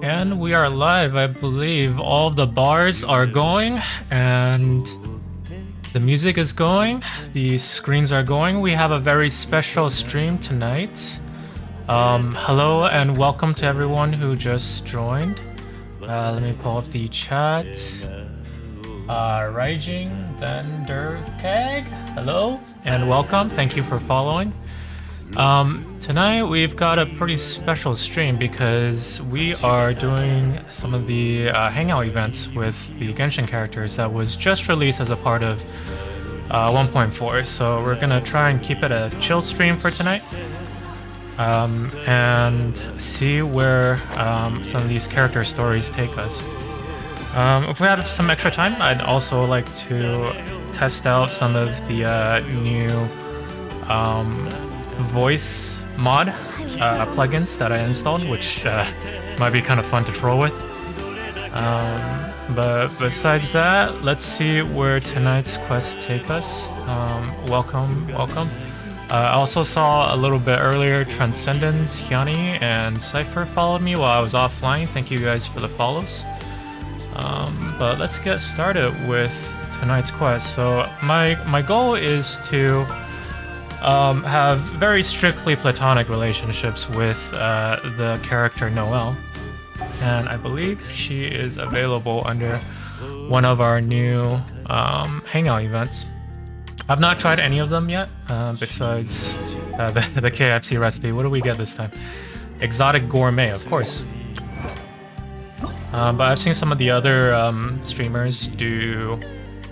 And we are live, I believe. All of the bars are going, and the music is going, the screens are going. We have a very special stream tonight. Hello and welcome to everyone who just joined. Let me pull up the chat. Raijing, then Durkag, hello and welcome. Thank you for following. Tonight we've got a pretty special stream because we are doing some of the hangout events with the Genshin characters that was just released as a part of 1.4. So we're gonna try and keep it a chill stream for tonight, and see where some of these character stories take us. If we have some extra time, I'd also like to test out some of the new voice mod plugins that I installed, which might be kind of fun to troll with. But besides that, let's see where tonight's quest take us. Welcome. I also saw a little bit earlier Transcendence, Hyani, and Cypher followed me while I was offline. Thank you guys for the follows. But let's get started with tonight's quest. So my goal is to have very strictly platonic relationships with the character Noelle, and I believe she is available under one of our new hangout events. I've not tried any of them yet, besides the KFC recipe. What do we get this time? Exotic gourmet, of course. But I've seen some of the other streamers do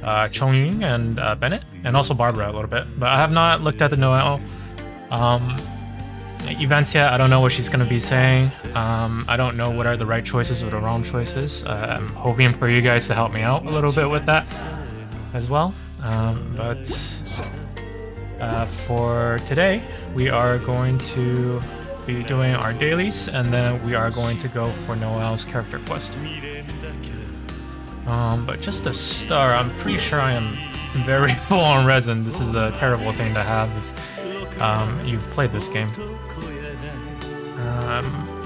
Chongying and Bennett, and also Barbara a little bit. But I have not looked at the Noelle events yet. I don't know what she's going to be saying. I don't know what are the right choices or the wrong choices. I'm hoping for you guys to help me out a little bit with that as well. But for today, we are going to be doing our dailies, and then we are going to go for Noelle's character quest. But just to start, I'm pretty sure I am very full on resin. This is a terrible thing to have if you've played this game,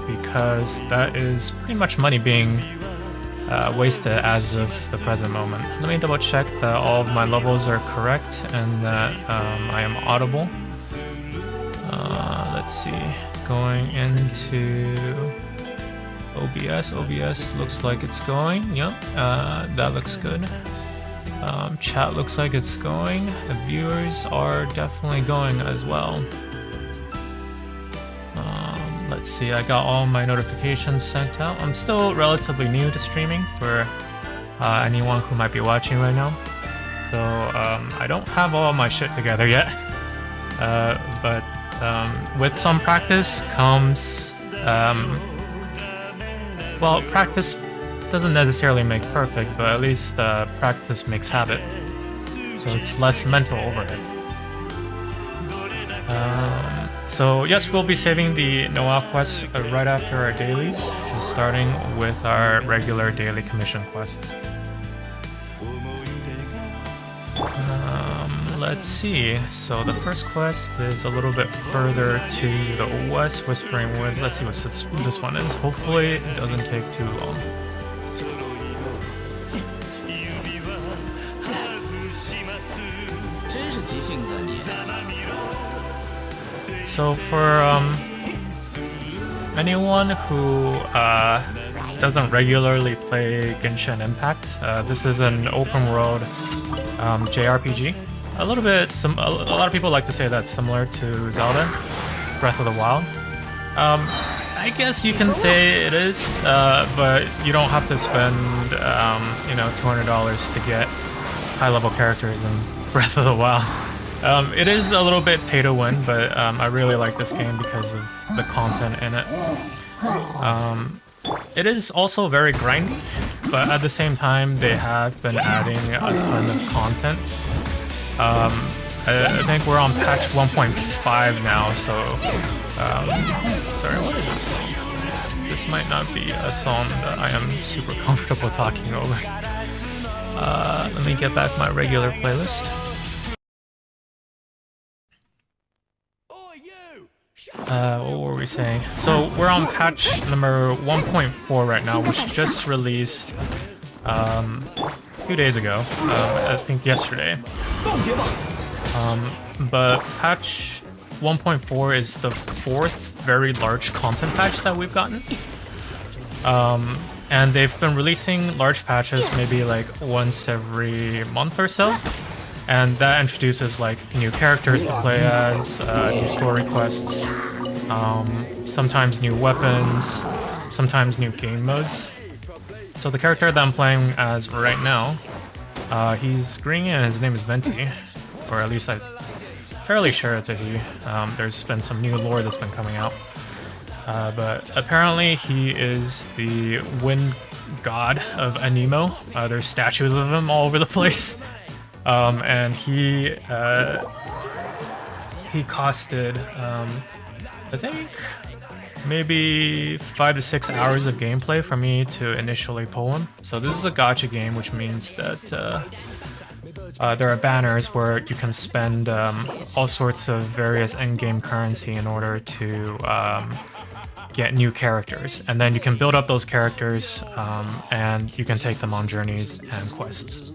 because that is pretty much money being wasted as of the present moment. Let me double check that all of my levels are correct and that I am audible. Let's see. Going into OBS looks like it's going. Yep, that looks good. Chat looks like it's going. The viewers are definitely going as well. Let's see, I got all my notifications sent out. I'm still relatively new to streaming for anyone who might be watching right now. So I don't have all my shit together yet. But with some practice comes, well, practice doesn't necessarily make perfect, but at least practice makes habit. So it's less mental overhead. So yes, we'll be saving the Noelle quest right after our dailies, just starting with our regular daily commission quests. Let's see. So the first quest is a little bit further to the west, Whispering Woods. Let's see what this one is. Hopefully it doesn't take too long. So for anyone who doesn't regularly play Genshin Impact, this is an open world JRPG. A little bit, a lot of people like to say that's similar to Zelda, Breath of the Wild. I guess you can say it is, but you don't have to spend, you know, $200 to get high-level characters in Breath of the Wild. It is a little bit pay to win, but I really like this game because of the content in it. It is also very grindy, but at the same time, they have been adding a ton of content. I think we're on patch 1.5 now, so sorry, what is this? This might not be a song that I am super comfortable talking over. Let me get back my regular playlist. What were we saying? So we're on patch number 1.4 right now, which just released a few days ago. I think yesterday. But patch 1.4 is the 4th very large content patch that we've gotten. And they've been releasing large patches maybe like once every month or so. And that introduces like new characters to play as, new story quests, sometimes new weapons, sometimes new game modes. So the character that I'm playing as right now, he's green and his name is Venti, or at least I'm fairly sure it's a he. There's been some new lore that's been coming out. But apparently he is the wind god of Anemo. There's statues of him all over the place. And he costed, I think, maybe 5 to 6 hours of gameplay for me to initially pull him. So this is a gacha game, which means that there are banners where you can spend all sorts of various endgame currency in order to get new characters, and then you can build up those characters and you can take them on journeys and quests.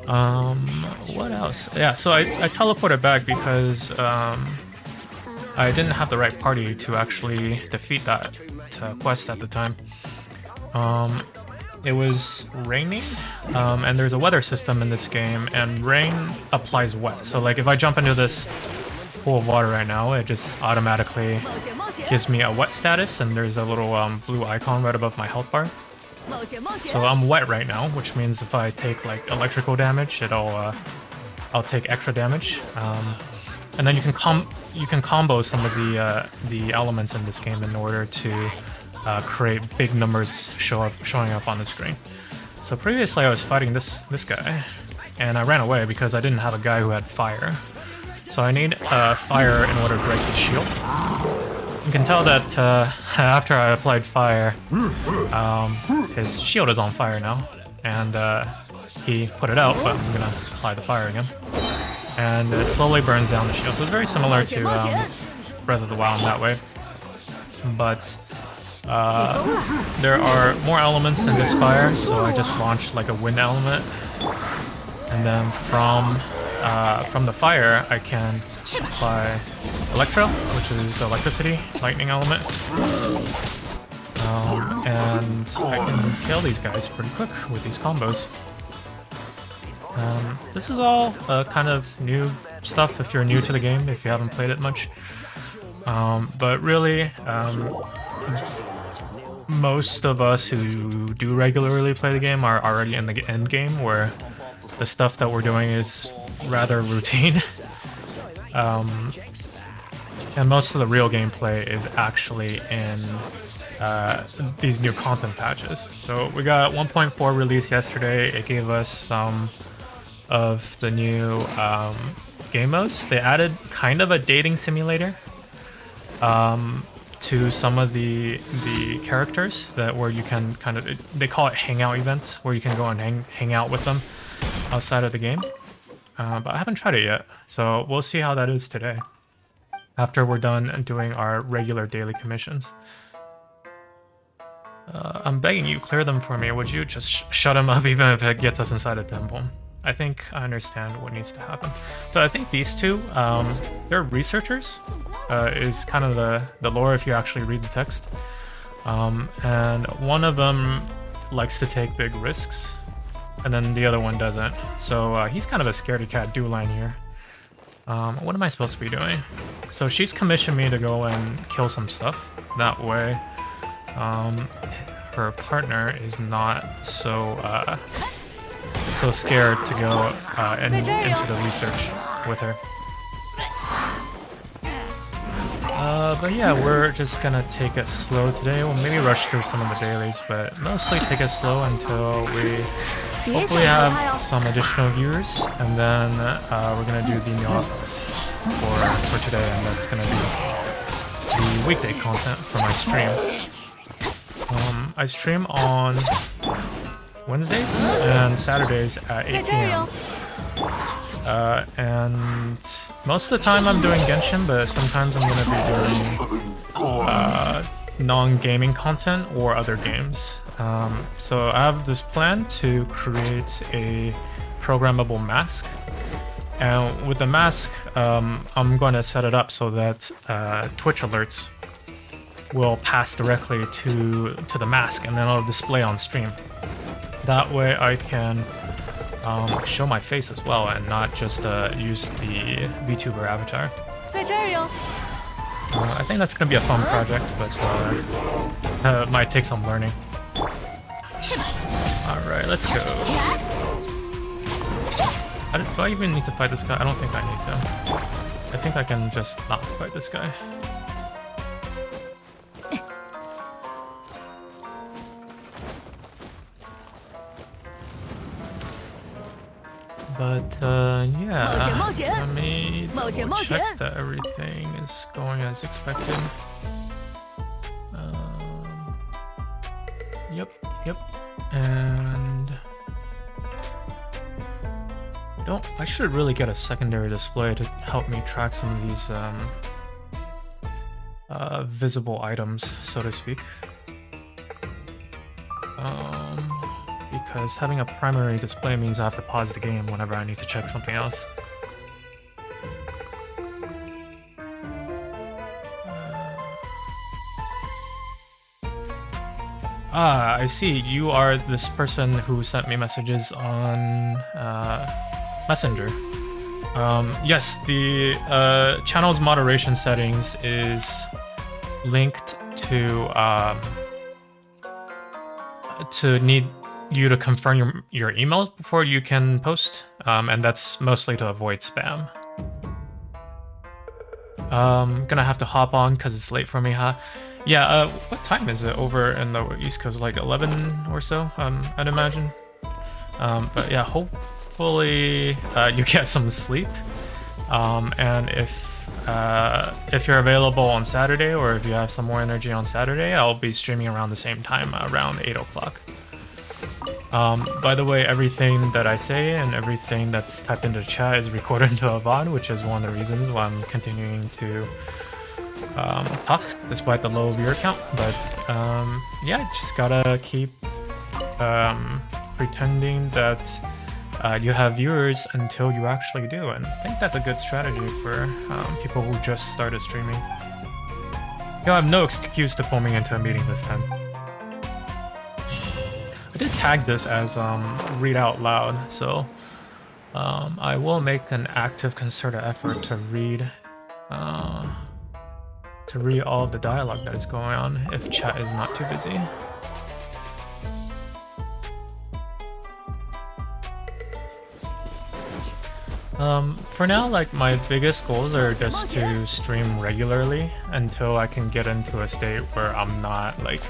What else? Yeah, so I teleported back because I didn't have the right party to actually defeat that quest at the time. It was raining, and there's a weather system in this game, and rain applies wet. So like if I jump into this pool of water right now, it just automatically gives me a wet status, and there's a little blue icon right above my health bar. So I'm wet right now, which means if I take like electrical damage, I'll take extra damage. And then you can combo some of the elements in this game in order to create big numbers showing up on the screen. So previously I was fighting this guy, and I ran away because I didn't have a guy who had fire. So I need fire in order to break his shield. You can tell that after I applied fire, his shield is on fire now, and he put it out, but I'm gonna apply the fire again. And it slowly burns down the shield, so it's very similar to Breath of the Wild in that way. But there are more elements in this fire, so I just launched like a wind element, and then from the fire I can apply Electro, which is electricity, lightning element, and I can kill these guys pretty quick with these combos. This is all kind of new stuff if you're new to the game, if you haven't played it much. But really, most of us who do regularly play the game are already in the end game, where the stuff that we're doing is rather routine. And most of the real gameplay is actually in these new content patches. So we got 1.4 released yesterday. It gave us some of the new game modes. They added kind of a dating simulator to some of the characters where you can kind of, they call it hangout events, where you can go and hang out with them outside of the game. But I haven't tried it yet, so we'll see how that is today, after we're done doing our regular daily commissions. I'm begging you, clear them for me. Would you just shut them up even if it gets us inside a temple? I think I understand what needs to happen. So I think these two, they're researchers, is kind of the lore if you actually read the text. And one of them likes to take big risks, and then the other one doesn't. So he's kind of a scaredy cat line here. What am I supposed to be doing? So she's commissioned me to go and kill some stuff. That way, her partner is not so scared to go into the research with her. But yeah, we're just gonna take it slow today. We'll maybe rush through some of the dailies, but mostly take it slow until we hopefully have some additional viewers, and then we're gonna do the new quest for today, and that's gonna be the weekday content for my stream. I stream on Wednesdays and Saturdays at 8 p.m. And most of the time I'm doing Genshin, but sometimes I'm gonna be doing non-gaming content or other games. So I have this plan to create a programmable mask. And with the mask, I'm going to set it up so that Twitch alerts will pass directly to the mask, and then it'll display on stream. That way I can show my face as well and not just use the VTuber avatar. I think that's going to be a fun project, but it might take some learning. Alright, let's go. Do I even need to fight this guy? I don't think I need to. I think I can just not fight this guy. But yeah, let me check that everything is going as expected. Yep, and I should really get a secondary display to help me track some of these visible items, so to speak. Because having a primary display means I have to pause the game whenever I need to check something else. I see. You are this person who sent me messages on Messenger. Yes, the channel's moderation settings is linked to need you to confirm your email before you can post, and that's mostly to avoid spam. Gonna have to hop on because it's late for me, huh? Yeah, what time is it over in the East Coast? Like 11 or so, I'd imagine. But yeah, hopefully you get some sleep. And if you're available on Saturday, or if you have some more energy on Saturday, I'll be streaming around the same time, around 8 o'clock. By the way, everything that I say and everything that's typed into the chat is recorded into a VOD, which is one of the reasons why I'm continuing to talk despite the low viewer count. But yeah, just gotta keep pretending that you have viewers until you actually do, and I think that's a good strategy for people who just started streaming. You'll have no excuse to pull me into a meeting this time. I did tag this as read out loud, so I will make an active concerted effort to read all of the dialogue that is going on if chat is not too busy. For now, like, my biggest goals are just to stream regularly until I can get into a state where I'm not like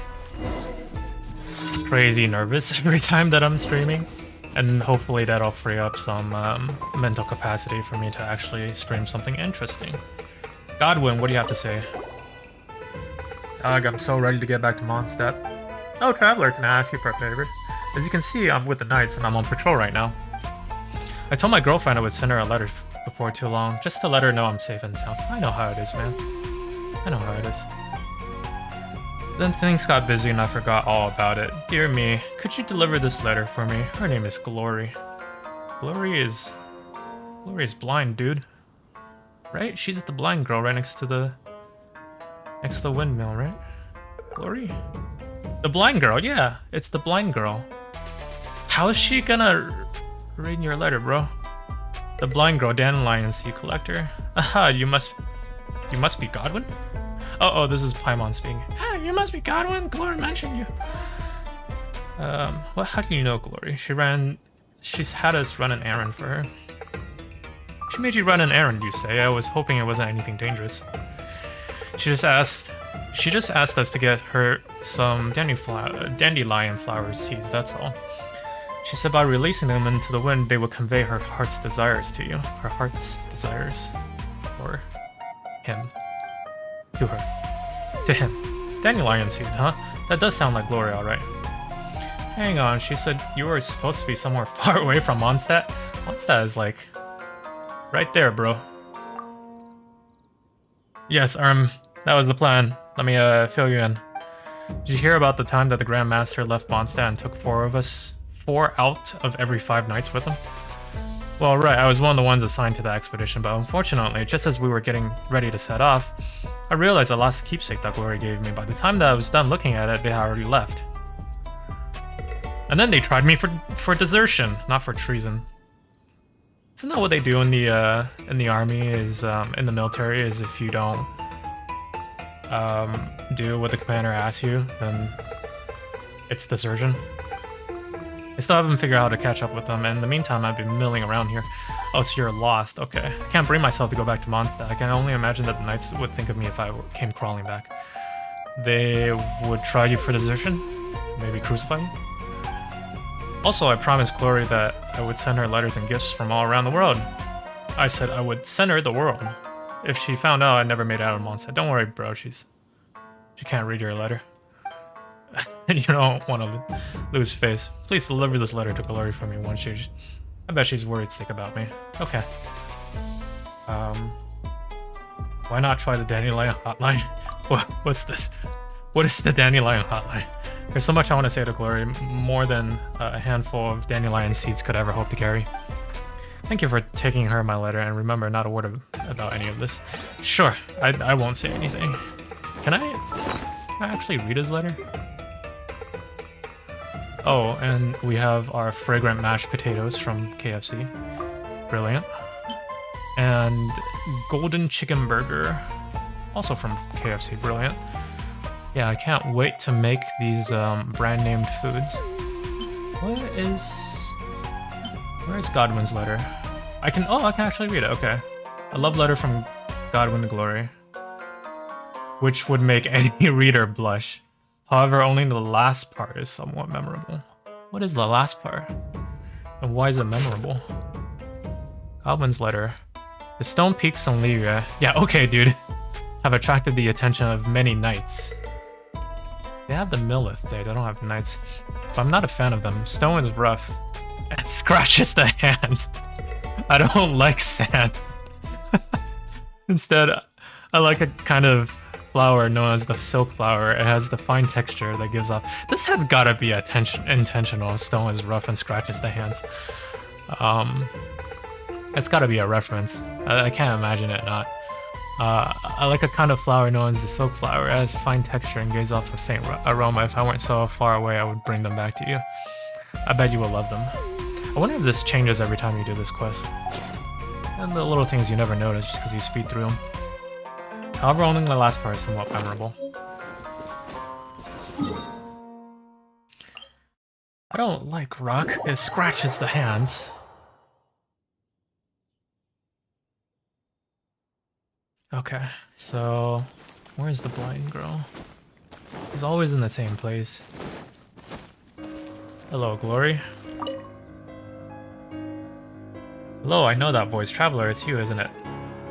crazy nervous every time that I'm streaming, and hopefully that'll free up some mental capacity for me to actually stream something interesting. Godwin, what do you have to say? I'm so ready to get back to Mondstadt. Oh, Traveler, can I ask you for a favor? As you can see, I'm with the Knights and I'm on patrol right now. I told my girlfriend I would send her a letter before too long, just to let her know I'm safe and sound. I know how it is, man. I know how it is. Then things got busy and I forgot all about it. Dear me, could you deliver this letter for me? Her name is Glory. Glory is blind, dude. Right? She's the blind girl right next to the windmill, right? Glory? The blind girl, yeah. It's the blind girl. How is she gonna read your letter, bro? The blind girl, dandelion seed collector. Aha, you must be Godwin? Oh, this is Paimon speaking. Ah, you must be Godwin. Glory mentioned you. Well, how do you know Glory? She's had us run an errand for her. She made you run an errand, you say? I was hoping it wasn't anything dangerous. She just asked us to get her some dandelion flower seeds, that's all. She said by releasing them into the wind, they would convey her heart's desires to you. Her heart's desires. Or him. To her. To him. Dandelion seeds, huh? That does sound like Glory, alright. Hang on, she said you were supposed to be somewhere far away from Mondstadt? Mondstadt is like Right there, bro. Yes, that was the plan. Let me fill you in. Did you hear about the time that the Grand Master left Mondstadt and took 4 out of every 5 knights with him? Well, right, I was one of the ones assigned to the expedition, but unfortunately, just as we were getting ready to set off, I realized I lost the keepsake that Glory gave me. By the time that I was done looking at it, they had already left. And then they tried me for desertion, not for treason. Isn't that what they do in the army, is in the military, is if you don't do what the commander asks you, then it's desertion? I still haven't figured out how to catch up with them, and in the meantime, I've been milling around here. Oh, so you're lost. Okay. I can't bring myself to go back to Mondstadt. I can only imagine that the knights would think of me if I came crawling back. They would try you for desertion? Maybe crucify you? Also, I promised Glory that I would send her letters and gifts from all around the world. I said I would send her the world. If she found out I never made it out of Mondstadt, don't worry, bro, she can't read your letter. And you don't want to lose face. Please deliver this letter to Glory for me once I bet she's worried sick about me. Okay. Why not try the Dandelion hotline? What's this? What is the Dandelion hotline? There's so much I want to say to Glory, more than a handful of dandelion seeds could ever hope to carry. Thank you for taking her my letter, and remember, not a word about any of this. Sure, I won't say anything. Can I actually read his letter? Oh, and we have our fragrant mashed potatoes from KFC. Brilliant. And golden chicken burger, also from KFC. Brilliant. Yeah, I can't wait to make these brand named foods. Where's Godwin's letter? I can actually read it. Okay. A love letter from Godwin to Glory, which would make any reader blush. However, only the last part is somewhat memorable. What is the last part? And why is it memorable? Godwin's letter. The stone peaks on Lyria. Yeah, okay, dude. Have attracted the attention of many knights. They have the Millith they don't have knights. But I'm not a fan of them. Stone is rough. And scratches the hands. I don't like sand. Instead, I like a kind of flower known as the silk flower. It has the fine texture that gives off. This has gotta be intentional. Stone is rough and scratches the hands. It's gotta be a reference. I can't imagine it not. I like a kind of flower known as the silk flower. It has fine texture and gives off a faint aroma. If I weren't so far away, I would bring them back to you. I bet you will love them. I wonder if this changes every time you do this quest. And the little things you never notice just because you speed through them. However, only the last part is somewhat memorable. I don't like rock. It scratches the hands. Okay, so where's the blind girl? She's always in the same place. Hello, Glory. Hello, I know that voice. Traveler, it's you, isn't it?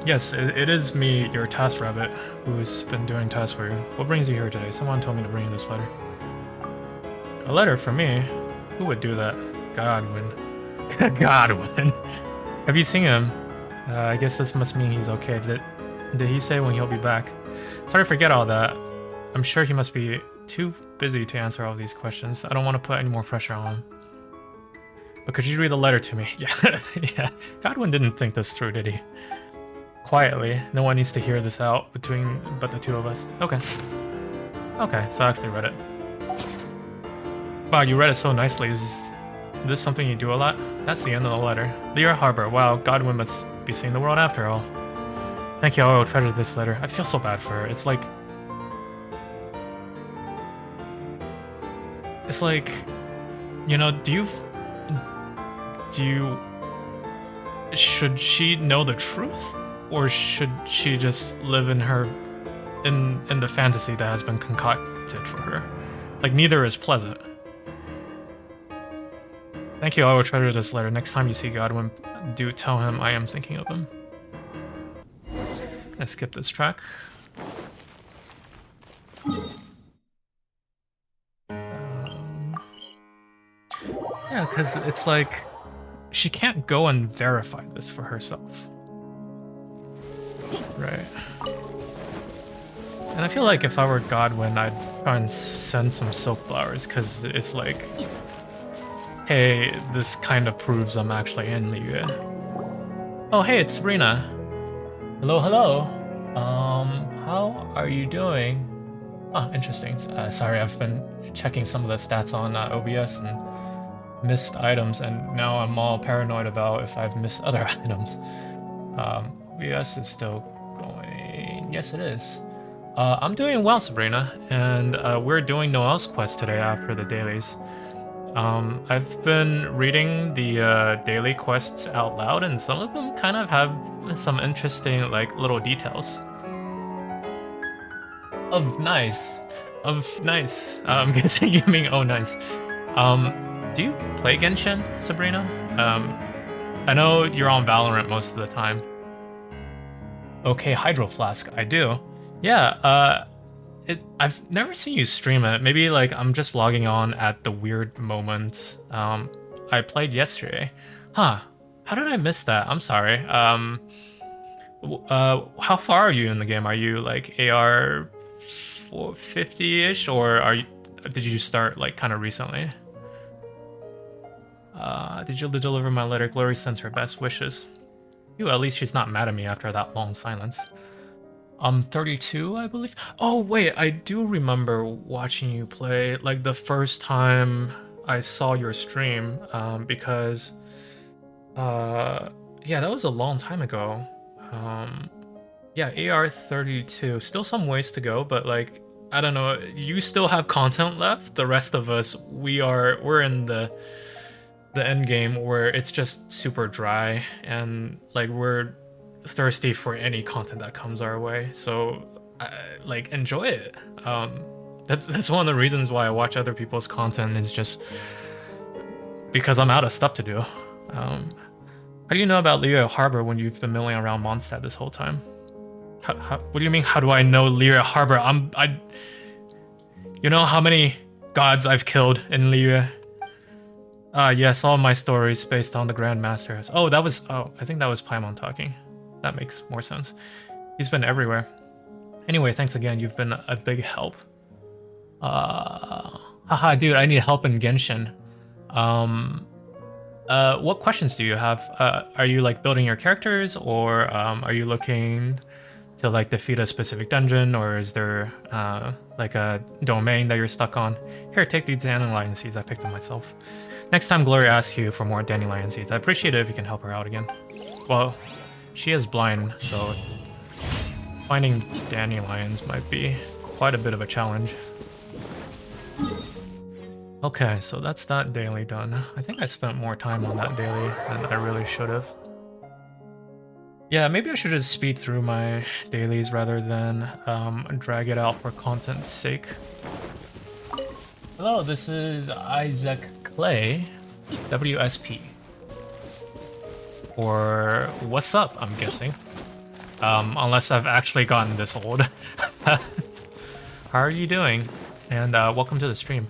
Yes, it is me, your task rabbit, who's been doing tasks for you. What brings you here today? Someone told me to bring you this letter. A letter for me? Who would do that? Godwin. Godwin. Have you seen him? I guess this must mean he's okay. Did he say when he'll be back? Sorry to forget all that. I'm sure he must be too busy to answer all these questions. I don't want to put any more pressure on him. But could you read the letter to me? Yeah, yeah. Godwin didn't think this through, did he? Quietly. No one needs to hear this out but the two of us. Okay. Okay, so I actually read it. Wow, you read it so nicely. Is this something you do a lot? That's the end of the letter. Lyra Harbor. Wow, Godwin must be seeing the world after all. Thank you, I will treasure this letter. I feel so bad for her. It's like, you know, should she know the truth? Or should she just live in the fantasy that has been concocted for her? Like, neither is pleasant. Thank you, I will treasure this letter. Next time you see Godwin, do tell him I am thinking of him. Let's skip this track. Yeah, because it's like, she can't go and verify this for herself. Right. And I feel like if I were Godwin, I'd try and send some silk flowers, because it's like, hey, this kind of proves I'm actually in Liyue. Oh, hey, it's Sabrina. Hello, hello. How are you doing? Oh, interesting. Sorry, I've been checking some of the stats on OBS and missed items, and now I'm all paranoid about if I've missed other items. OBS is still going. Yes, it is. I'm doing well, Sabrina, and we're doing Noelle's quest today after the dailies. I've been reading the daily quests out loud, and some of them kind of have some interesting, like, little details. Of nice. I'm guessing you mean oh nice. Do you play Genshin, Sabrina? I know you're on Valorant most of the time. Okay, Hydro Flask, I do. Yeah, I've never seen you stream it. Maybe like I'm just logging on at the weird moment. I played yesterday. Huh? How did I miss that? I'm sorry. How far are you in the game? Are you like AR 450-ish, or did you start like kind of recently? Did you deliver my letter? Glory sends her best wishes. Ew, at least she's not mad at me after that long silence. 32, I believe. Oh, wait, I do remember watching you play, like, the first time I saw your stream, because, yeah, that was a long time ago. Yeah, AR 32, still some ways to go, but, like, I don't know, you still have content left. The rest of us, we're in the end game where it's just super dry, and, like, we're thirsty for any content that comes our way, so like, enjoy it. That's one of the reasons why I watch other people's content, is just because I'm out of stuff to do. How do you know about Liyue Harbor when you've been milling around Mondstadt this whole time? What do you mean, how do I know Liyue Harbor? You know how many gods I've killed in Liyue? Yes, all my stories based on the Grandmasters. Oh, I think that was Paimon talking. That makes more sense. He's been everywhere. Anyway, thanks again. You've been a big help. Haha, dude, I need help in Genshin. What questions do you have? Are you like building your characters, or are you looking to like defeat a specific dungeon, or is there like a domain that you're stuck on? Here, take these dandelion seeds. I picked them myself. Next time Gloria asks you for more dandelion seeds, I appreciate it if you can help her out again. Well, she is blind, so finding dandelions might be quite a bit of a challenge. Okay, so that's that daily done. I think I spent more time on that daily than I really should have. Yeah, maybe I should just speed through my dailies rather than drag it out for content's sake. Hello, this is Isaac Clay, WSP. Or what's up, I'm guessing. Unless I've actually gotten this old. How are you doing? And welcome to the stream.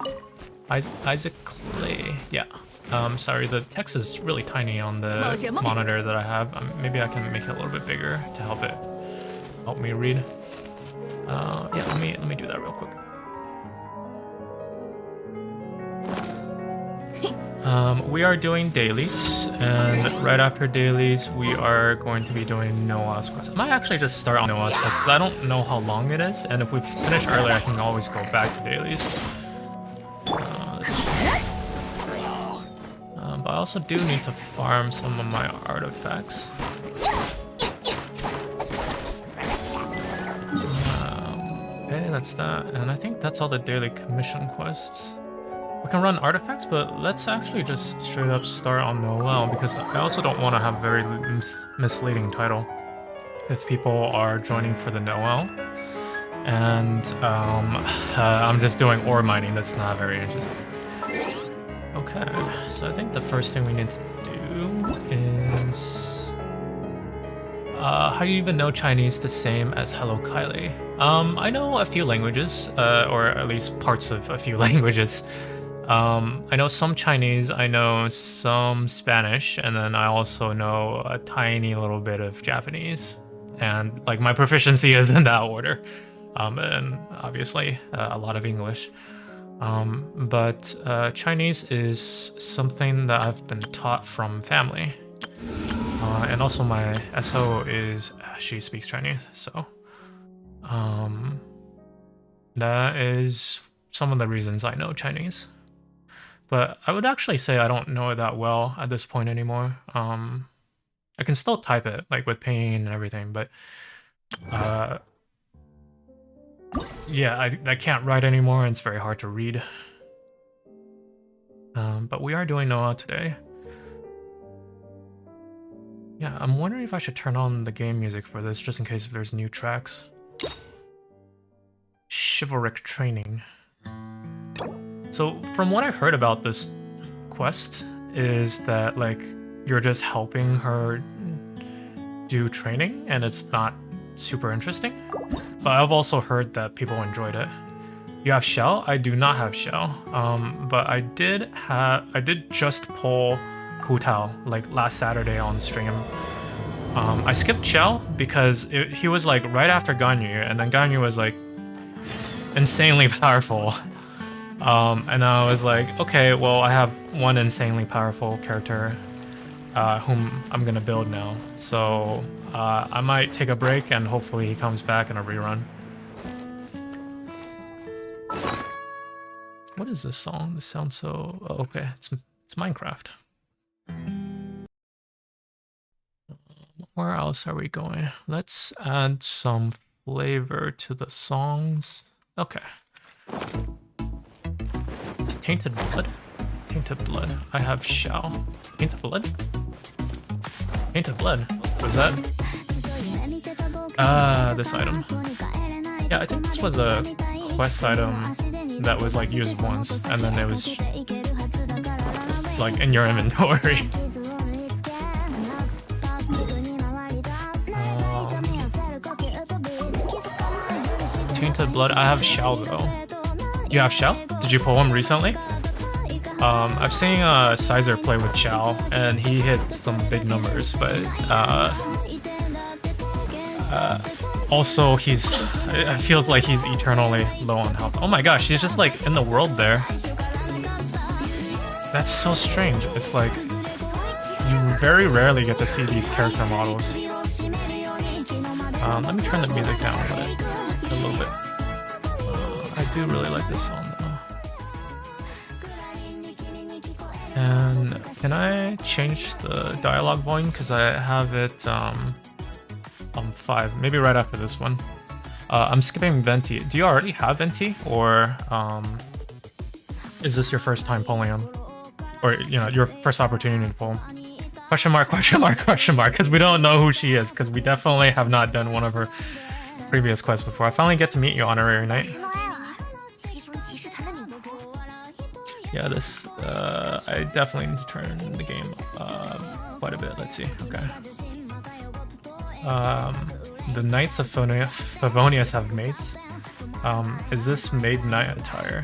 Isaac Clay, yeah. Sorry, the text is really tiny on the monitor that I have. Maybe I can make it a little bit bigger to help me read. Yeah, let me do that real quick. We are doing dailies, and right after dailies, we are going to be doing Noelle's quest. I might actually just start on Noelle's quest because I don't know how long it is, and if we finish early, I can always go back to dailies. Let's see. But I also do need to farm some of my artifacts. Okay, that's that, and I think that's all the daily commission quests. We can run artifacts, but let's actually just straight up start on Noelle, because I also don't want to have a very misleading title if people are joining for the Noelle. And I'm just doing ore mining. That's not very interesting. Okay, so I think the first thing we need to do is... how do you even know Chinese the same as Hello Kylie? I know a few languages, or at least parts of a few languages. I know some Chinese, I know some Spanish, and then I also know a tiny little bit of Japanese. and like my proficiency is in that order, and obviously a lot of English. But Chinese is something that I've been taught from family, and also my SO is she speaks Chinese, so that is some of the reasons I know Chinese. But I would actually say I don't know it that well at this point anymore. I can still type it, like with pain and everything, but yeah, I can't write anymore, and it's very hard to read. But we are doing noelle today. Yeah, I'm wondering if I should turn on the game music for this, just in case if there's new tracks. Chivalric training. So from what I heard about this quest is that like you're just helping her do training and it's not super interesting. But I've also heard that people enjoyed it. You have Shell? I do not have Shell. But I did just pull Hu Tao like last Saturday on stream. I skipped Shell because he was like right after Ganyu, and then Ganyu was like insanely powerful. And I was like, okay, well, I have one insanely powerful character whom I'm gonna build now. So I might take a break and hopefully he comes back in a rerun. What is this song? This sounds so... Oh, okay, it's Minecraft. Where else are we going? Let's add some flavor to the songs. Okay. Tainted Blood? Tainted Blood. I have Shao. Tainted Blood? Tainted Blood? Was that? This item. Yeah, I think this was a quest item that was like used once, and then it was just like in your inventory. Tainted Blood. I have Shao though. You have Shao? Did you pull him recently? I've seen Sizer play with Shao, and he hits some big numbers, but also it feels like he's eternally low on health. Oh my gosh, he's just like in the world there. That's so strange. It's like you very rarely get to see these character models. Let me turn the music down a little bit. I do really like this song though. And can I change the dialogue volume? Because I have it on 5, maybe right after this one. I'm skipping Venti. Do you already have Venti? Or is this your first time pulling him? Or, you know, your first opportunity to pull him? Question mark, question mark, question mark, because we don't know who she is, because we definitely have not done one of her previous quests before. I finally get to meet you, Honorary Knight. Yeah, this, I definitely need to turn the game quite a bit. Let's see, okay. The Knights of Favonius have maids. Is this maid knight attire?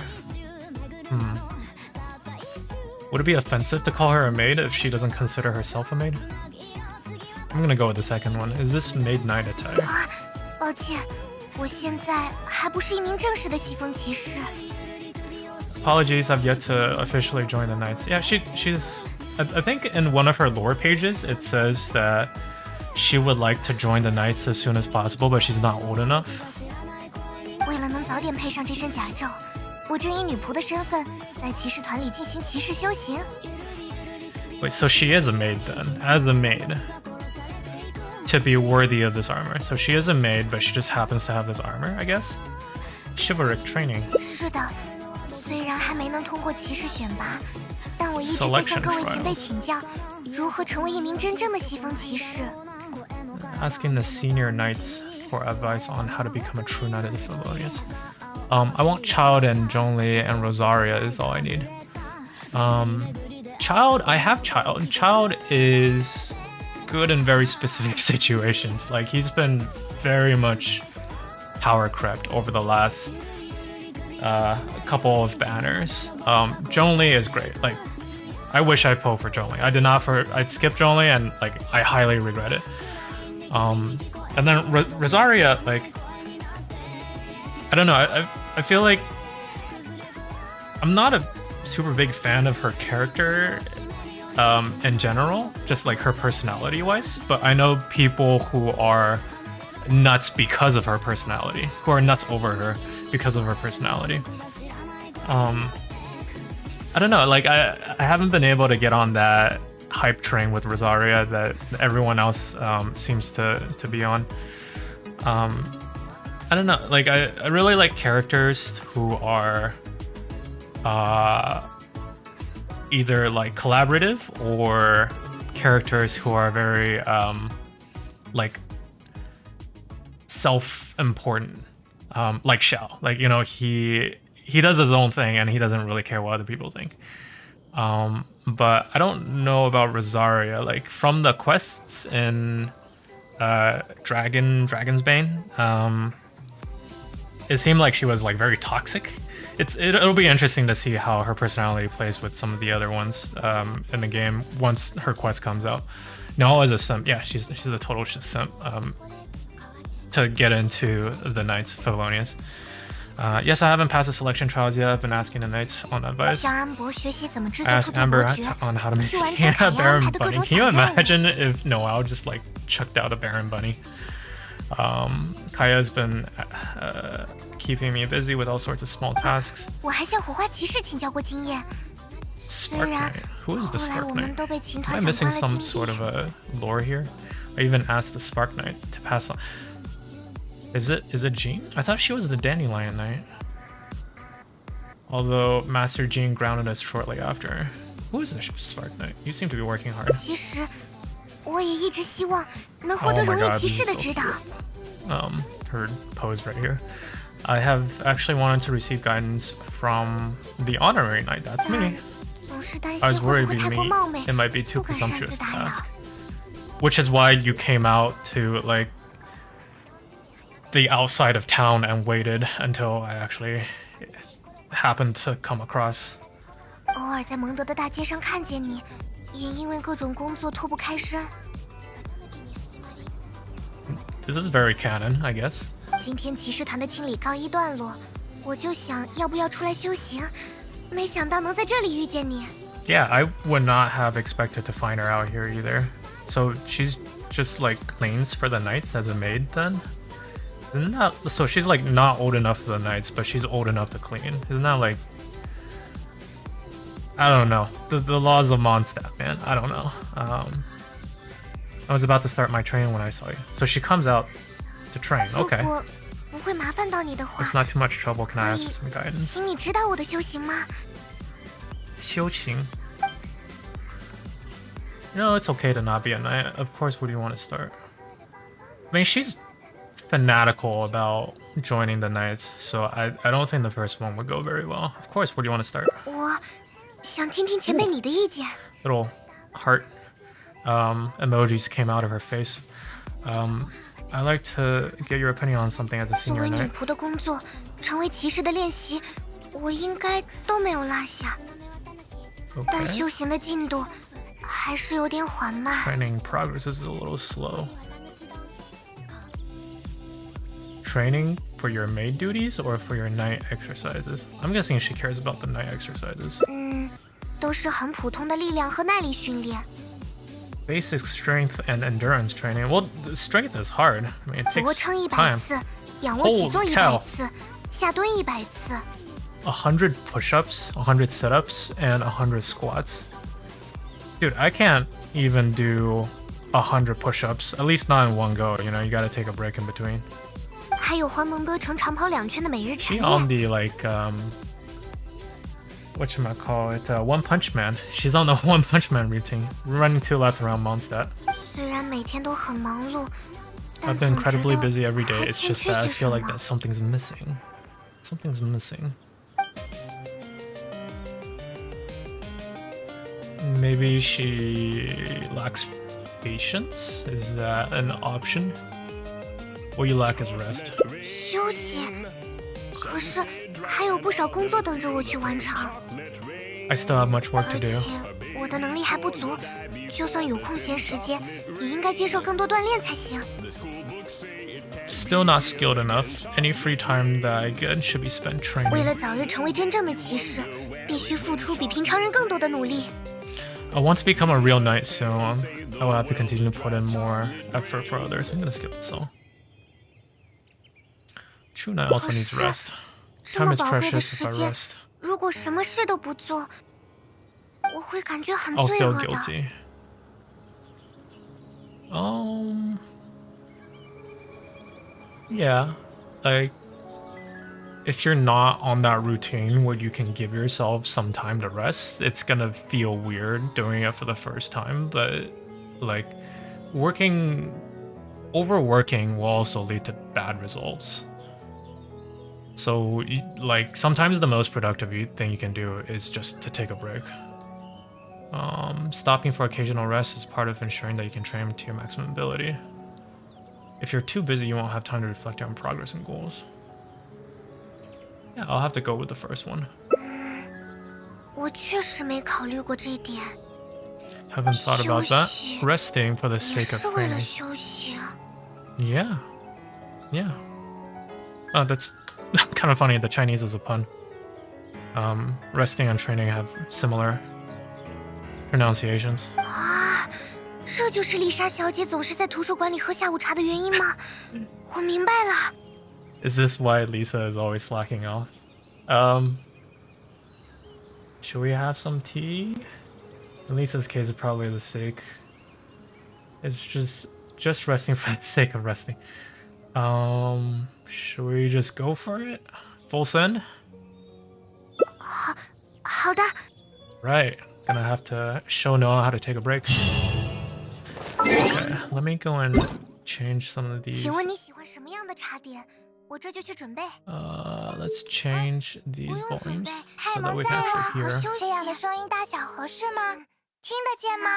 Would it be offensive to call her a maid if she doesn't consider herself a maid? I'm gonna go with the second one. Is this maid knight attire? Apologies, I've yet to officially join the Knights. Yeah, she's... I think in one of her lore pages it says that she would like to join the Knights as soon as possible, but she's not old enough. Wait, so she is a maid then, as the maid, to be worthy of this armor. So she is a maid, but she just happens to have this armor, I guess? Chivalric training. Selection trials. Asking the senior knights for advice on how to become a true knight of the Favonius. I want Child and Zhongli and Rosaria is all I need. Child, I have Child. Child is good in very specific situations. Like, he's been very much power crept over the last couple of banners. Zhongli is great. Like, I wish I pulled for Zhongli. I did not. I skipped Zhongli and like I highly regret it. And then Rosaria, like, I don't know. I feel like I'm not a super big fan of her character in general, just like her personality wise. But I know people who are nuts because of her personality, who are nuts over her because of her personality. I don't know, like I haven't been able to get on that hype train with Rosaria that everyone else seems to be on. I don't know, like I really like characters who are either like collaborative or characters who are very like self-important, like Xiao. Like, you know, he does his own thing and he doesn't really care what other people think. But I don't know about Rosaria. Like from the quests in Dragon's Bane, it seemed like she was like very toxic. It'll be interesting to see how her personality plays with some of the other ones in the game once her quest comes out. Noelle is a simp. Yeah, she's a total simp to get into the Knights of Favonius. Yes, I haven't passed the selection trials yet. I've been asking the Knights on advice. I asked Amber on how to make a Baron Bunny. Can you imagine if Noelle just like chucked out a Baron Bunny? Kaya's been keeping me busy with all sorts of small tasks. Spark Knight. Who is the Spark Knight? Am I missing some sort of a lore here? I even asked the Spark Knight to pass on. Is it Jean? I thought she was the Dandelion Knight. Although Master Jean grounded us shortly after. Who is the Spark Knight? You seem to be working hard. Oh my god, this is so her pose right here. I have actually wanted to receive guidance from the Honorary Knight. That's me. I was worried it might be too presumptuous to ask. Which is why you came out to like the outside of town and waited until I actually happened to come across. This is very canon, I guess. Yeah, I would not have expected to find her out here either. So she's just like cleans for the Knights as a maid then? Isn't that, so she's like not old enough for the Knights, but she's old enough to clean. Isn't that like, I don't know. The laws of Mondstadt, man. I don't know. I was about to start my train when I saw you. So she comes out to train. Okay. It's not too much trouble. Can I ask for some guidance? 修行. No, it's okay to not be a knight. Of course, where do you want to start? I mean, she's fanatical about joining the Knights, so I don't think the first one would go very well. Of course, where do you want to start? Little heart emojis came out of her face. I'd like to get your opinion on something as a senior knight. Okay. Training progress is a little slow. Training for your maid duties or for your night exercises? I'm guessing she cares about the night exercises. Basic strength and endurance training. Well, the strength is hard. I mean, it takes time. Holy cow. 100 push-ups, 100 sit-ups, and 100 squats. Dude, I can't even do 100 push-ups, at least not in one go, you know, you gotta take a break in between. She on the, like, whatchamacallit, One Punch Man. She's on the One Punch Man routine, running 2 laps around Mondstadt. I've been incredibly busy every day, it's just that I feel like that something's missing. Something's missing. Maybe she lacks patience? Is that an option? What you lack is rest. I still have much work to do. Still not skilled enough. Any free time that I get should be spent 为 training. 了早日成为真正的骑士，必须付出比平常人更多的努力。 I want to become a real knight soon. I will have to continue to put in more effort for others. I'm gonna skip this song. True knight also needs rest. 这 Time 么 is 宝贵的 precious if 时 I 间， rest. 如果什么事都不做，我会感觉很 I'll 罪 feel 恶的。 guilty. Yeah, like if you're not on that routine where you can give yourself some time to rest, it's gonna feel weird doing it for the first time. But like overworking will also lead to bad results. So like sometimes the most productive thing you can do is just to take a break. Stopping for occasional rest is part of ensuring that you can train to your maximum ability. If you're too busy, you won't have time to reflect on progress and goals. Yeah, I'll have to go with the first one. 我确实没考虑过这一点。 Haven't thought about that. 休息 Resting for the 也 sake of 是为了 training. 休息啊。 Yeah. Yeah. Oh, that's kind of funny. The Chinese is a pun. Resting and training have similar pronunciations. 啊，这就是丽莎小姐总是在图书馆里喝下午茶的原因吗？我明白了。 Is this why Lisa is always slacking off? Should we have some tea? In Lisa's case, it's probably the sake. It's just resting for the sake of resting. Should we just go for it? Full send? 好的。 Right. Gonna have to show Noelle how to take a break. Okay, let me go and change some of these. 请问你喜欢什么样的茶点？我这就去准备。 Let's change these 不用准 volumes 备， so that we can 在 actually 好 hear. 休息。这样的声音大小合适吗？听得见吗？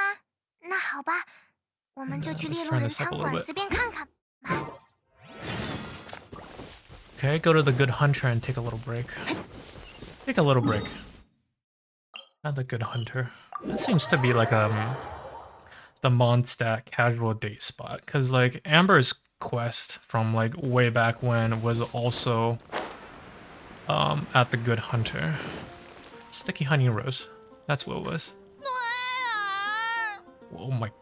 那好吧，我们就去 Let's 猎鹿 turn 人 this up 餐 a little 馆 bit. 随便看看。 Okay, go to the Good Hunter and take a little break. Take a little break. Not the Good Hunter. That seems to be like the Mondstadt casual date spot, because like Amber's quest from like way back when was also at the Good Hunter. Sticky Honey Rose. That's what it was. Oh my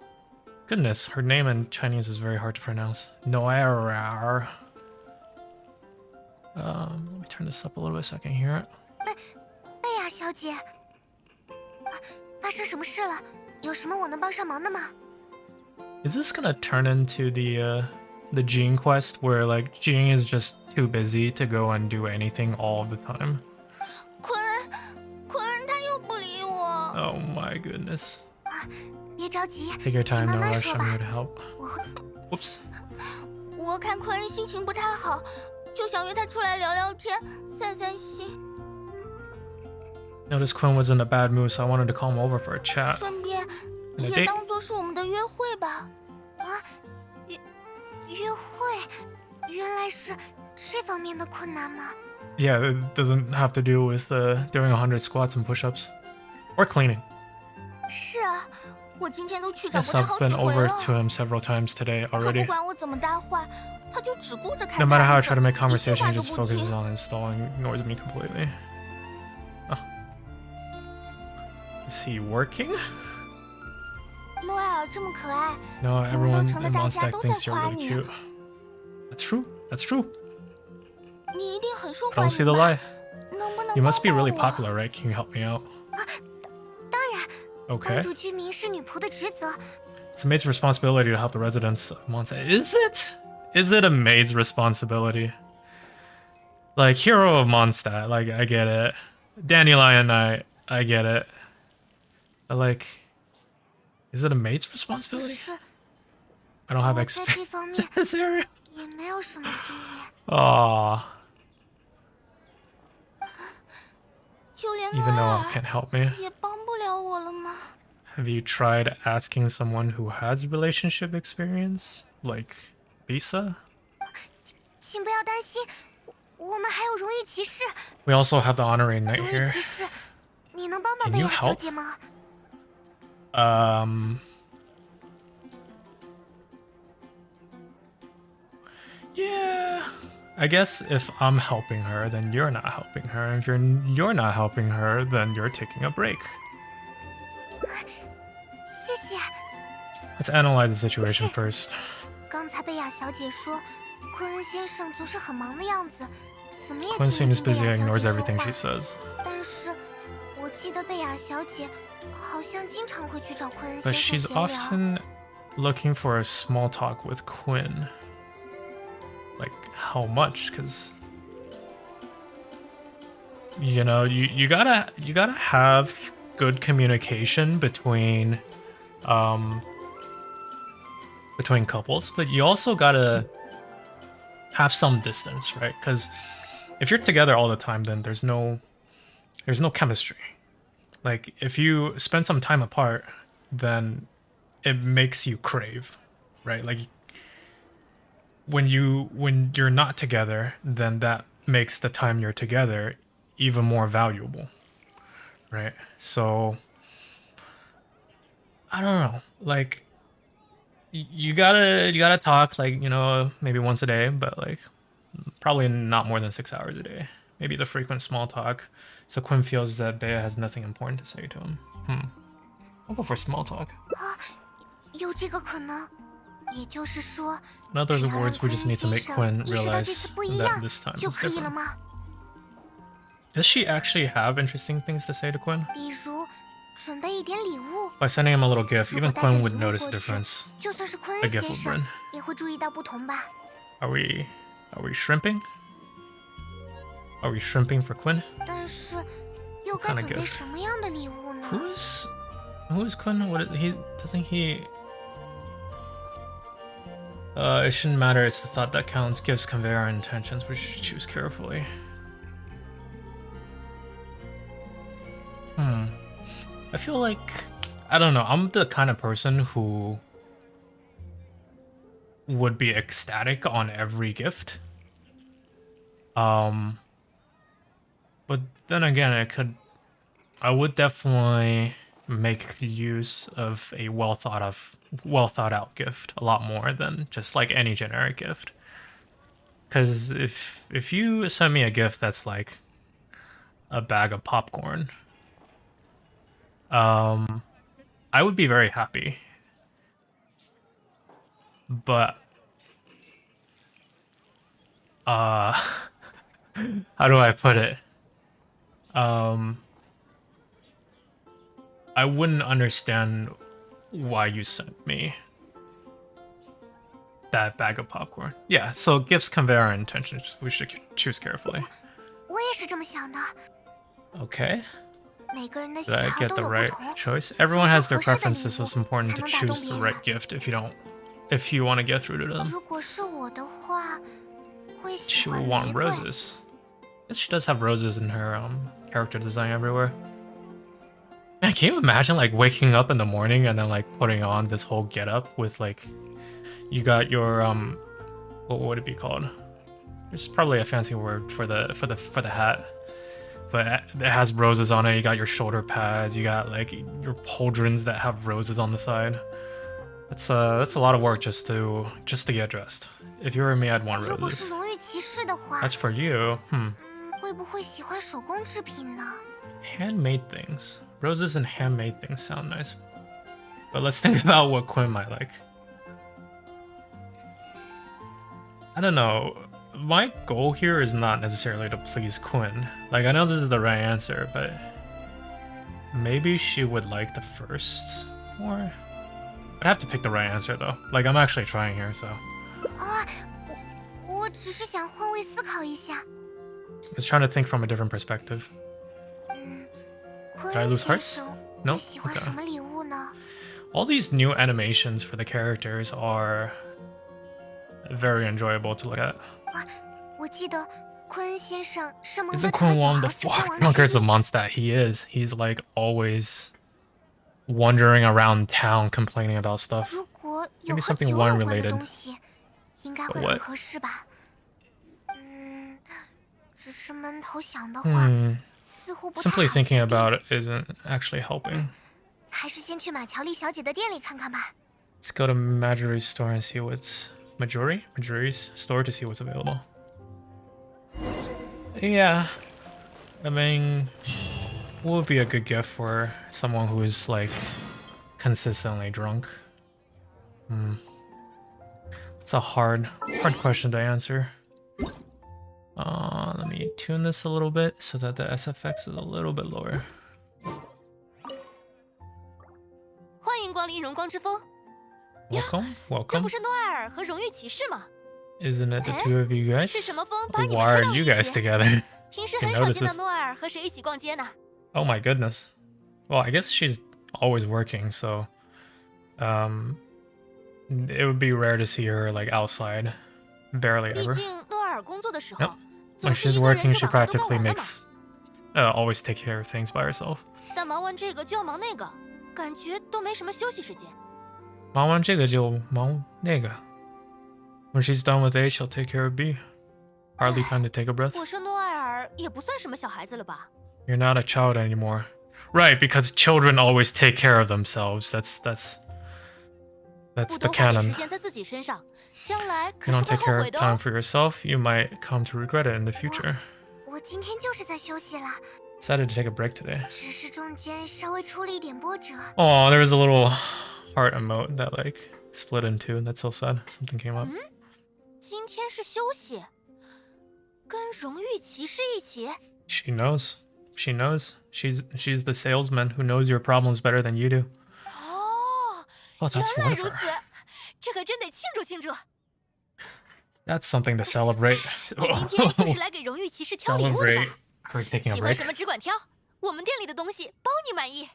goodness, her name in Chinese is very hard to pronounce. Noelle. Let me turn this up a little bit so I can hear it. 贝亚小姐，发生什么事了？有什么我能帮上忙的吗？ Is this gonna turn into the Jean quest where like Jean is just too busy to go and do anything all of the time? 坤恩他又不理我。 Oh my goodness. 别着急， Take your 请 time, 慢 no 慢 rush. 说 I'm 吧 here to help. 我会。 Whoops. 我看坤恩心情不太好，就想约他出来聊聊天，散散心， Noticed Quinn was in a bad mood, so I wanted to call him over for a chat. 顺便 And a 也 date? 当做是我们的约会吧。啊，约会，原来是这方面的困难吗？ Yeah, it doesn't have to do with doing 100 squats and push-ups. Or cleaning. 是啊，我今天都去找 Yes, 过他 I've 好几 been 回 over 了。 to him several times today 可不 already. 管我怎么搭话，他就只顾着看 No matter how I 盘 try 子 to make 一句 conversation, 话 he 都 just 不 focuses 听。 on installing, ignores me completely. Oh. Is he working? 诺埃尔这么可爱， No, 梦 everyone 都城的 in 大家 Mondstadt 都在 thinks you're 夸 really 你， cute. That's true. That's true. 你一定很受 I 欢 don't see 迎 the 吧？ lie. 能不能 You 帮 must be 帮 really 我？ popular, right? Can you help me out? 当然，帮 Okay. 助居民是女仆的职责。 It's a maid's responsibility to help the residents of Mondstadt. Is it? Is it a maid's responsibility? Like, hero of Mondstadt, like, I get it. Dandelion Knight, I get it. But, like, is it a maid's 可 responsibility? 是 I don't have 我在这 experience 方 in 面 this area. 也没有什么经验， Aww. 就连诺 Even 埃 though 尔 it can't help me. 也帮不了我了吗？ Have you tried asking someone who has relationship experience? Like, Lisa? 请不要担心，我们还有荣誉骑士。 We also have the honorary knight 荣誉 here. 骑士，你能帮帮 Can 贝 you 亚小 help? 姐吗？ Um... ， Have ，Have Yeah. I guess if I'm helping her, then you're not helping her. If you're not helping her, then you're taking a break. 谢谢。Let's analyze the situation 是， first. 刚才贝雅小姐说，昆恩先生总是很忙的样子，怎么也 Quinn 听不 seems 进贝 busy 雅 and 小姐 ignores 说 everything 话。 she says. 但是我记得贝雅小姐好像经常会去找昆恩 But 先生 she's 闲聊。 often looking for a small talk with Quinn. Like, how much? Because you know, you gotta have good communication between couples, but you also gotta have some distance, right? Because if you're together all the time, then there's no chemistry. Like, if you spend some time apart, then it makes you crave, right? Like, when you're not together, then that makes the time you're together even more valuable, right? So I don't know, like, you gotta talk, like, you know, maybe once a day, but like probably not more than 6 hours a day. Maybe the frequent small talk, so Quinn feels that Bea has nothing important to say to him. I'll go for small talk. 啊，有这个可能。也就是说， In other 只要让 words, we 昆 just 恩 need to 先 make 生 Quinn 意识到这次 realize 不一 that 样 this time 就 is 可以了 different. 吗？ Does she actually have interesting things to say to Quinn? 比如准备一点礼物。 By sending him a little gift, 如果 even 带着 Quinn 礼 would 物 notice 过 a 去， difference 就算是昆 a 恩 gift 先 would 生 bring. 也会注意到不同吧。 Are we shrimping? Are we shrimping for Quinn? 但是又该 What kind of 准备 gift? 什么样的礼物呢？ Who is Quinn? Doesn't he? It shouldn't matter. It's the thought that counts. Gifts convey our intentions. We should choose carefully. I feel like, I don't know. I'm the kind of person who would be ecstatic on every gift. But then again, I would definitely make use of a well thought out gift a lot more than just like any generic gift. Because if you send me a gift that's like a bag of popcorn, I would be very happy. But how do I put it? I wouldn't understand why you sent me that bag of popcorn. Yeah, so gifts convey our intentions. We should choose carefully. 我也是这么想的。 Okay. 每个人的喜 Did I 好 get 都 the 有不 right 同， choice? Everyone 选 has 出 their 合适的礼 preferences, so 物 it's important 才 to 能打动 choose 别 the 人。 right gift if you want to get through to them. 如果是我的话，会喜 She 欢 will 玫 want 瑰。 roses. Guess she does have roses in her character design everywhere. Man, can you imagine like waking up in the morning and then like putting on this whole getup with like you got your what would it be called? It's probably a fancy word for the hat. But it has roses on it. You got your shoulder pads, you got like your pauldrons that have roses on the side. That's a lot of work just to get dressed. If you were me, I'd want 如果是 roses. 荣誉骑士的话， As for you, 会不会喜欢手工制品呢？ handmade things. Roses and handmade things sound nice. But let's think about what Quinn might like. I don't know. My goal here is not necessarily to please Quinn. Like, I know this is the right answer, but maybe she would like the first more. I'd have to pick the right answer though. Like, I'm actually trying here, so. 啊，我只是想换位思考一下。 I was trying to think from a different perspective. 昆 Did I 恩 lose 先 hearts? 生 No? 会喜欢 Okay. 什么礼物呢？ All these new animations for the characters are very enjoyable to look at. 我记得昆恩先生是蒙 Isn't 特他的 Quinn 九 one of 号 the 四天王 drunkers 之 of 一。 months that he is? He's like always wandering around town complaining about stuff. 如果有 Maybe 和 something 酒有 wine 关的 related. 东西，应该会 What? 很合适吧？只是闷头想的话，似乎不太好 Simply 决 thinking 定。 about it isn't actually helping. 还是先去马乔丽小姐的店里看看吧。 Let's go to Marjorie's store and see what's Majori's store to see what's available. Yeah, I mean, what would be a good gift for someone who's like consistently drunk? It's a hard question to answer. Let me tune this a little bit so that the SFX is a little bit lower. 欢迎光临荣光之风。 Welcome, 这 welcome. 不是诺埃尔和荣誉骑士吗？ Isn't it the two of you 是 guys? 什么风把你们 Why 吹 are 到 you 一 guys 起？ together? 平时 Can 很少 notice 见到 this. 诺埃尔和谁一起逛街呢？ Oh my goodness. Well, I guess she's always working, so it would be rare to see her like outside. Barely 毕 ever. 竟诺埃尔工作的时 Yep. 候， When 总是 she's 一个人 working, 就 she 把活都干 practically 完了嘛。 makes always take care of things by herself. 但忙完这个就要忙那个，感觉都没什么休息时间。忙完这个就忙那个. When she's done with A, she'll take care of B. Hardly time to take a breath. 我说诺埃尔也不算什么小孩子了吧？ You're not a child anymore. Right, because children always take care of themselves. That's 不 the 多花点时 canon. 间在自己身上，将来 If 可 you 是 don't 会 take 后 care 悔 of 的 time 哦。 for yourself, you might come to regret it in the future. 我今天就是在休息啦， Decided to take a break today. 只是中间稍微出了一点波折。 Oh, there was a little heart emote that like split in two. That's so sad. Something came up. 今天是休息，跟荣誉骑士一起。 She knows. She knows. She's the salesman who knows your problems better than you do. 哦， Oh, 原 that's 来 one 如 for 此 her. 这可真得庆祝庆祝。 That's something to celebrate. 我今天就是来给荣誉骑士挑礼物的 Celebrate 吧？ her taking a 喜欢 break. 什么只管挑，我们店里的东西包你满意。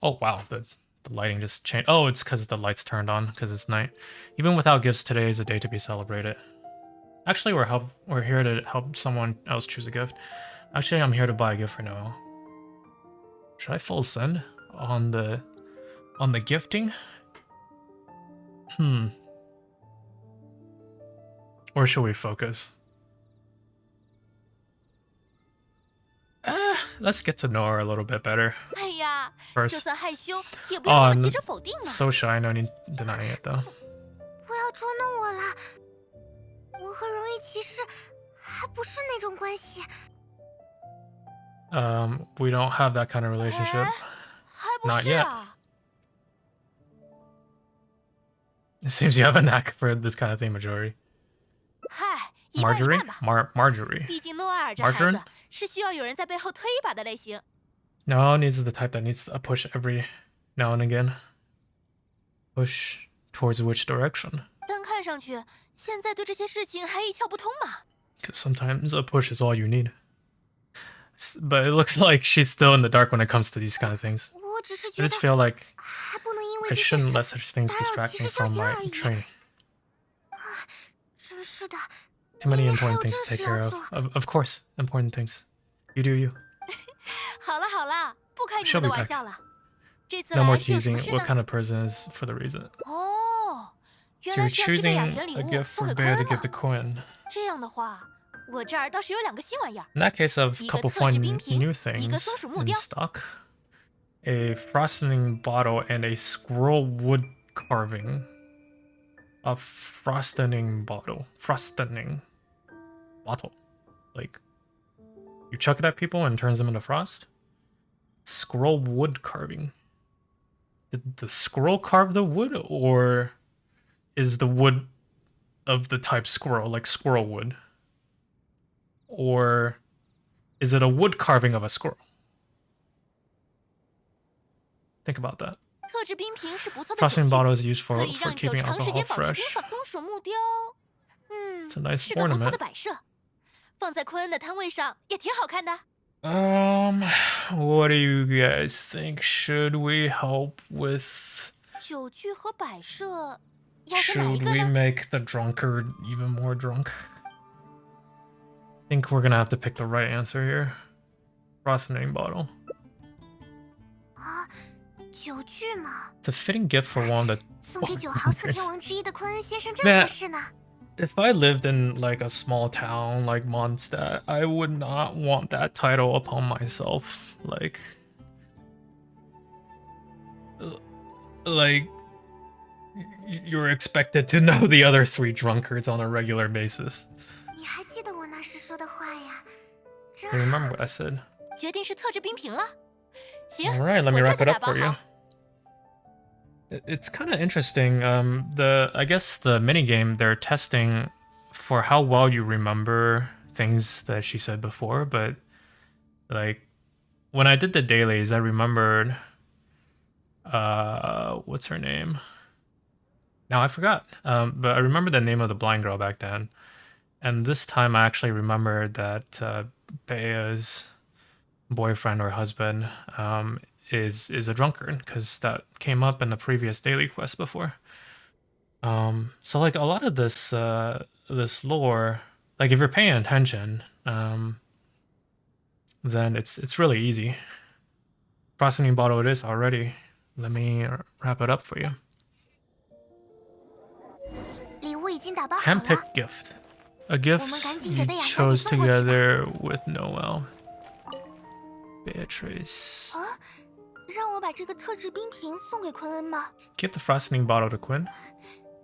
Oh wow, the lighting just changed. Oh, it's because the lights turned on because it's night. Even without gifts, today is a day to be celebrated. Actually, we're here to help someone else choose a gift. Actually, I'm here to buy a gift for Noelle. Should I full send on the gifting? Or should we focus? Let's get to know her a little bit better 哎呀，就 first. 算害羞，也不要那么急 Oh, 着否定嘛。 So shy, no need denying it though. 不要捉弄我了，我和荣誉骑士还不是那种关系。 We don't have that kind of relationship. 还不 Not 是 yet. 啊？ It seems you have a knack for this kind of thing, Majority. 嗨，一半一 Marjorie? 半吧。 Marjorie. 毕竟诺埃尔这孩子 Margarine? 是需要有人在背后推一把的类型。 No, needs the type that needs a push every now and again. Push towards which direction? 但看上去现在对这些事情还一窍不通嘛。 Because sometimes a push is all you need. But it looks like she's still in the dark when it comes to these kind of things. 我只是 I 觉 just 得 feel like 还不能因为 I 这些 shouldn't 事 let such things 打扰 distract 骑 me 士休 from 闲 my 而已。 training. 真是的， Too many 明天还有 important things 正 to take 事 care 要 of. 做。 Of course, important things. You do you. 好了好了，不开你 She'll 们的 be 玩 back. 笑了。这次 No more 来是有什 teasing. 么事 What 呢？ kind of person is for the reason? 哦，原 So 来 you're 是要替贝 choosing 雅选礼 a 物 gift 送 for 给 Bea 昆 to give to 呢。 Quinn. 这样的话，我这儿倒是有两个新玩意儿。 In that case, I have a 一个 couple 特制 fun 冰瓶， new 一个 things 松鼠木 in 雕。 stock. A frosting bottle and a squirrel wood carving. A frosting bottle. Frosting bottle. Like, you chuck it at people and it turns them into frost? Squirrel wood carving. Did the squirrel carve the wood, or is the wood of the type squirrel, like squirrel wood? Or is it a wood carving of a squirrel? Think about that. 特制冰瓶是不错的酒 Frosting 具， bottle is used 可 for, 以 for 让酒 keeping 长时 alcohol 间保持冰 fresh. 爽。松鼠木雕， It's a nice 是个不错 ornament. 的摆设，放在昆恩的摊位上也挺好看的。 What do you guys think? Should we help with? 酒具和摆设，要选哪一 Should 个 we 呢？ make the drunkard even more drunk? I think we're gonna have to pick the right answer here. Frosting bottle. 啊，酒具嘛， It's a fitting gift for one that. 送给九行四天王之一的昆恩先生真 Man 合适呢。 If I lived in like a small town like Mondstadt, I would not want that title upon myself. Like, you're expected to know the other 3 drunkards on a regular basis. 你还记得我那时说的话呀？真 You 好。 remember what I said? 决定是特制冰品了。行， All right, let me 我这 wrap 就 it 打 up 包 for you. 好。It's kind of interesting. I guess the minigame they're testing for how well you remember things that she said before, but like when I did the dailies, I remembered what's her name? Now I forgot. But I remember the name of the blind girl back then. And this time I actually remembered that Bea's boyfriend or husband is a drunkard, because that came up in the previous daily quest before. So like a lot of this this lore, like if you're paying attention, then it's really easy. Frosting bottle it is already. Let me wrap it up for you. 礼物已经打包好了。 Handpicked gift. A gift you chose together with Noelle. Beatrice. 啊，让我把这个特制冰瓶送给昆恩吗？ Give the frosting bottle to Quinn.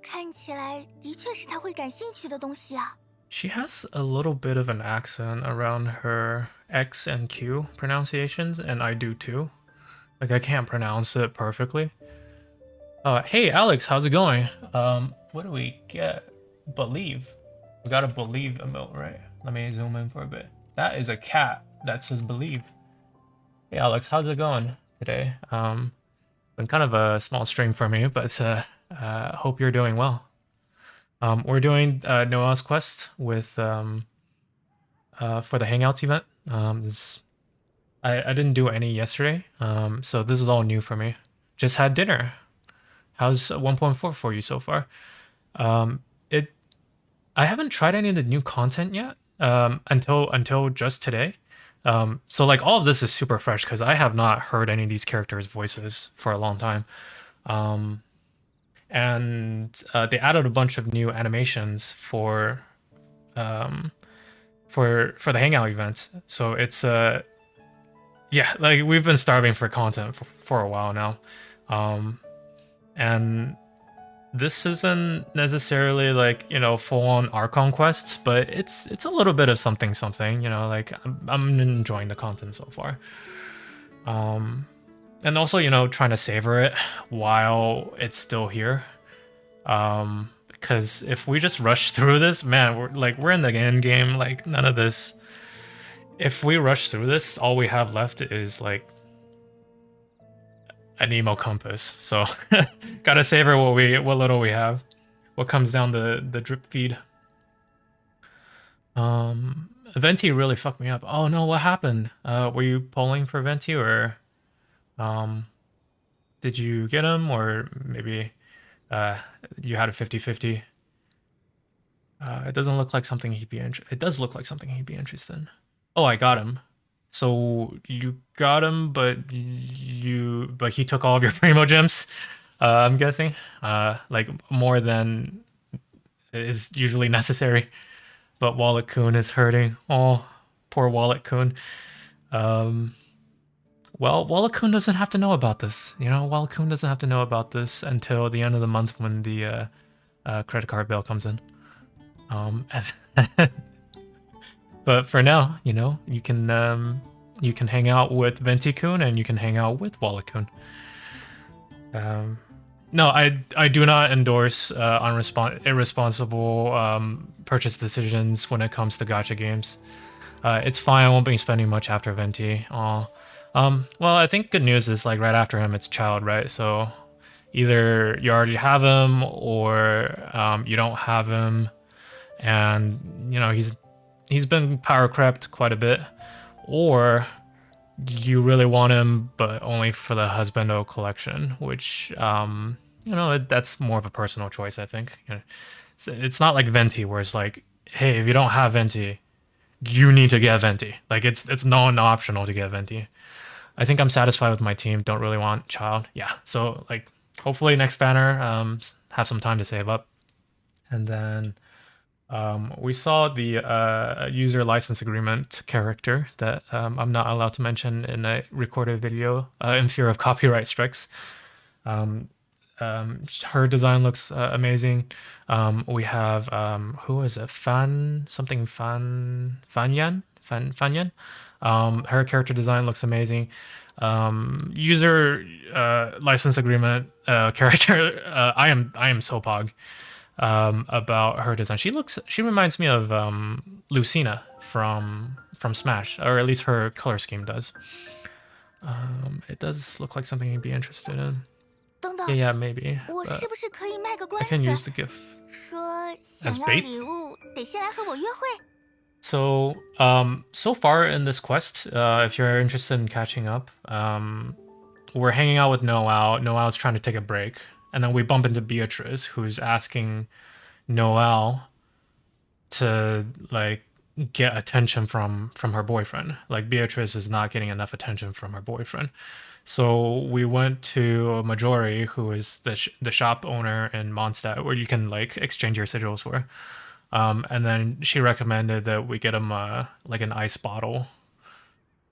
看起来的确是他会感兴趣的东西啊。 She has a little bit of an accent around her X and Q pronunciations, and I do too. Like I can't pronounce it perfectly. Hey Alex, how's it going? What do we get? Believe. We gotta believe emote, right? Let me zoom in for a bit. That is a cat that says believe. Hey Alex, how's it going today? Been kind of a small string for me, but hope you're doing well. We're doing Noelle's quest with for the hangouts event. I didn't do any yesterday, so this is all new for me. Just had dinner. How's 1.4 for you so far? I haven't tried any of the new content yet until just today. So like all of this is super fresh because I have not heard any of these characters' voices for a long time. And they added a bunch of new animations for the hangout events. So it's yeah, like we've been starving for content for a while now. And this isn't necessarily like, you know, full-on Archon quests, but it's a little bit of something, you know, like I'm enjoying the content so far. And also, you know, trying to savor it while it's still here. Because if we just rush through this, man, we're in the end game, like none of this. If we rush through this, all we have left is like an emo compass. So gotta savor what little we have. What comes down the drip feed. Venti really fucked me up. Oh no, what happened? Were you polling for Venti, or did you get him, or maybe you had a 50-50? It doesn't look like something he'd be it does look like something he'd be interested in. Oh, I got him. So you got him, but he took all of your primo gems. I'm guessing, like more than is usually necessary. But Wallet Kun is hurting. Oh, poor Wallet Kun. Well, Wallet Kun doesn't have to know about this. You know, Wallet Kun doesn't have to know about this until the end of the month when the credit card bill comes in. But for now, you know, you can hang out with Venti Kun and you can hang out with Wallet Kun. No, I do not endorse irresponsible purchase decisions when it comes to gacha games. It's fine. I won't be spending much after Venti. Well, I think good news is like right after him, it's Child, right? So either you already have him or you don't have him, and you know he's been power crept quite a bit, or you really want him but only for the Husbando collection, which you know, that's more of a personal choice, I think. You know, it's not like Venti where it's like, hey, if you don't have Venti, you need to get Venti. Like it's non-optional to get Venti. I think I'm satisfied with my team. Don't really want Child. Yeah, so like hopefully next banner have some time to save up. And then we saw the user license agreement character that I'm not allowed to mention in a recorded video in fear of copyright strikes. her design looks amazing. We have who is it? Fan Yan. Her character design looks amazing. User license agreement character. I am so pog about her design. She reminds me of Lucina from Smash, or at least her color scheme does. It does look like something you'd be interested in. 等等， Yeah, maybe. 我 but 是不是可以卖个 I 关 can 子， use the GIF 说想 as 要 bait. 礼物得先来和我约会？ So, so far in this quest, if you're interested in catching up, we're hanging out with Noelle. Noelle's trying to take a break, and then we bump into Beatrice, who's asking Noelle to like get attention from her boyfriend. Like Beatrice is not getting enough attention from her boyfriend. So we went to Majori, who is the shop owner in Mondstadt, where you can like exchange your sigils for. And then she recommended that we get him like an ice bottle.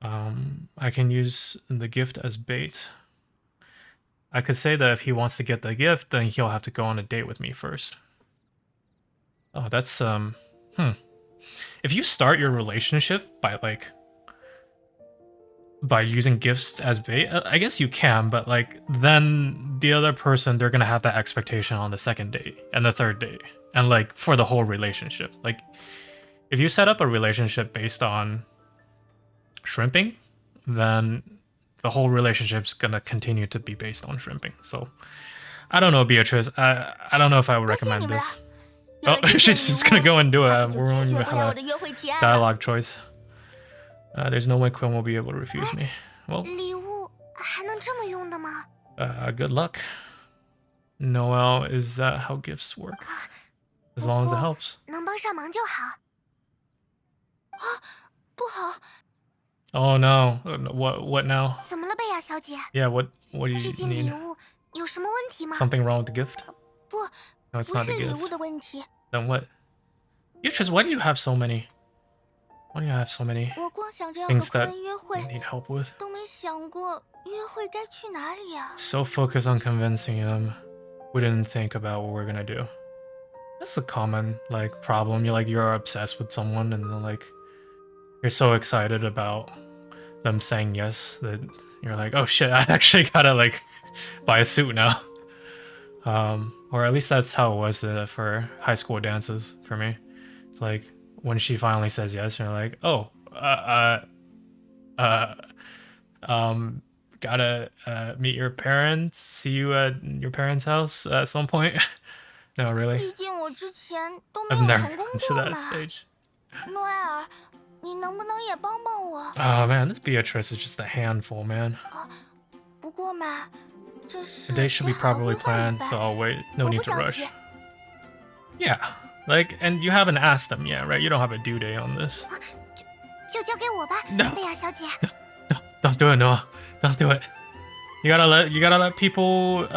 I can use the gift as bait. I could say that if he wants to get the gift, then he'll have to go on a date with me first. Oh, that's If you start your relationship by using gifts as bait, I guess you can, but like then the other person, they're gonna have that expectation on the second date and the third date, and like for the whole relationship. Like if you set up a relationship based on shrimping, then the whole relationship's gonna continue to be based on shrimping. So I don't know, Beatrice. I don't know if I would recommend this. Oh, she's just gonna go and do it. We won't even have a dialogue choice. There's no way Quinn will be able to refuse me. Well, 礼物还能这么用的吗？ good luck. Noelle, is that how gifts work? As long as it helps. 能帮上忙就好。啊，不好！ Oh no! What now? 怎么了，贝亚小姐？ Yeah, what do you 这件礼 need? 物有什么问题吗？ Something wrong with the gift? 不， No, it's 不 not 是 the 礼 gift. 物的问题。 Then what? Beatrice, why do you have so many? Why do you have so many 我光想着要和 things 客 that 人约 you 会， need help with? 都没想过约会该去哪里啊？ So focused on convincing him, we didn't think about what we're gonna do. That's a common like problem. You're obsessed with someone, and then like you're so excited about them saying yes that you're like, oh shit, I actually gotta like buy a suit now. Or at least that's how it was for high school dances for me. It's like when she finally says yes, you're like, oh, gotta meet your parents, see you at your parents' house at some point. No, really. 毕竟我之前都没 I've 有 never 成功 gotten to 过 that 嘛。 stage. 诺埃尔，你能不能也帮帮我？ Oh man, this Beatrice is just a handful, man. 不过嘛，这 The 是 day should be 得好好 properly 规划一 planned, 番 so I'll wait. No 我 need 不 to 着 rush. 急。 Yeah, like, and you haven't asked them yet, right? You don't have a due date on this. 就交给我吧， No 贝亚小姐。 No, don't do it, Noah. Don't do it. You gotta let people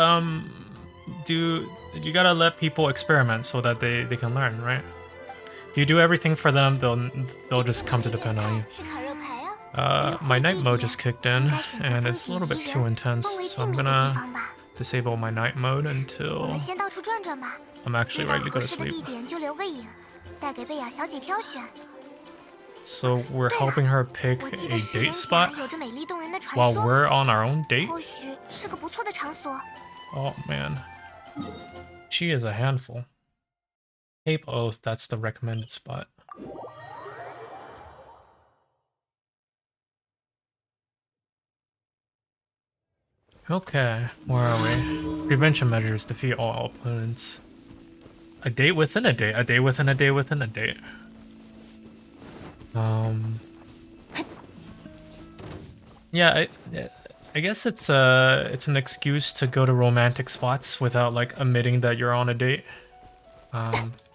you gotta let people experiment so that they can learn, right? If you do everything for them, they'll just come to depend on you. 是烤肉排哦。 My night mode just kicked in, and it's a little bit too intense, 更为 so 静 I'm 谧的地 gonna 方吧。 disable my night mode 我 until 们先到处转转吧， I'm actually 遇到 ready to 合 go to 适的 sleep. 地点就留个影，带给贝亚小姐挑选。 So we're 对了， helping her pick 我记 a 得10 date 年 spot 前有着美丽动人的传 while 说， we're on our own date. 或许是个不错的场所。 Oh man, she is a handful. Cape Oath, that's the recommended spot. Okay, where are we? Prevention measures defeat all opponents. A date within a date. A day within a day within a date. Yeah, I guess it's an excuse to go to romantic spots without like admitting that you're on a date.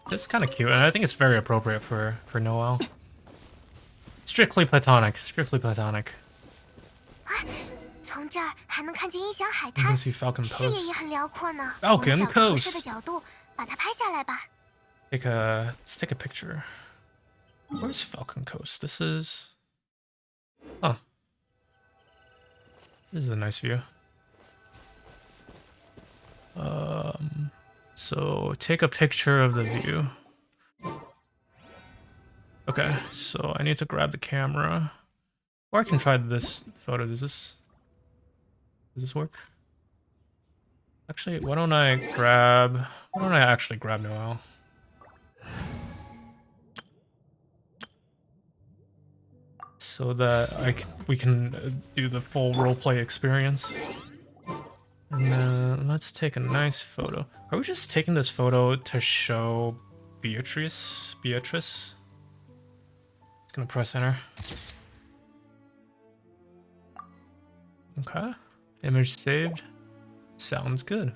Just kind of cute, and I think it's very appropriate for Noelle. Strictly platonic. Strictly platonic. 从这儿还能看见音响海 You can 滩， see Falcon 视野 Coast. 也很辽阔呢。 Falcon 我们找个合适 Coast 的角度把它拍下来吧。 Let's take a picture. Where's Falcon Coast? This is... Huh. This is a nice view. So take a picture of the view. Okay, so I need to grab the camera. Or I can try this photo. Does this work? Actually, why don't I actually grab Noelle? So that we can do the full roleplay experience. And then let's take a nice photo. Are we just taking this photo to show Beatrice? Just gonna press enter. Okay. Image saved. Sounds good.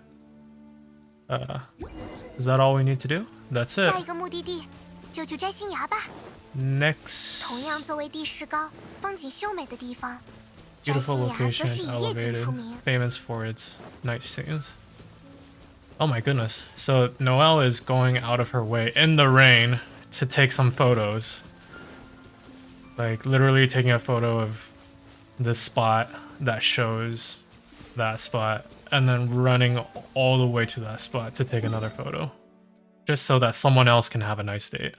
Is that all we need to do? That's it. 下一个目的地就去摘新芽吧。 Next. 同样作为地势高、风景秀美的地方，摘 Beautiful 新芽则 location, 是以夜景 elevated, 出名。 famous for its night scenes. Oh my goodness. So Noelle is going out of her way in the rain to take some photos. Like literally taking a photo of this spot that shows that spot and then running all the way to that spot to take another photo. Just so that someone else can have a nice date.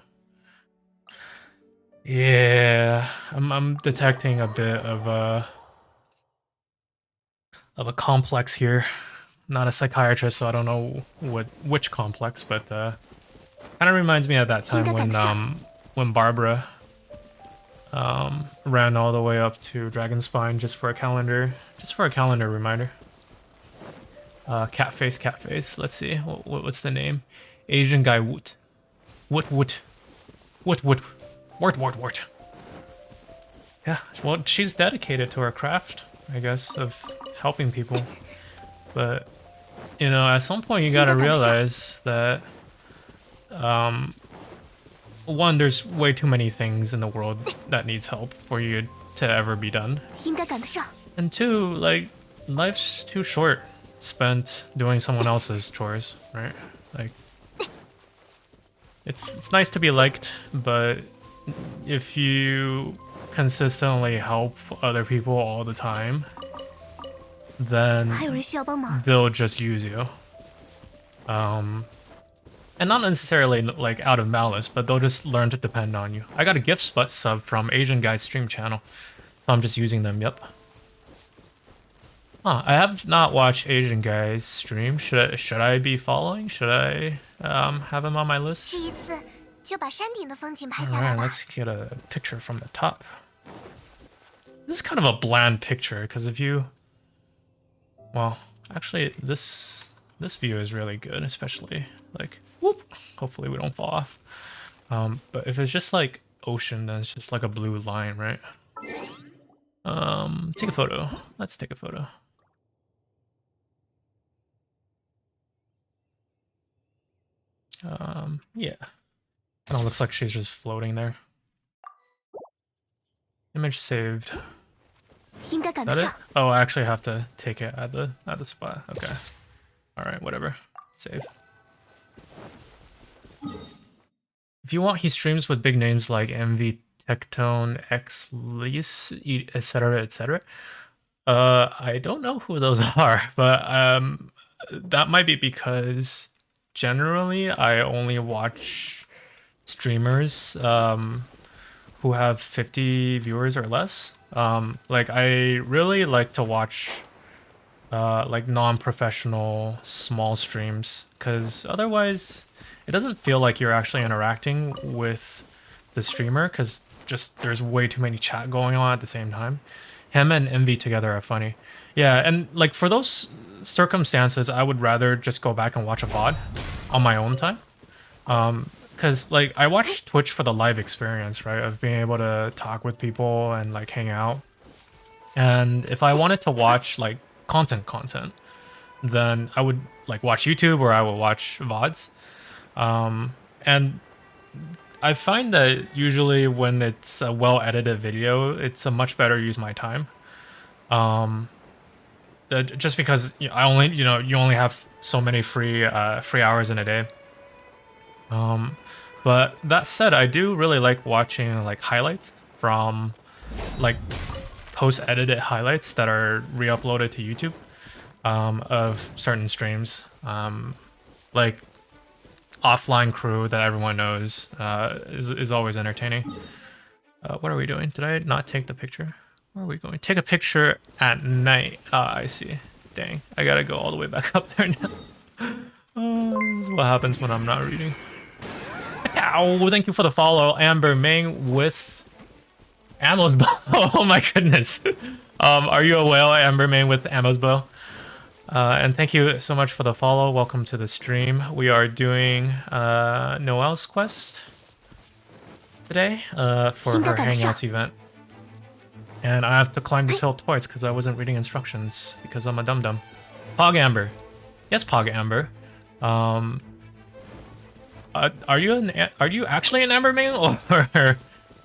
Yeah, I'm detecting a bit of a complex here. Not a psychiatrist, so I don't know which complex, but kind of reminds me of that time when Barbara ran all the way up to Dragonspine just for a calendar reminder. Cat face. Let's see, what's the name? Asian guy Woot. Woot. Wort. Yeah, well, she's dedicated to her craft, I guess, of helping people. But, you know, at some point you gotta realize that, one, there's way too many things in the world that needs help for you to ever be done. 应该赶得上。 And two, like, life's too short spent doing someone else's chores, right? Like, it's nice to be liked, but if you consistently help other people all the time, then 还有人需要帮忙。 they'll just use you. And not necessarily like out of malice, but they'll just learn to depend on you. I got a gift sub from Asian Guy's stream channel, so I'm just using them. Yep. Huh, I have not watched Asian Guy's stream. Should I be following? Should I have him on my list? 这一次就把山顶的风景拍下 All 来 right, 吧。 let's get a picture from the top. This is kind of a bland picture because if you, well, actually this view is really good, especially like whoop. Hopefully we don't fall off. But if it's just like ocean, then it's just like a blue line, right? Take a photo. Let's take a photo. Yeah. Kind of looks like she's just floating there. Image saved. 应该赶得 That it? 上。 Oh, I actually have to take it at the spot. Okay. All right, whatever. Save. If you want, he streams with big names like MV Tectone, X Lease, etc., etc. I don't know who those are, but that might be because generally I only watch streamers who have 50 viewers or less. Like I really like to watch like non-professional small streams because otherwise it doesn't feel like you're actually interacting with the streamer because just there's way too many chat going on at the same time. Him and Envy together are funny. Yeah, and like for those circumstances, I would rather just go back and watch a VOD on my own time. Because like I watch Twitch for the live experience, right? Of being able to talk with people and like hang out. And if I wanted to watch like content, then I would like watch YouTube or I would watch VODs. And I find that usually when it's a well-edited video, it's a much better use of my time. Just because you only have so many free hours in a day. But that said, I do really like watching like highlights from like post-edited highlights that are re-uploaded to YouTube. of certain streams. Like offline crew that everyone knows is always entertaining. What are we doing? Did I not take the picture? Where are we going? Take a picture at night. Ah, I see. Dang, I gotta go all the way back up there now. This is what happens when I'm not reading. Ow, thank you for the follow, Amber Ming with Ammo's bow. Oh my goodness. Are you a whale, Amber Ming with Ammo's bow? And thank you so much for the follow. Welcome to the stream. We are doing Noelle's quest today for her Hangouts event. And I have to climb this hill twice because I wasn't reading instructions because I'm a dum-dum. Pog Amber. Yes, Pog Amber. Are you actually an Amber Main, or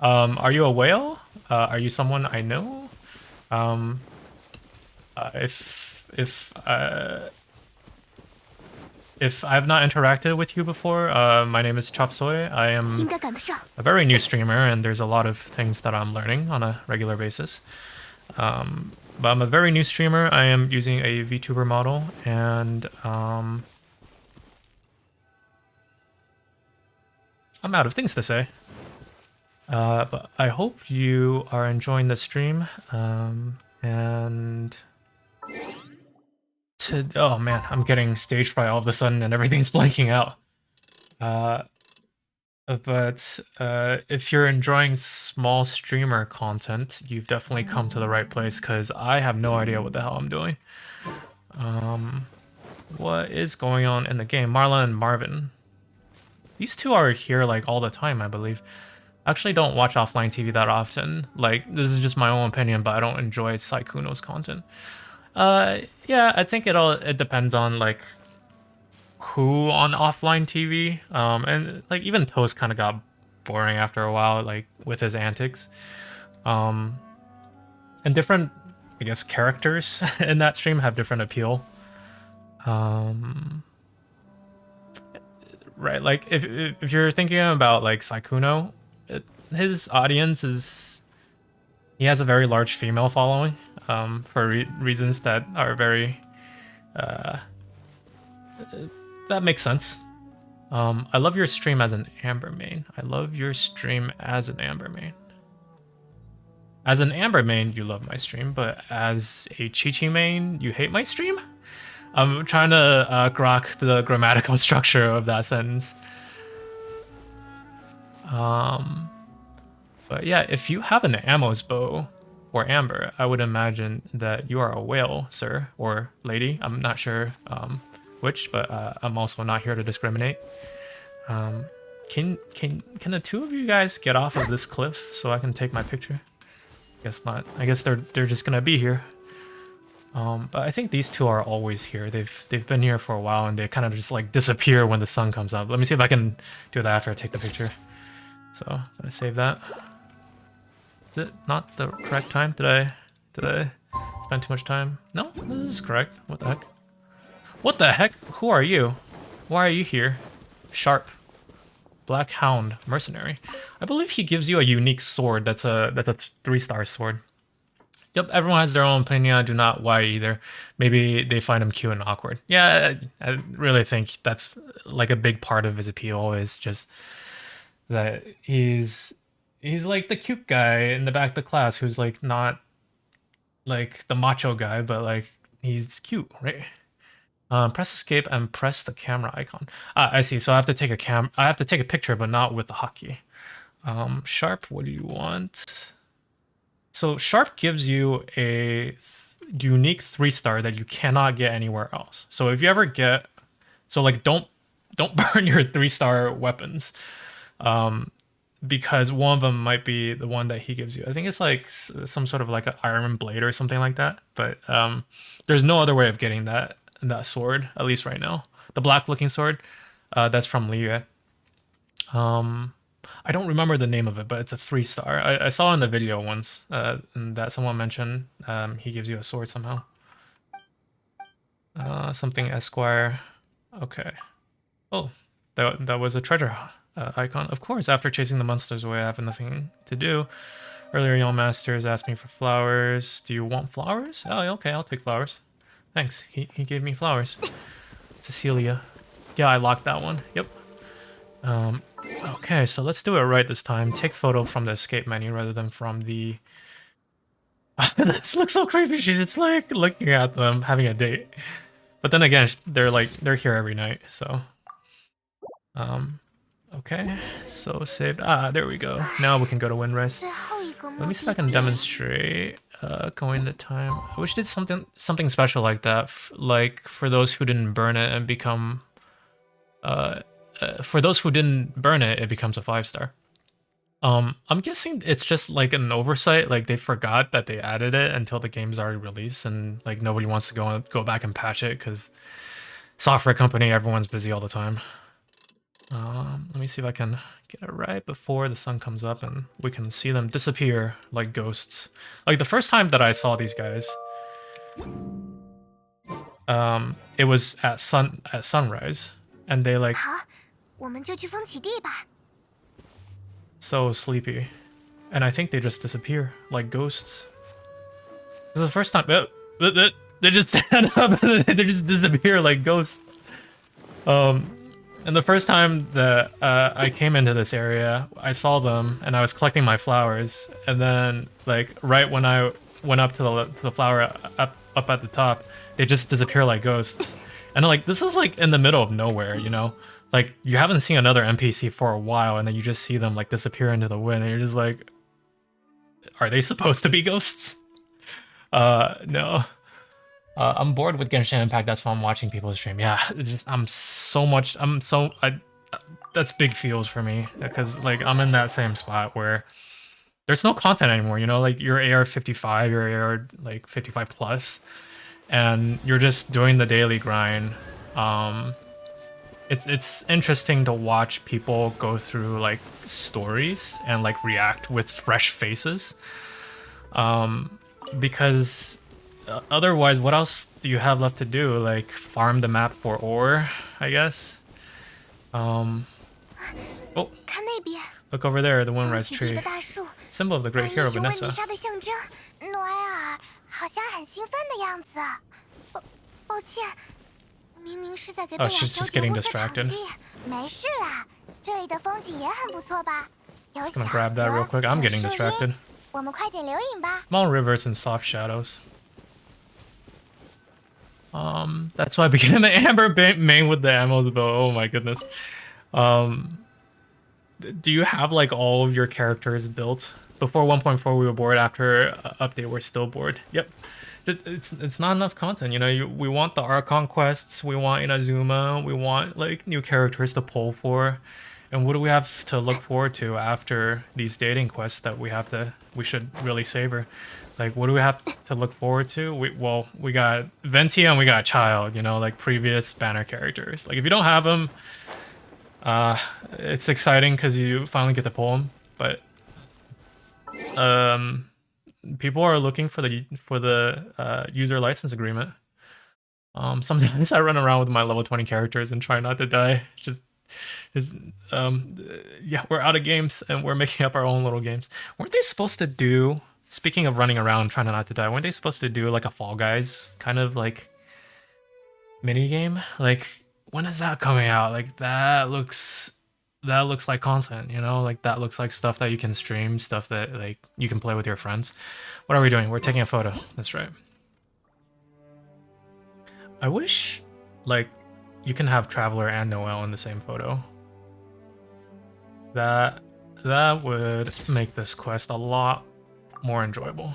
are you a whale? Are you someone I know? If I've not interacted with you before, my name is Chop Soy. I am a very new streamer, and there's a lot of things that I'm learning on a regular basis. But I'm a very new streamer. I am using a VTuber model, and I'm out of things to say. But I hope you are enjoying the stream, and... oh man, I'm getting stage fright all of a sudden and everything's blanking out. But if you're enjoying small streamer content, you've definitely come to the right place, because I have no idea what the hell I'm doing. What is going on in the game? Marla and Marvin. These two are here like all the time, I believe. I actually don't watch offline TV that often. Like, this is just my own opinion, but I don't enjoy Saikuno's content. Yeah, I think it depends on like who on offline TV. And like even Toast kind of got boring after a while, like with his antics. And different, I guess, characters in that stream have different appeal. Right, like if you're thinking about like Saikuno, his audience is, he has a very large female following. For reasons that are very, that makes sense. I love your stream as an Amber main. I love your stream as an Amber main. As an Amber main, you love my stream, but as a Chi-Chi main, you hate my stream? I'm trying to grok the grammatical structure of that sentence. But yeah, if you have an Ammo's bow, or Amber, I would imagine that you are a whale, sir, or lady. I'm not sure which, but I'm also not here to discriminate. Can the two of you guys get off of this cliff so I can take my picture? Guess not. I guess they're just gonna be here. But I think these two are always here. They've been here for a while, and they kind of just like disappear when the sun comes up. Let me see if I can do that after I take the picture. So I'm gonna save that. Is it not the correct time? Did I spend too much time? No, this is correct. What the heck? What the heck? Who are you? Why are you here? Sharp. Black Hound Mercenary. I believe he gives you a unique sword. That's a 3-star sword. Yep, everyone has their own opinion. I do not why either. Maybe they find him cute and awkward. Yeah, I really think that's like a big part of his appeal, is just that he's like the cute guy in the back of the class who's like not like the macho guy, but like he's cute, right? Press escape and press the camera icon. I see. So I have to take a picture, but not with the hotkey. Sharp, what do you want? So Sharp gives you a unique 3-star that you cannot get anywhere else. So if you ever get, so like don't burn your 3-star weapons. Because one of them might be the one that he gives you. I think it's like some sort of like an iron blade or something like that. But there's no other way of getting that sword, at least right now. The black looking sword, that's from Liyue. I don't remember the name of it, but it's a 3-star. I saw in the video once that someone mentioned he gives you a sword somehow. Something Esquire. Okay. Oh, that was a treasure icon. Of course, after chasing the monsters away, I have nothing to do. Earlier, young masters asked me for flowers. Do you want flowers? Oh, okay, I'll take flowers. Thanks. He gave me flowers. Cecilia. Yeah, I locked that one. Yep. Okay, so let's do it right this time. Take photo from the escape menu rather than from the... This looks so creepy. She's just like looking at them, having a date. But then again, they're here every night, so... Okay, so saved. Ah, there we go. Now we can go to Windrise. 最后一个 Let 目 me see if I 的 can 地。 demonstrate going to time. I wish it did something special like that, like for those who didn't burn it and become for those who didn't burn it, it becomes a 5-star. I'm guessing it's just like an oversight, like they forgot that they added it until the game's already released, and like nobody wants to go back and patch it because software company, everyone's busy all the time. Let me see if I can get it right before the sun comes up and we can see them disappear like ghosts. Like the first time that I saw these guys, it was at sunrise, and they like 好，我们就去风起地吧。 so sleepy, and I think they just disappear like ghosts. This is the first time they just stand up and they just disappear like ghosts. And the first time that I came into this area, I saw them and I was collecting my flowers, and then like right when I went up to the flower up at the top, they just disappear like ghosts. And like this is like in the middle of nowhere, you know? Like you haven't seen another NPC for a while, and then you just see them like disappear into the wind, and you're just like, are they supposed to be ghosts? No. I'm bored with Genshin Impact. That's why I'm watching people stream. Yeah, it's just that's big feels for me, because like I'm in that same spot where there's no content anymore. You know, like you're AR 55, you're AR like 55 plus, and you're just doing the daily grind. It's interesting to watch people go through like stories and like react with fresh faces, because otherwise, what else do you have left to do? Like farm the map for ore, I guess. Oh, 看那边， look over there, the 风 Windrise 起地 tree, 的大树， symbol of the 把 great 英 hero 雄们 Vanessa. 底下的象征。诺埃尔好像很兴奋的样子。抱歉，明明是在给贝 Oh, 亚 she's 小 just 姐 getting 物色场 distracted. 地。没事啦，这里的风景也很不错吧？有 Just 小 gonna grab that real 河， quick. I'm 有 getting 树 distracted. 荫，我们快点留影吧。 Small rivers and soft shadows. That's why I became an amber main with the ammos bow. Oh my goodness. Do you have like all of your characters built? Before 1.4 we were bored, after update we're still bored. Yep. It's not enough content, you know. We want the Archon quests, we want Inazuma, we want like new characters to pull for. And what do we have to look forward to after these dating quests that we should really savor? Like, what do we have to look forward to? We got Venti and we got Child, you know, like previous banner characters. Like, if you don't have them, it's exciting because you finally get to pull them. But people are looking for the user license agreement. Sometimes I run around with my level 20 characters and try not to die. Yeah, we're out of games and we're making up our own little games. Weren't they supposed to do, speaking of running around trying not to die, weren't they supposed to do like a Fall Guys kind of like mini game? Like, when is that coming out? Like that looks like content, you know? Like that looks like stuff that you can stream, stuff that like you can play with your friends. What are we doing? We're taking a photo. That's right. I wish like you can have Traveler and Noelle in the same photo. That would make this quest a lot more enjoyable.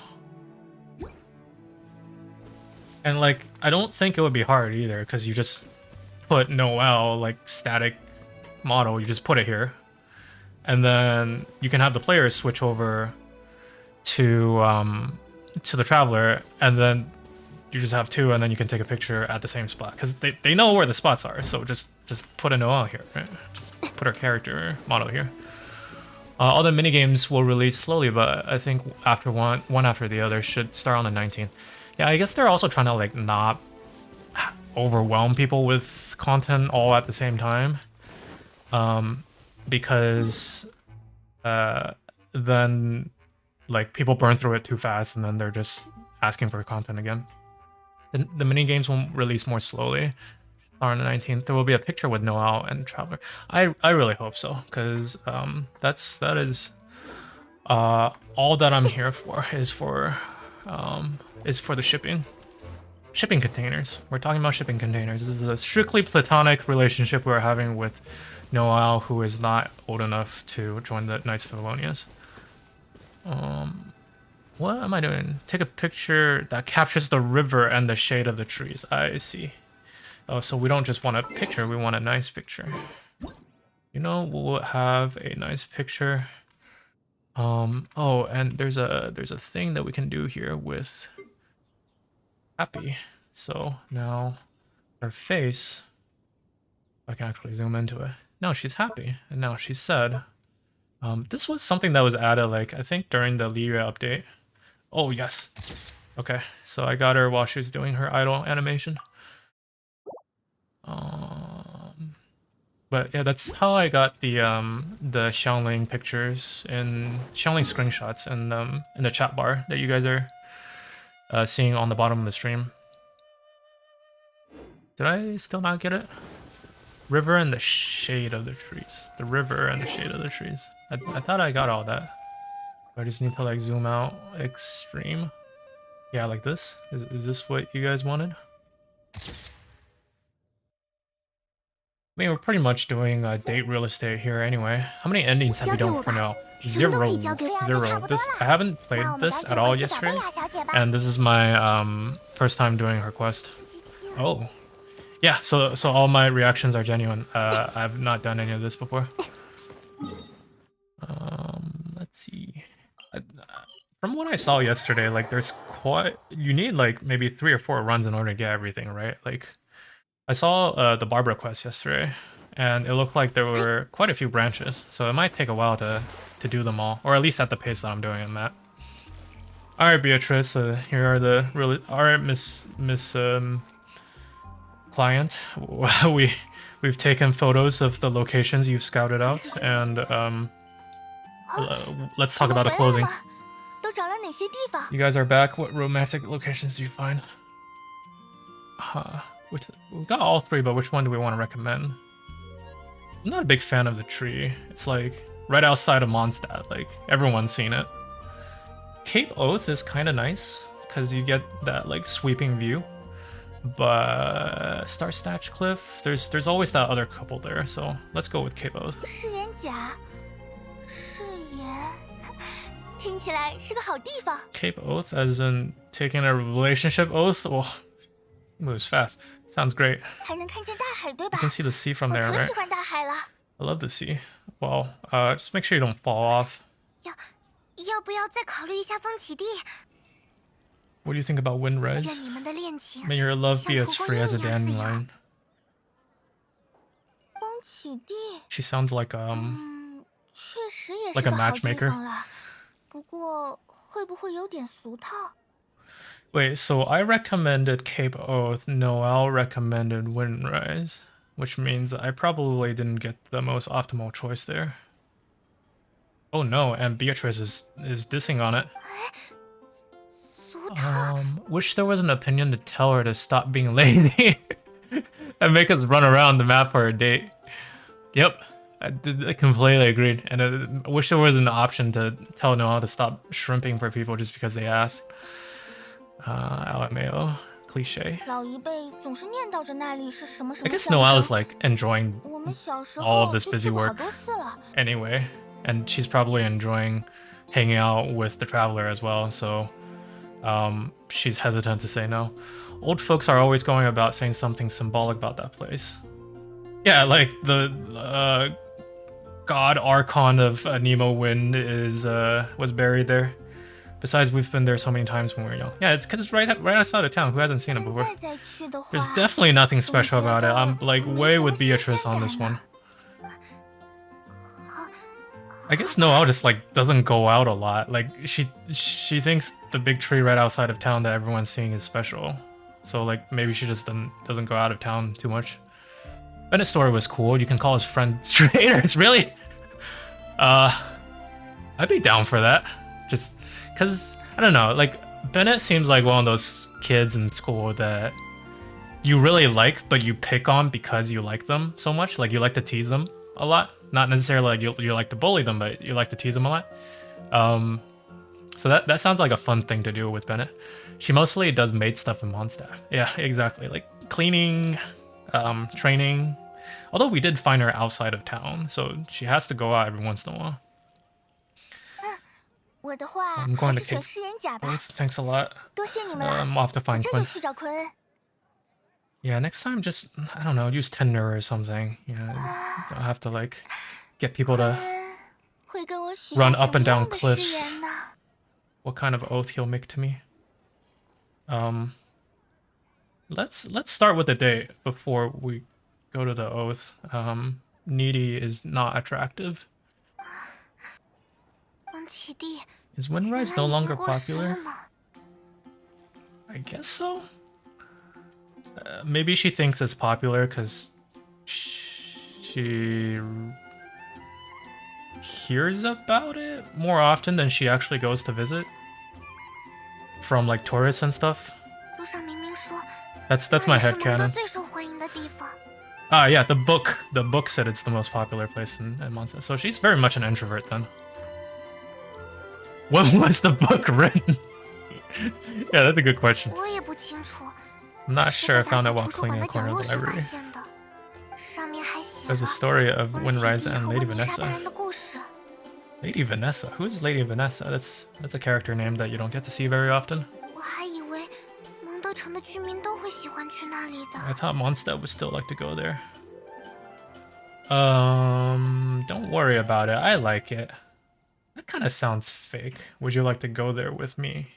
And like, I don't think it would be hard either, because you just put Noelle, like static model, you just put it here. And then you can have the players switch over to the Traveler, and then you just have two, and then you can take a picture at the same spot, because they know where the spots are. So just put a Noelle here, right? Just put our character model here. All the minigames will release slowly, but I think after one after the other should start on the 19th. Yeah, I guess they're also trying to like not overwhelm people with content all at the same time, because then like people burn through it too fast, and then they're just asking for content again. The mini games will release more slowly. On the 19th, there will be a picture with Noelle and Traveler. I really hope so, because that is all that I'm here for is for the shipping containers. We're talking about shipping containers. This is a strictly platonic relationship we're having with Noelle, who is not old enough to join the Knights of Favonius. What am I doing? Take a picture that captures the river and the shade of the trees. I see. Oh, so we don't just want a picture, we want a nice picture. You know, we'll have a nice picture. Oh, and there's a thing that we can do here with happy. So now her face, I can actually zoom into it. Now she's happy, and now she's sad. This was something that was added, like, I think during the Lyria update. Oh, yes. Okay, so I got her while she was doing her idle animation. But yeah, that's how I got the Xiangling pictures and Xiangling screenshots in the chat bar that you guys are seeing on the bottom of the stream. Did I still not get it? River and the shade of the trees. The river and the shade of the trees. I thought I got all that. I just need to like zoom out extreme. Yeah, like this. Is this what you guys wanted? I mean, we're pretty much doing date real estate here anyway. How many endings have we done for now? Zero. This I haven't played this at all yesterday, and this is my first time doing her quest. Oh, yeah. So all my reactions are genuine. I've not done any of this before. Let's see. From what I saw yesterday, like there's you need like maybe 3 or 4 runs in order to get everything, right? Like. I saw the Barbara quest yesterday, and it looked like there were quite a few branches, so it might take a while to do them all, or at least at the pace that I'm doing them at. All right, Beatrice, here are the all right, Miss Client. We've taken photos of the locations you've scouted out, and let's talk about a closing. You guys are back. What romantic locations do you find? We got all 3, but which one do we want to recommend? I'm not a big fan of the tree. It's like right outside of Mondstadt. Like everyone's seen it. Cape Oath is kind of nice because you get that like sweeping view. But Star Snatch Cliff, there's always that other couple there. So let's go with Cape Oath. Cape Oath, as in taking a relationship oath. Oh, moves fast. Sounds great. You can see the sea from there, right? I love the sea. Well, just make sure you don't fall off. What do you think about Windrise? May your love be as free as a dandelion. She sounds like a matchmaker. Wait, so I recommended Cape Oath, Noelle recommended Windrise, which means I probably didn't get the most optimal choice there. Oh no, and Beatrice is dissing on it. Wish there was an opinion to tell her to stop being lazy and make us run around the map for a date. Yep, I completely agreed, and I wish there was an option to tell Noelle to stop shrimping for people just because they ask. LMAO, cliche. I guess Noelle is like enjoying all of this busy work anyway, and she's probably enjoying hanging out with the Traveler as well, so she's hesitant to say no. Old folks are always going about saying something symbolic about that place. Yeah, like the god Archon of Nemo Wind was buried there. Besides, we've been there so many times when we were young. Yeah, it's because it's right outside of town. Who hasn't seen it before? There's definitely nothing special about it. I'm like way with Beatrice on this one. I guess Noelle just like doesn't go out a lot. Like she thinks the big tree right outside of town that everyone's seeing is special. So like maybe she just doesn't go out of town too much. Bennett's story was cool. You can call his friend traitors. Really? I'd be down for that. Just. Because, I don't know, like, Bennett seems like one of those kids in school that you really like, but you pick on because you like them so much. Like you like to tease them a lot. Not necessarily like you like to bully them, but you like to tease them a lot. So that sounds like a fun thing to do with Bennett. She mostly does maid stuff in Mondstadt. Yeah, exactly. Like cleaning, training. Although we did find her outside of town, so she has to go out every once in a while. 我的话 I'm 还 going 是 to 选 Cape. 誓言甲吧。 Thanks a lot. 多谢你们了， I'm off to 我 find 这 Quinn. 就去找奎恩。 Yeah, next time just, I don't know, use Tinder or something. Yeah, don't have to like get people 奎 to 恩会跟我许 run 下 up 什 and 么 down 样的誓 cliffs. 言呢？ What kind of oath he'll make to me. Let's start with the date before we go to the oath. Needy is not attractive. 风起地 Is 原 Windrise 来 no 已经 longer 过时了 popular? 吗？ I guess so. Maybe she thinks it's popular because she hears about it more often than she actually goes to visit. From like tourists and stuff. 书上明明说 That's 那 my 里是蒙德 headcanon. 最受欢迎的地方。 Ah, yeah, the book said it's the most popular place in Monza. So she's very much an introvert then. When was the book written? Yeah, that's a good question. 我也不清楚， I'm not 是 sure I 在 found 大 it 小 while 图书馆 cleaning 的 a 角 corner 落 of the 时发 library. 现的，上面还写 There's a 了 story of 风起 Windrise 地 and 和 Lady 温妮莎大 Vanessa. 人的故事。 Lady Vanessa? Who is Lady Vanessa? That's a character name that you don't get to see very often. 我还以为蒙德城的居民都会喜欢去那里的。 I thought Mondstadt would still like to go there. Don't worry about it. I like it. That kind of sounds fake. Would you like to go there with me?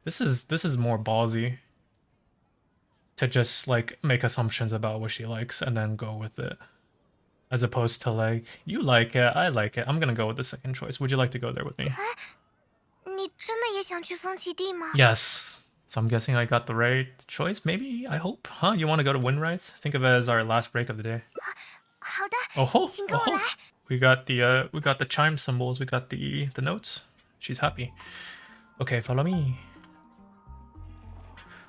This is more ballsy. To just like make assumptions about what she likes and then go with it. As opposed to like, you like it, I like it. I'm gonna go with the second choice. Would you like to go there with me? 你真的也想去风起地吗？ Yes. So I'm guessing I got the right choice, maybe? I hope. Huh? You want to go to Windrise? Think of it as our last break of the day. 好的， Oh ho! 请跟我 Oh 来 ho!。We got the chime symbols, we got the notes. She's happy. Okay, follow me.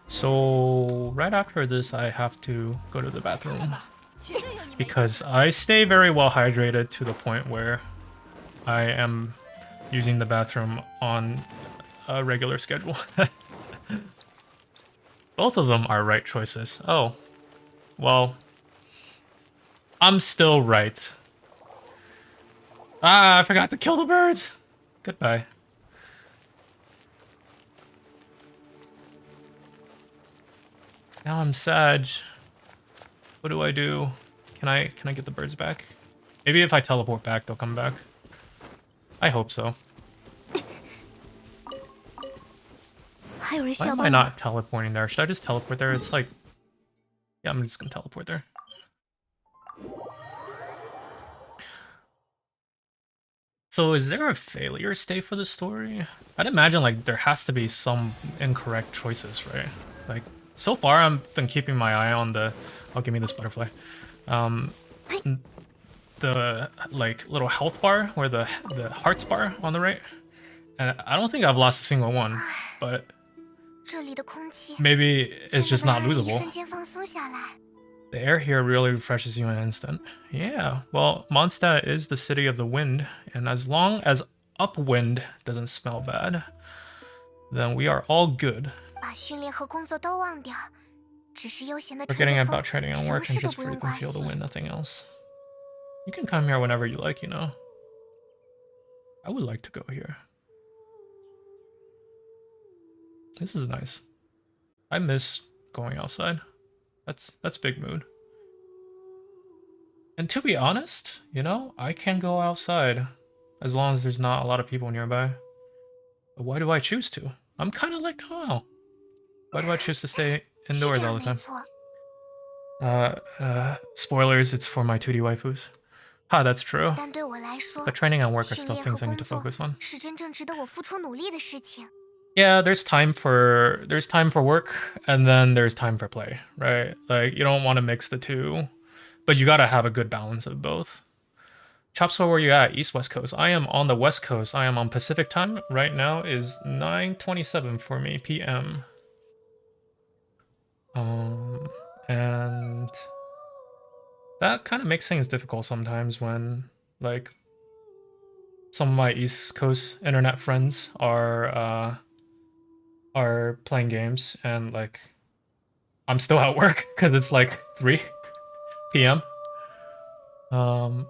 So right after this I have to go to the bathroom. 绝对有你没 Because I stay very well hydrated to the point where I am using the bathroom on a regular schedule. Both of them are right choices. Oh. Well, I'm still right. Ah, I forgot to kill the birds. Goodbye. Now I'm sad. What do I do? Can I get the birds back? Maybe if I teleport back, they'll come back. I hope so. 还有人需 Why 要 am 帮 I 忙。 not teleporting there? Should I just teleport there? It's like... Yeah, I'm just gonna teleport there. So is there a failure state for the story? I'd imagine like there has to be some incorrect choices, right? Like so far I've been keeping my eye on the... Oh, give me this butterfly. The like little health bar or the hearts bar on the right. And I don't think I've lost a single one, but 这里的空气 maybe 真 it's 的 just 能 not 让人一 losable. 瞬间放松下来。 The air here really refreshes you in an instant. Yeah, well, Mondstadt is the city of the wind, and as long as upwind doesn't smell bad, then we are all good. 把训练和工作都忘掉，只是悠闲的吹 Forgetting 着 about 风， trading and 什么 work 事 and 都 just 不用 breathe and 关 feel the 心。 wind, nothing else. You can come here whenever you like, you know. I would like to go here. This is nice. I miss going outside. That's big mood. And to be honest, you know, I can go outside as long as there's not a lot of people nearby. But why do I choose to? I'm kind of like Noelle. Why do I choose to stay 是 indoors 这 all 样 the 没 time? 错， Spoilers, it's for my 2D waifus. Ha, that's true. 但对我来说， But training and work are 训 still 练和 things I need 工 to 作 focus on. 是真正值得我付出努力的事情。 Yeah, there's time for work and then there's time for play, right? Like you don't want to mix the two, but you got to have a good balance of both. Chopswell, where you at? East, West Coast. I am on the West Coast. I am on Pacific time. Right now is 9:27 for me p.m. And that kind of makes things difficult sometimes when like some of my East Coast internet friends are playing games and like I'm still at work because it's like 3 p.m.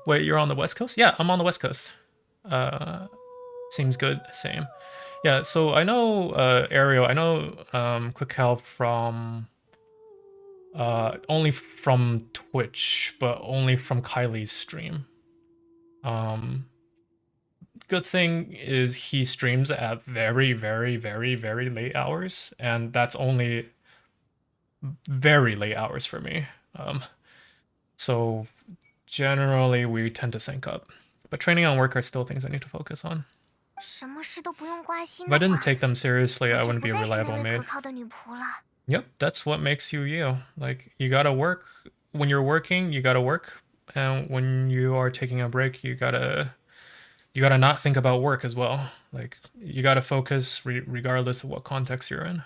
Wait, you're on the West Coast? Yeah, I'm on the West Coast. Seems good. Same. Yeah, so I know Ariel, I know Quick Help from only from Twitch, but only from Kylie's stream. Good thing is he streams at very, very, very, very late hours, and that's only very late hours for me. So generally we tend to sync up. But training and work are still things I need to focus on. 什么事都不用挂心 If I 的 didn't 话， take them seriously, I 我就 wouldn't 不 be a 再是那 reliable 位 maid. 可靠的女仆了。 Yep, that's what makes you you. Like, you gotta work. When you're working, you gotta work. And when you are taking a break, you gotta not think about work as well. Like, you gotta focus regardless of what context you're in.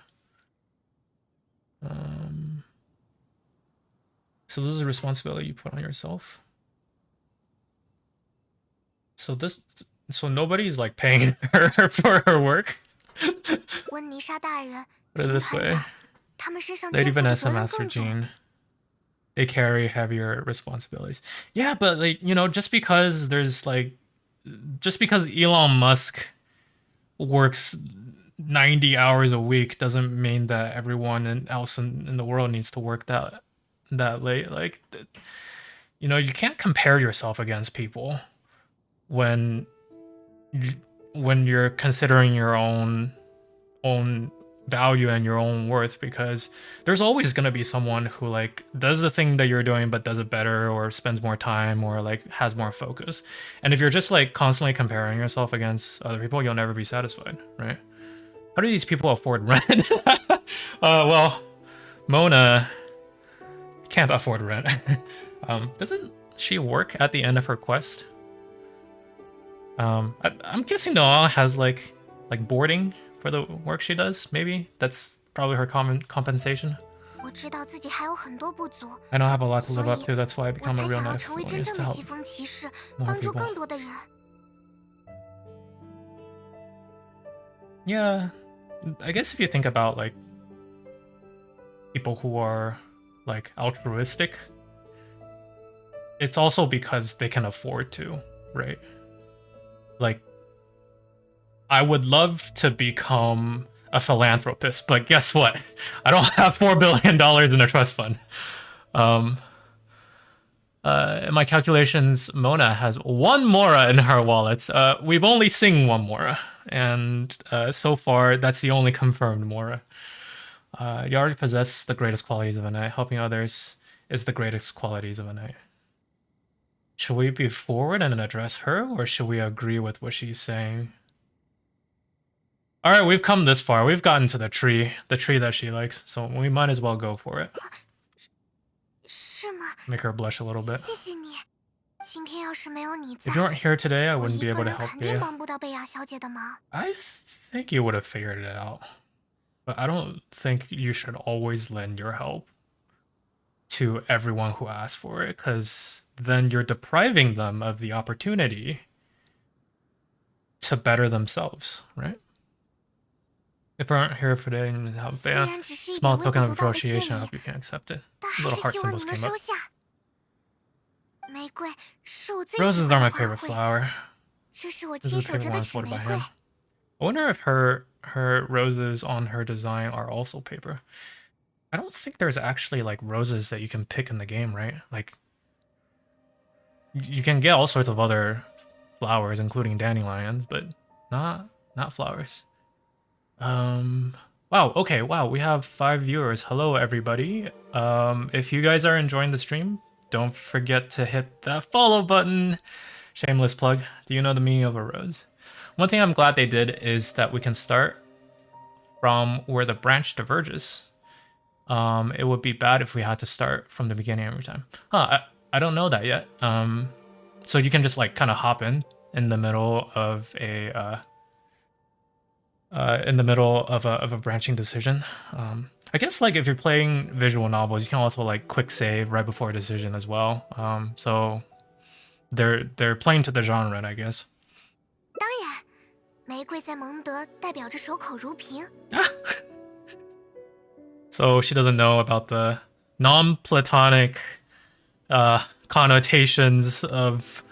So this is a responsibility you put on yourself. So nobody's like paying her for her work. 温妮莎大人， Put it 请 this 看 way. 着，他们身上 Lady 肩负的 Vanessa, 责任 Master 更重。 Jean. They carry heavier responsibilities. Yeah, but like, you know, just because Elon Musk works 90 hours a week doesn't mean that everyone else in the world needs to work that late. Like, you know, you can't compare yourself against people when you're considering your own value and your own worth, because there's always going to be someone who like does the thing that you're doing but does it better or spends more time or like has more focus. And if you're just like constantly comparing yourself against other people, you'll never be satisfied, right? How do these people afford rent? Well, Mona can't afford rent. Doesn't she work at the end of her quest? I'm guessing Noelle has like boarding for the work she does. Maybe that's probably her common compensation. 我知道自己还有很多不足， I don't have a lot to live up to. That's why I 我 become 才 a real 想要 knife 成为 only 真 is 正 to 的 help 西风骑士， more 帮助 people. 更多的人。 Yeah, I guess if you think about like people who are like altruistic, it's also because they can afford to, right? Like, I would love to become a philanthropist, but guess what? I don't have $4 billion in a trust fund. In my calculations, Mona has 1 Mora in her wallet. We've only seen 1 Mora, and so far that's the only confirmed Mora. You already possess the greatest qualities of a knight. Helping others is the greatest qualities of a knight. Should we be forward and address her, or should we agree with what she's saying? Alright, we've come this far. We've gotten to the tree that she likes, so we might as well go for it. 是吗？ Make her blush a little bit. 谢谢你。今天要是没有你在， If you weren't here today, I 我 wouldn't 一 be 个 able to 人 help 肯定 you. 帮不到贝亚小姐的忙。 I think you would have figured it out. But I don't think you should always lend your help to everyone who asks for it, because then you're depriving them of the opportunity to better themselves, right? If you aren't here today and help, 虽 yeah, 然只是一 small 点微不 token of 足道的谢 appreciation. I 礼， hope you can accept it. 但还 Little 是 heart 希望 symbols 你能 came up. 收下。玫瑰是我最喜 Roses 欢 are 的 my 花 favorite 卉， flower. 这是我 This 亲 is a 手织 paper 的 one 纸 folded 玫 by 瑰。 hand. I wonder if her roses on her design are also paper. I don't think there's actually like roses that you can pick in the game, right? Like, you can get all sorts of other flowers, including dandelions, but not flowers. Wow, okay, wow, we have 5 viewers. Hello, everybody. If you guys are enjoying the stream, don't forget to hit that follow button. Shameless plug. Do you know the meaning of a rose? One thing I'm glad they did is that we can start from where the branch diverges. It would be bad if we had to start from the beginning every time. Huh, I don't know that yet. So you can just like kind of hop in the middle of a of a branching decision. I guess like if you're playing visual novels, you can also like quick save right before a decision as well. So they're playing to the genre, I guess. 当然，玫瑰在蒙德代表着守口如瓶。So she doesn't know about the non-platonic connotations of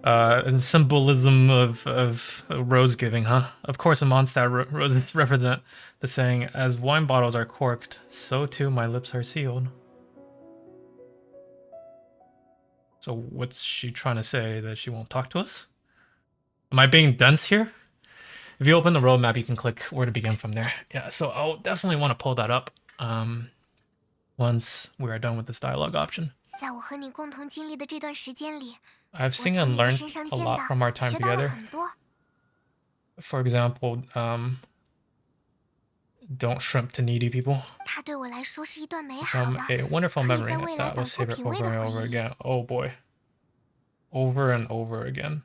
and symbolism of rose giving, huh? Of course, in Mondstadt, roses represent the saying, "As wine bottles are corked, so too my lips are sealed." So what's she trying to say? That she won't talk to us? Am I being dense here? If you open the roadmap, you can click where to begin from there. Yeah, so I'll definitely want to pull that up once we are done with this dialogue option. 在我和你共同经历的这段时间里， I've 我 seen 从 and 你的 learned 身上 a 见 lot 到、 from our time 学到了 together. 很多。 For example, don't shrimp to needy people. 它对我来说是一段美好 From 的、 a wonderful 可以 memory 在未来 that 反 was 复 savored 品味 over 的 and 回 over 忆。 again. Oh boy. Over and over again.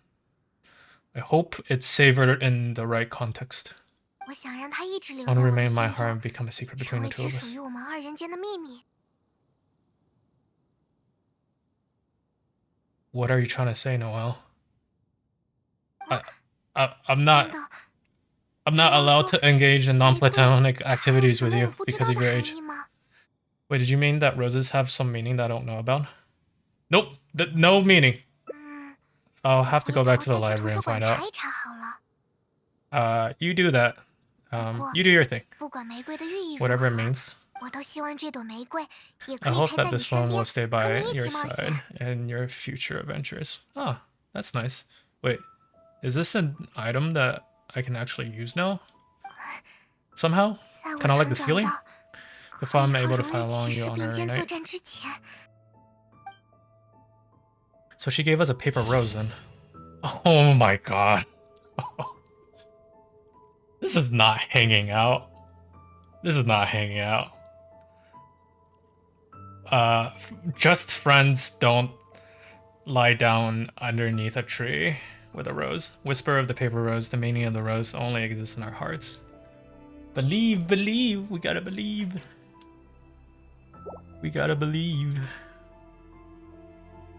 I hope it's savored in the right context. 我想让它一直留 I 在 want to 我的 remain 心 my heart 中， and become a secret 成 between 为 the two 只 of 属 us. 于我们二人间的秘密。 What are you trying to say, Noelle? I'm not 难道 I'm not allowed to engage in 玫瑰 non-platonic 还有 activities 什 with 么我 you 不知 because 道 of 的 your 含 age. 义吗？ Wait, did you mean that roses have some meaning that I don't know about? Nope, no meaning. 嗯， I'll have to 回 go back 头 to the 再去图 library 书 and 馆 find 查 out. 一查好了。 You do that. 不过 You do your thing. 不管玫瑰的寓意如 Whatever it 何， means. 我都希望这朵玫瑰也 I 可以 hope 陪 that 在你 this 身 one 边， will stay 和 by 你一 your 起冒 side 险。 in your future adventures. Ah, that's nice. Wait, is this an item that I can actually use now? Somehow? 在我 Kind of like the 成长 ceiling? 到 If 可以 I'm 和 able to 荣 follow 誉 along 骑 you 士 on 并 our 肩作 night. 战之前， So she gave us a paper rose then. Oh my god. This is not hanging out. This is not hanging out. Just friends don't lie down underneath a tree with a rose. Whisper of the paper rose, the meaning of the rose only exists in our hearts. Believe, believe, we gotta believe. We gotta believe.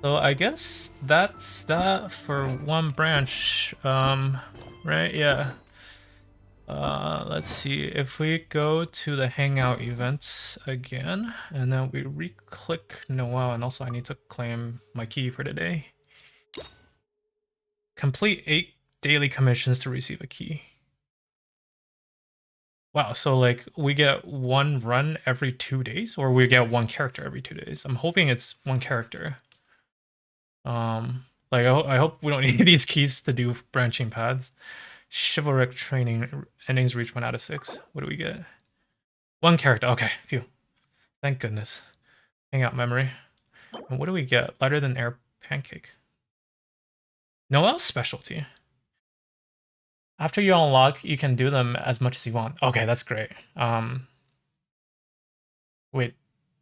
So I guess that's that for one branch. Right? Yeah. Let's see, if we go to the hangout events again, and then we re-click Noelle, and also I need to claim my key for today. Complete 8 daily commissions to receive a key. Wow, so like we get one run every 2 days, or we get one character every 2 days. I'm hoping it's one character. Like I hope we don't need these keys to do branching paths. Chivalric training endings reach 1 out of 6. What do we get? One character. Okay, phew. Thank goodness. Hangout memory. And what do we get? Lighter than air pancake. Noelle's specialty. After you unlock, you can do them as much as you want. Okay, that's great. Wait,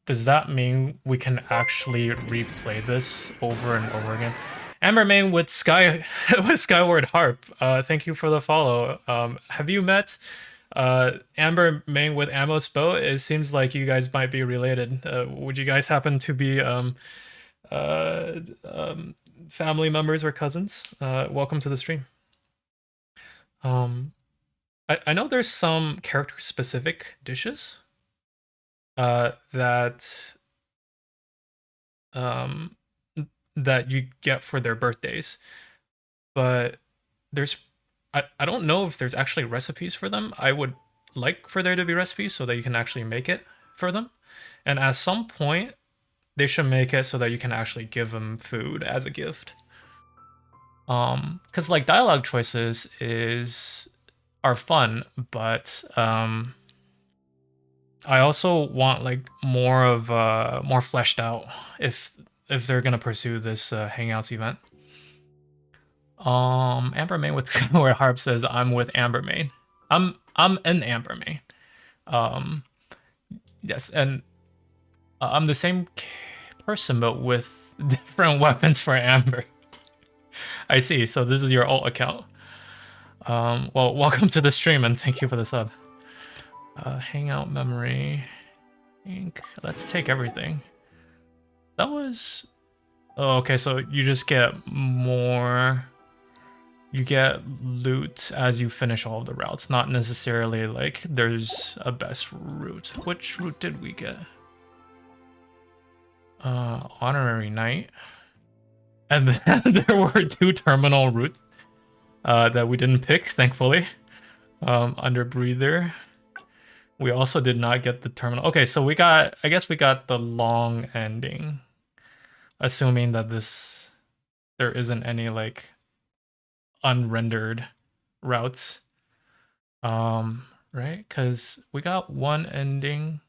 does that mean we can actually replay this over and over again? Ambermain with Skyward Harp. Thank you for the follow. Have you met Ambermain with Amos Bow? It seems like you guys might be related. Would you guys happen to be family members or cousins? Welcome to the stream. I know there's some character specific dishes that that you get for their birthdays, but I don't know if there's actually recipes for them. I would like for there to be recipes so that you can actually make it for them, and at some point they should make it so that you can actually give them food as a gift. Because like dialogue choices are fun, but I also want like more fleshed out if they're gonna pursue this Hangouts event. Ambermain with Skyward Harp says I'm with Ambermain. I'm an Ambermain. Yes, and I'm the same person but with different weapons for Amber. I see. So this is your alt account. Well, welcome to the stream and thank you for the sub. Hangout memory. Ink. Let's take everything. That was... Oh, okay, so you just get more... You get loot as you finish all of the routes, not necessarily like there's a best route. Which route did we get? Honorary Knight. And then there were 2 terminal routes that we didn't pick, thankfully. Under Breather. We also did not get the terminal. Okay, so we got, I guess we got the long ending. Assuming that there isn't any like unrendered routes. Right? Because we got one ending.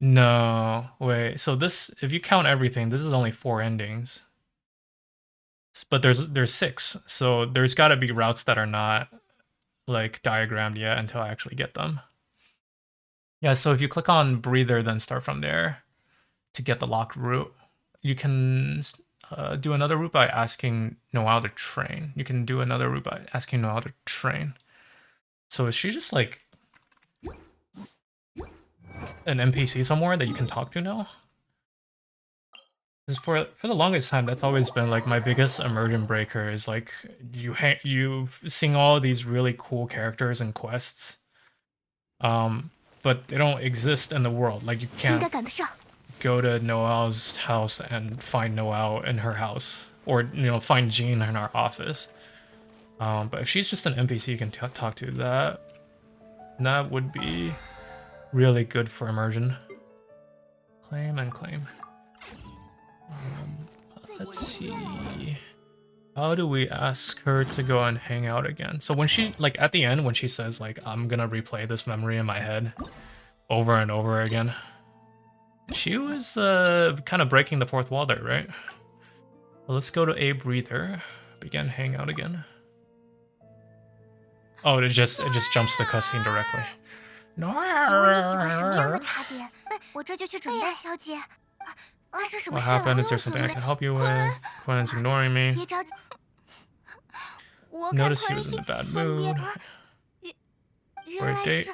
No, wait. So this, if you count everything, this is only 4 endings. But there's 6. So there's got to be routes that are not like diagrammed yet until I actually get them. Yeah, so if you click on Breather, then start from there to get the locked route. You can do another route by asking Noelle to train. You can do another route by asking Noelle to train. So is she just like an NPC somewhere that you can talk to now? Because for the longest time, that's always been like my biggest immersion breaker is like you've seen all these really cool characters and quests, but they don't exist in the world. Like you can't go to Noelle's house and find Noelle in her house, or find Jean in our office. But if she's just an NPC you can talk to, that would be really good for immersion. Claim and claim. Let's see. How do we ask her to go and hang out again? So when she, like at the end, when she says like, I'm gonna replay this memory in my head over and over again, she was kind of breaking the 4th wall there, right? Well, let's go to a breather. Begin hangout again. Oh, it just jumps the cutscene directly. No. What happened? Is there something I can help you with? Quinn's ignoring me. Notice he was in a bad mood. For a date.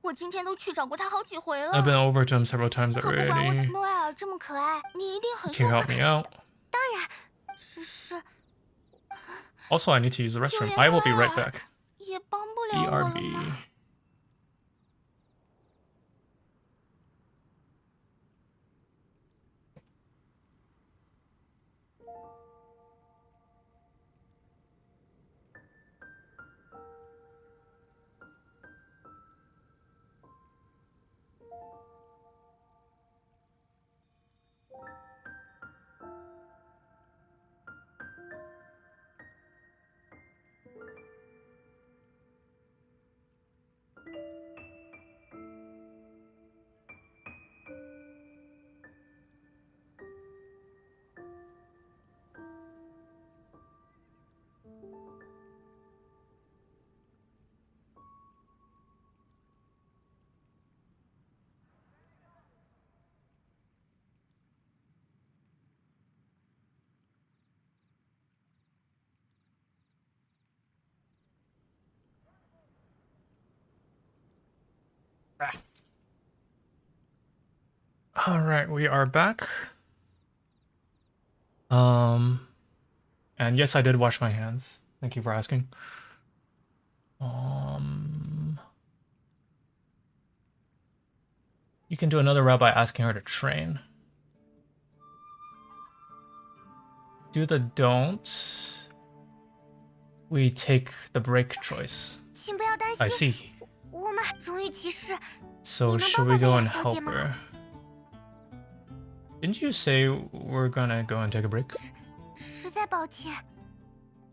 I've been over to him several times already. Can you help me out? Also, I need to use the restroom. I will be right back. BRB. All right, we are back. And yes, I did wash my hands. Thank you for asking. You can do another route by asking her to train. Do the don't. We take the break choice. I see. So should we go and help her? Didn't you say we're gonna go and take a break?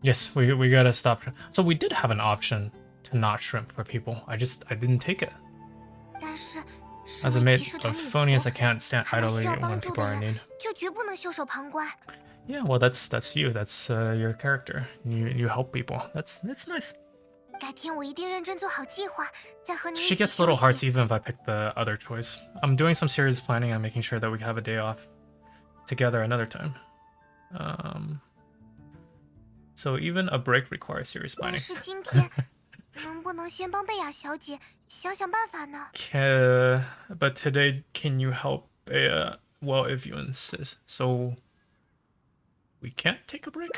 Yes, we gotta stop. So we did have an option to not shrimp for people. I didn't take it. As a mate of Phonius, I can't stand idly when people are in need. Yeah, well that's you. That's your character. You help people. That's nice. She gets little hearts even if I pick the other choice. I'm doing some serious planning on making sure that we have a day off together another time. So even a break requires serious 但 planning. 是今天能不能先帮贝雅小姐想想办法呢？ But today, can you help Bea? Well, if you insist. So we can't take a break?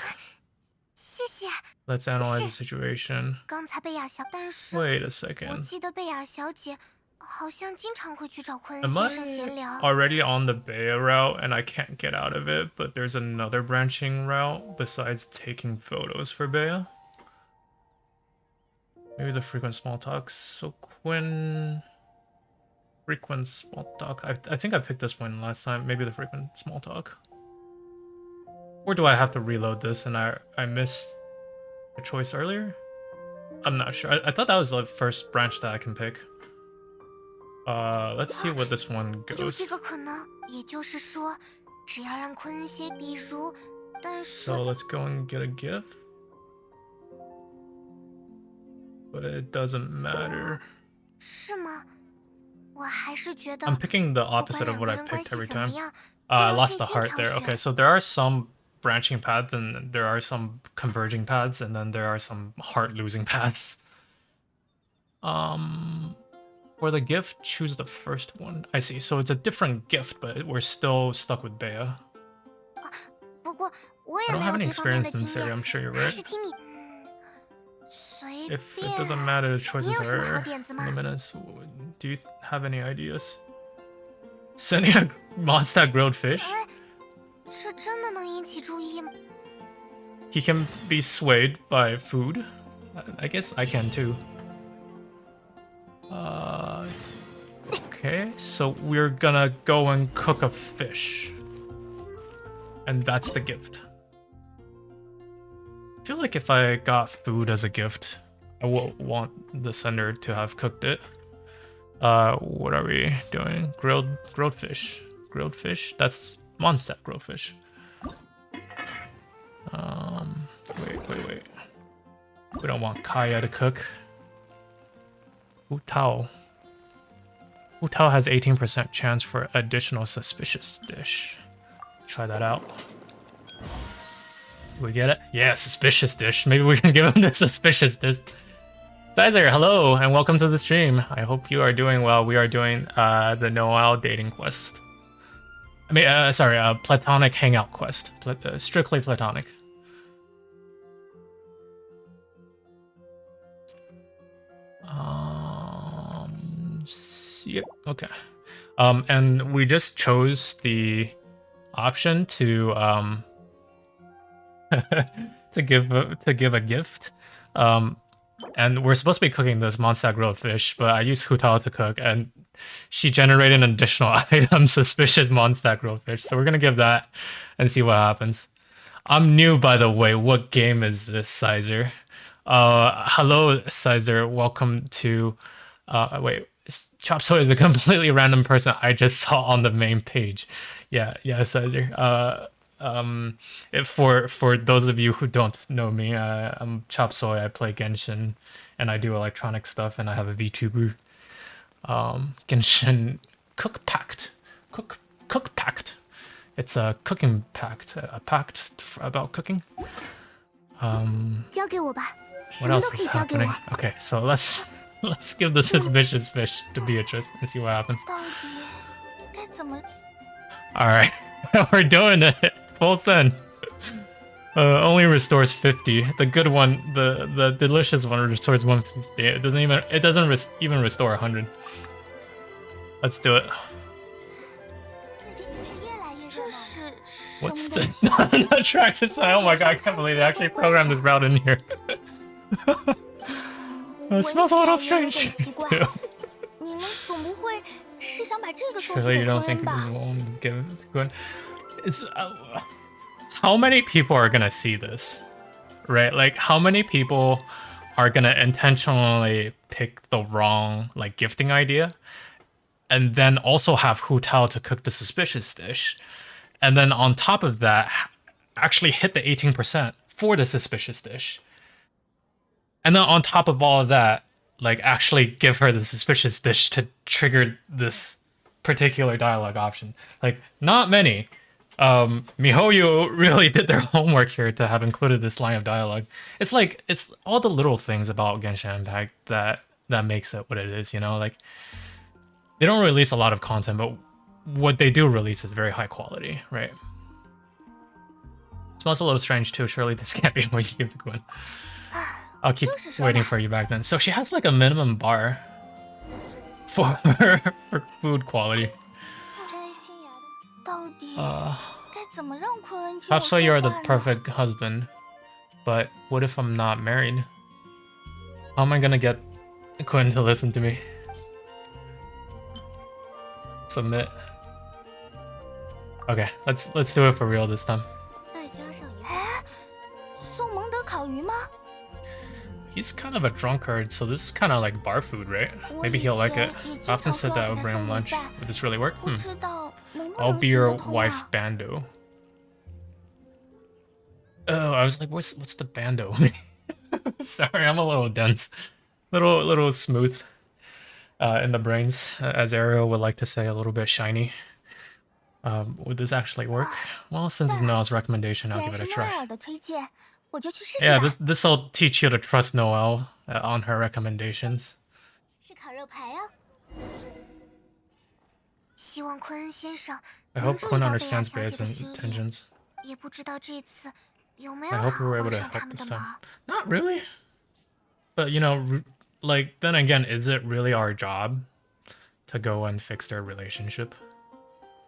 谢谢。 Let's analyze the situation. 刚才贝雅小，但是 Wait a 我 second. 记得贝雅小姐好像经常会去找昆恩 Am 先生 I 闲聊。 already on the Bea route and I can't get out of it, but there's another branching route besides taking photos for Bea? Maybe the frequent small talks. So Quinn... Frequent small talk. I think I picked this one last time. Maybe the frequent small talk. Or do I have to reload this and I missed a choice earlier? I'm not sure. I thought that was the first branch that I can pick. Let's see what this one 有 goes. 这个可能，也就是说，只要让昆恩先，比如，但是 So let's go and get a gift. But it doesn't matter. 是吗？我还是觉得 I'm picking the 不管 opposite of 两 what 个 I 人关 picked 系 every 怎么 time. 样， I 都要 lost 尽 the 心 heart 挑 there. 选。 Okay, so there are some branching paths and there are some converging paths and then there are some heart losing paths. For the gift, choose the first one. I see. So it's a different gift, but we're still stuck with Bea. 不过我 I 也 don't 没 have 有 any 这方面 experience 的 in 经 this area. 验， I'm sure you're 还 right. 是听你。随 If 便。 it doesn't matter, the 你 choices 有什么好 are 点子吗？ luminous. Do you have any ideas? Sending a monster grilled fish? 哎，这真的能引起注意吗？ He can be swayed by food. I guess I can too. Okay, so we're gonna go and cook a fish. And that's the gift. I feel like if I got food as a gift, I will want the sender to have cooked it. What are we doing? Grilled fish. Grilled fish? That's Mondstadt grilled fish. Wait. We don't want Kaya to cook. Wu Tao. Wu Tao has 18% chance for additional suspicious dish. Try that out. We get it? Yeah, suspicious dish. Maybe we can give him the suspicious dish. Sizer, hello, and welcome to the stream. I hope you are doing well. We are doing the Noelle dating quest. I mean, sorry, platonic hangout quest. Strictly platonic. Yep, okay. And we just chose the option to to give a gift. And we're supposed to be cooking this Mondstadt grilled fish, but I used Hutao to cook, and she generated an additional item, suspicious Mondstadt grilled fish. So we're gonna give that and see what happens. I'm new, by the way. What game is this, Sizer? Hello, Sizer. Welcome to. Wait, Chop Suey is a completely random person I just saw on the main page. Yeah, Sizer. For those of you who don't know me, I'm Chop Suey. I play Genshin, and I do electronic stuff, and I have a VTuber. Genshin Cook Pact. Cook Pact. It's a cooking pact, a pact about cooking. 交给我吧， What 什么 else 都可 is 以交给我。 happening? Okay, so let's give the suspicious fish to Beatrice and see what happens. 到底该怎么？ All right, we're doing it. Full send. Only restores 50. The good one, the delicious one, restores 150. It doesn't even restore 100. Let's do it. 这是 What's 什么 the 东西？ non-attractive sign? Oh my god, I can't believe they actually programmed this route in here. It smells a little 闻起来有点 strange. 奇怪。你们总不会是想把这个送去 Surely 给 you don't 昆 think 恩吧？ people won't give it to Gwen? It's, how many people are gonna see this? Right? Like, how many people are gonna intentionally pick the wrong, like, gifting idea? And then also have Hu Tao to cook the suspicious dish. And then on top of that, actually hit the 18% for the suspicious dish. And then on top of all of that, like, actually give her the suspicious dish to trigger this particular dialogue option. Like, not many, Mihoyo really did their homework here to have included this line of dialogue. It's like it's all the little things about Genshin Impact that makes it what it is, you know? Like they don't release a lot of content, but what they do release is very high quality, right? Smells a little strange too. Surely this can't be what you give to Gwen. I'll keep waiting for you back then. So she has like a minimum bar for food quality. 到底该怎么让昆恩听我 Perhaps 说 you are the 话呢？ perfect husband, but what if I'm not married? How am I gonna get Quinn to listen to me? Submit. Okay, let's do it for real this time. 再加上一个，哎，送蒙德烤鱼吗？ He's kind of a drunkard, so this is kind of like bar food, right? Maybe he'll like it. I often said that I would bring him lunch. Would this really work? 不知道能不 I'll 能 be 行 your 得通 wife 啊？ bando. Oh, I was like, what's the bando? Sorry, I'm a little dense, little smooth in the brains, as Ariel would like to say, a little bit shiny. Would this actually work? Well, since it's Noelle's recommendation, 既 I'll 然 give it 是 a 诺 try. 尔的推荐，我就去试试 Yeah, 吧。 this'll teach you to trust Noelle on her recommendations. 是烤肉排啊。希望昆恩先生 I 能 hope 注意 Quinn 到贝亚 understands 小姐 Bea's 的心意， intentions. 也不知道这次有没有 I 好 hope 好 we were able 帮 to 上他 help 们 this 的 time. 忙。 Not really. But, you know, like, then again, is it really our job to go and fix their relationship?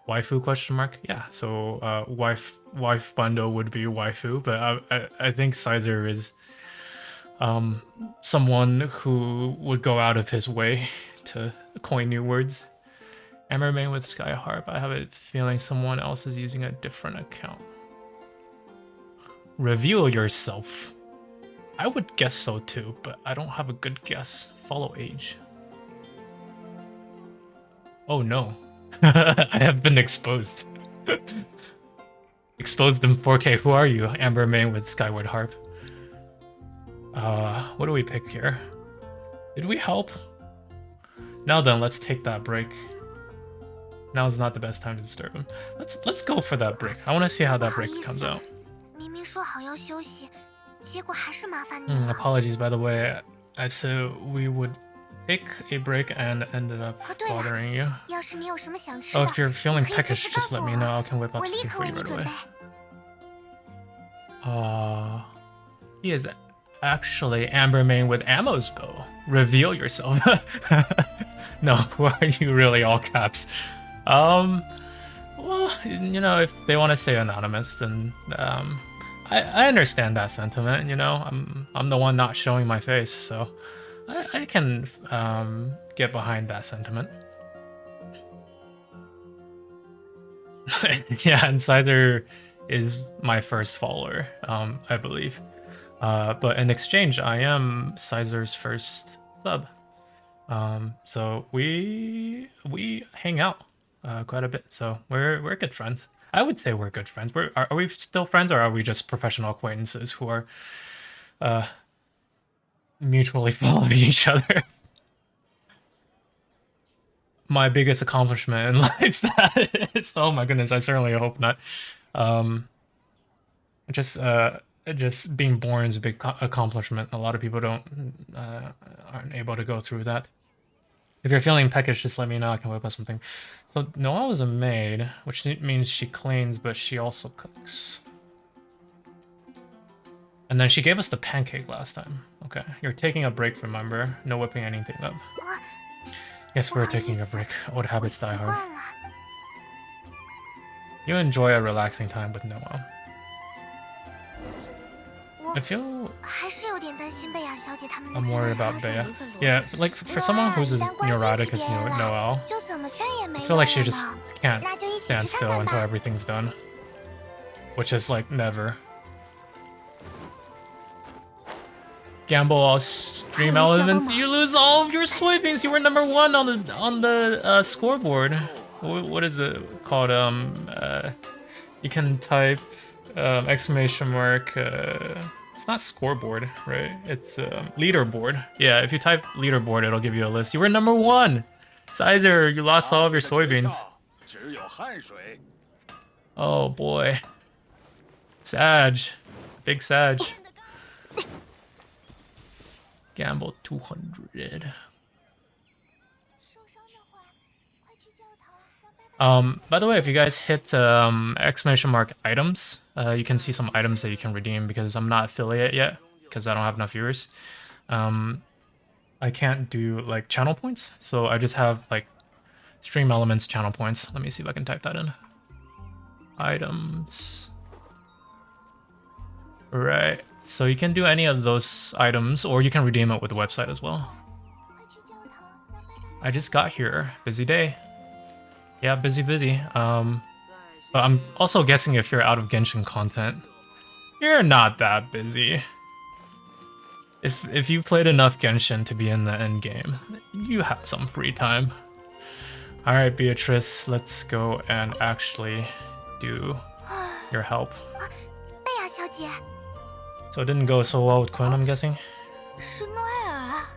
Waifu question mark? Yeah, so wife bundle would be waifu, but I think Sizer is someone who would go out of his way to coin new words. I'm remain with Skyharp. I have a feeling someone else is using a different account. Reveal yourself. I would guess so too, but I don't have a good guess. Follow age. Oh no. I have been exposed. Exposed in 4K. Who are you? Amber Main with Skyward Harp. What do we pick here? Did we help? Now then, let's take that break. Now's not the best time to disturb him. Let's go for that break. I want to see how that break comes out. 明明说好要休息，结果还是麻烦你了。 Apologies, by the way. I said we would take a break and ended up 哦，对了， bothering you. 要是你有什么想吃 Oh, 的， if you're feeling 你可以随 peckish, 时 just 告 let 诉 me 我 know. I can whip up 我立 something 刻 for 为 you 你 right 准 away. 备。 He is actually Amber Main with Ammo's bow. Reveal yourself. No, who are you really, all caps? Well, you know, if they want to stay anonymous, then I understand that sentiment. You know, I'm the one not showing my face, so I can get behind that sentiment. Yeah, and Sizer is my first follower, I believe. But in exchange, I am Sizer's first sub. So we hang out quite a bit. So we're good friends. I would say we're good friends. Are we still friends, or are we just professional acquaintances who are mutually following each other? My biggest accomplishment in life, that is. Oh my goodness, I certainly hope not. Just being born is a big accomplishment. A lot of people aren't able to go through that. If you're feeling peckish, just let me know. I can whip up something. So Noelle is a maid, which means she cleans, but she also cooks. And then she gave us the pancake last time. Okay, you're taking a break, remember? No whipping anything up. Yes, we're taking a break. Old 我 habits 习 die 惯 hard. 了。 You enjoy a relaxing time with Noelle. 我 I feel 还是有点担心贝亚小姐他们的 I'm 情 worried 况， about Bea. Yeah, like for someone who's as 但关心 neurotic 起 as 别人来， Noelle, 就怎么劝也没 I 用 feel 了 like she just 呢。 can't 那就一起 stand 去 still 看看 until 吧。 everything's done. Which is like never. Gamble all stream elements. You lose all of your soybeans. You were number 1 on the scoreboard. What is it called? You can type exclamation mark. It's not scoreboard, right? It's leaderboard. Yeah, if you type leaderboard, it'll give you a list. You were number 1. Sizer, you lost all of your soybeans. 只有汗水。Oh boy. Sag. Big Sag. Gamble 200. 受伤的话，快去教堂让爸爸。 By the way, if you guys hit exclamation mark items, you can see some items that you can redeem because I'm not affiliate yet because I don't have enough viewers. I can't do like channel points, so I just have like stream elements channel points. Let me see if I can type that in. Items. Right. So you can do any of those items, or you can redeem it with the website as well. 快去教堂让爸爸。 I just got here. Busy day. Yeah, busy. But I'm also guessing if you're out of Genshin content, you're not that busy. If you played enough Genshin to be in the end game, you have some free time. All right, Beatrice, let's go and actually do your help. 贝亚小姐， So it didn't go so well with Quinn, I'm guessing. 是诺埃尔啊？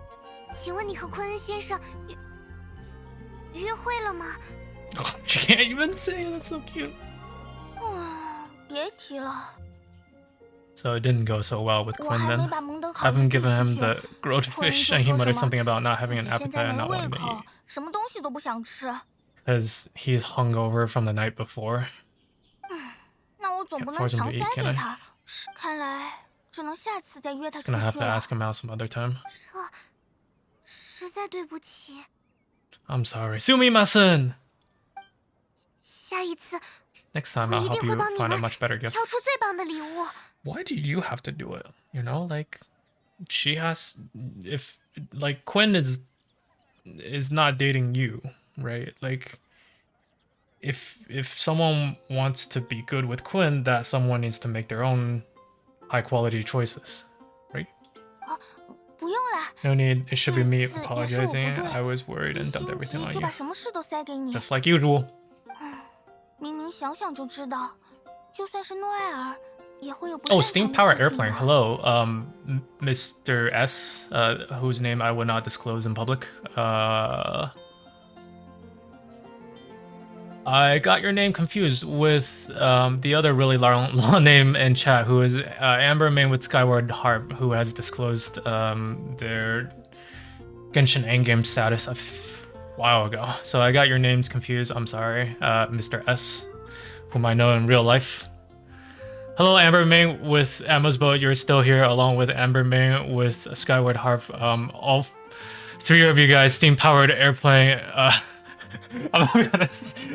请问你和昆恩先生约会了吗？ Oh, she can't even say it. That's so cute. 别提了。 So it didn't go so well with 我 Quinn 还 then. 没把蒙德考 Haven't 虑 given 出 him 去 the grilled 昆恩 fish, 就 and he 说 muttered 什么 something about not 自 having 己 an 现在 appetite and 没 not 胃 wanting to 口 eat. 什么东西都不想吃。 Because he's hungover from the night before. 那我总不 Can't 能 force him 强 to 塞 eat, can 给 I? 他。看来只能下次再约他 Just 出 gonna have 去 to 了。 ask him out some other time. 实在对不起， I'm sorry. Sumimasen! 下一次 Next time 我 I'll 一 help 定会 you 帮你 find a 们 much better gift. 挑出最棒的礼物。 Why do you have to do it? You know, like she has if like Quinn is not dating you, right? Like if someone wants to be good with Quinn, that someone needs to make their own high quality choices, right? 不用啦， No need. It should be me 这次也是我不 apologizing. 对 I was worried 一 and dumped 心 everything 急 on 就 you. 把什么事都塞给你， Just like usual. 明明想想就知道，就算是诺埃尔也会有不 Oh, 擅 steam 长 powered 的事情 airplane. 吧。 Hello, Mr. S, whose name I would not disclose in public. I got your name confused with the other really long name in chat, who is Amber Main with Skyward Harp, who has disclosed their Genshin endgame status a while ago. So I got your names confused. I'm sorry, Mr. S, whom I know in real life. Hello, Amber Ming with Emma's Boat. You're still here, along with Amber Ming with Skyward Harp. All three of you guys, steam-powered airplane. I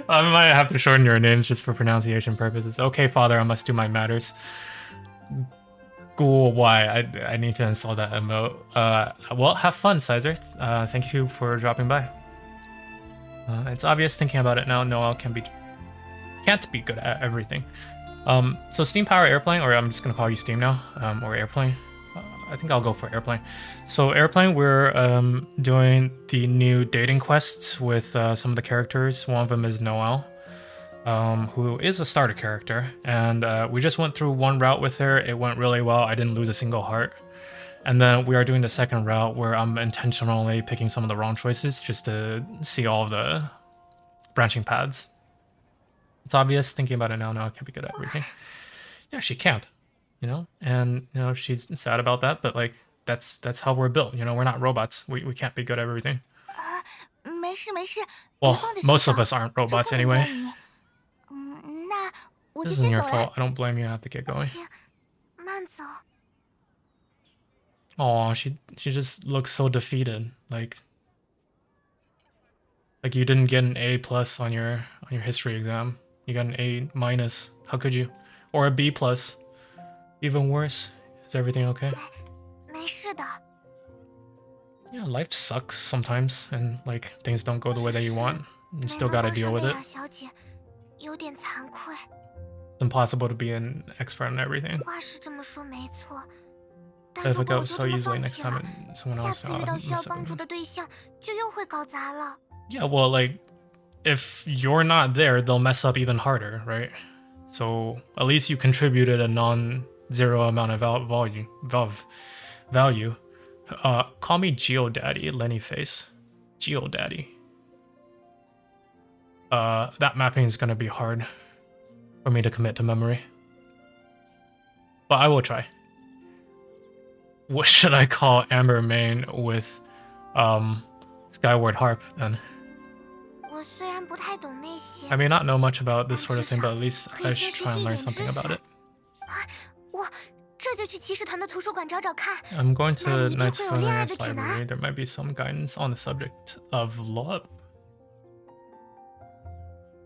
might have to shorten your names just for pronunciation purposes. Okay, Father, I must do my matters. Cool. Why? I need to install that emote. Well, have fun, Sizer. Thank you for dropping by. It's obvious thinking about it now. Noelle can't be good at everything. So Steam Power Airplane, or I'm just gonna call you Steam now, or Airplane. I think I'll go for Airplane. So Airplane, we're doing the new dating quests with some of the characters. One of them is Noelle, who is a starter character, and we just went through one route with her. It went really well. I didn't lose a single heart. And then we are doing the second route where I'm intentionally picking some of the wrong choices just to see all of the branching paths. It's obvious thinking about it now. I can't be good at everything. Yeah, she can't, you know, and you know she's sad about that. But like that's how we're built. You know, we're not robots. We can't be good at everything. 没事没事， Well, 别放在心 most of 上 us aren't 这 robots 不能 anyway. 怪你。那我就 This isn't 先 your 走了， fault. I don't blame you. I have to get going. 请慢走。 Oh, she just looks so defeated. Like you didn't get an A plus on your history exam. You got an A minus. How could you? Or a B plus. Even worse. Is everything okay? 没事的， Yeah, life sucks sometimes, and like things don't go the way that you want. You still 没 gotta 能帮 deal 上 with 贝 it. 亚小姐，有点惭愧。 It's impossible to be an expert in everything. 话是这么说没错，但 But 如 if it 果我 goes 就 so 这么 easily 放 next 弃 time 了， someone 下 else 次遇到需要 mess 帮助 up. 的对象就又会搞砸了。 Yeah, well, like if you're not there, they'll mess up even harder, right? So at least you contributed a non-zero amount of value. Call me GeoDaddy, Lenny Face. GeoDaddy. That mapping is gonna be hard. for me to commit to memory. But I will try. What should I call Amber Main with Skyward Harp then? 我虽然不太懂那些， I may not know much about this sort of thing, but at least I should try and learn something about it. 我这就去骑士团的图书馆找找看。 I'm going to 那里一定 Knights 会有恋爱 Furnace 的指南。 Library. There might be some guidance on the subject of love.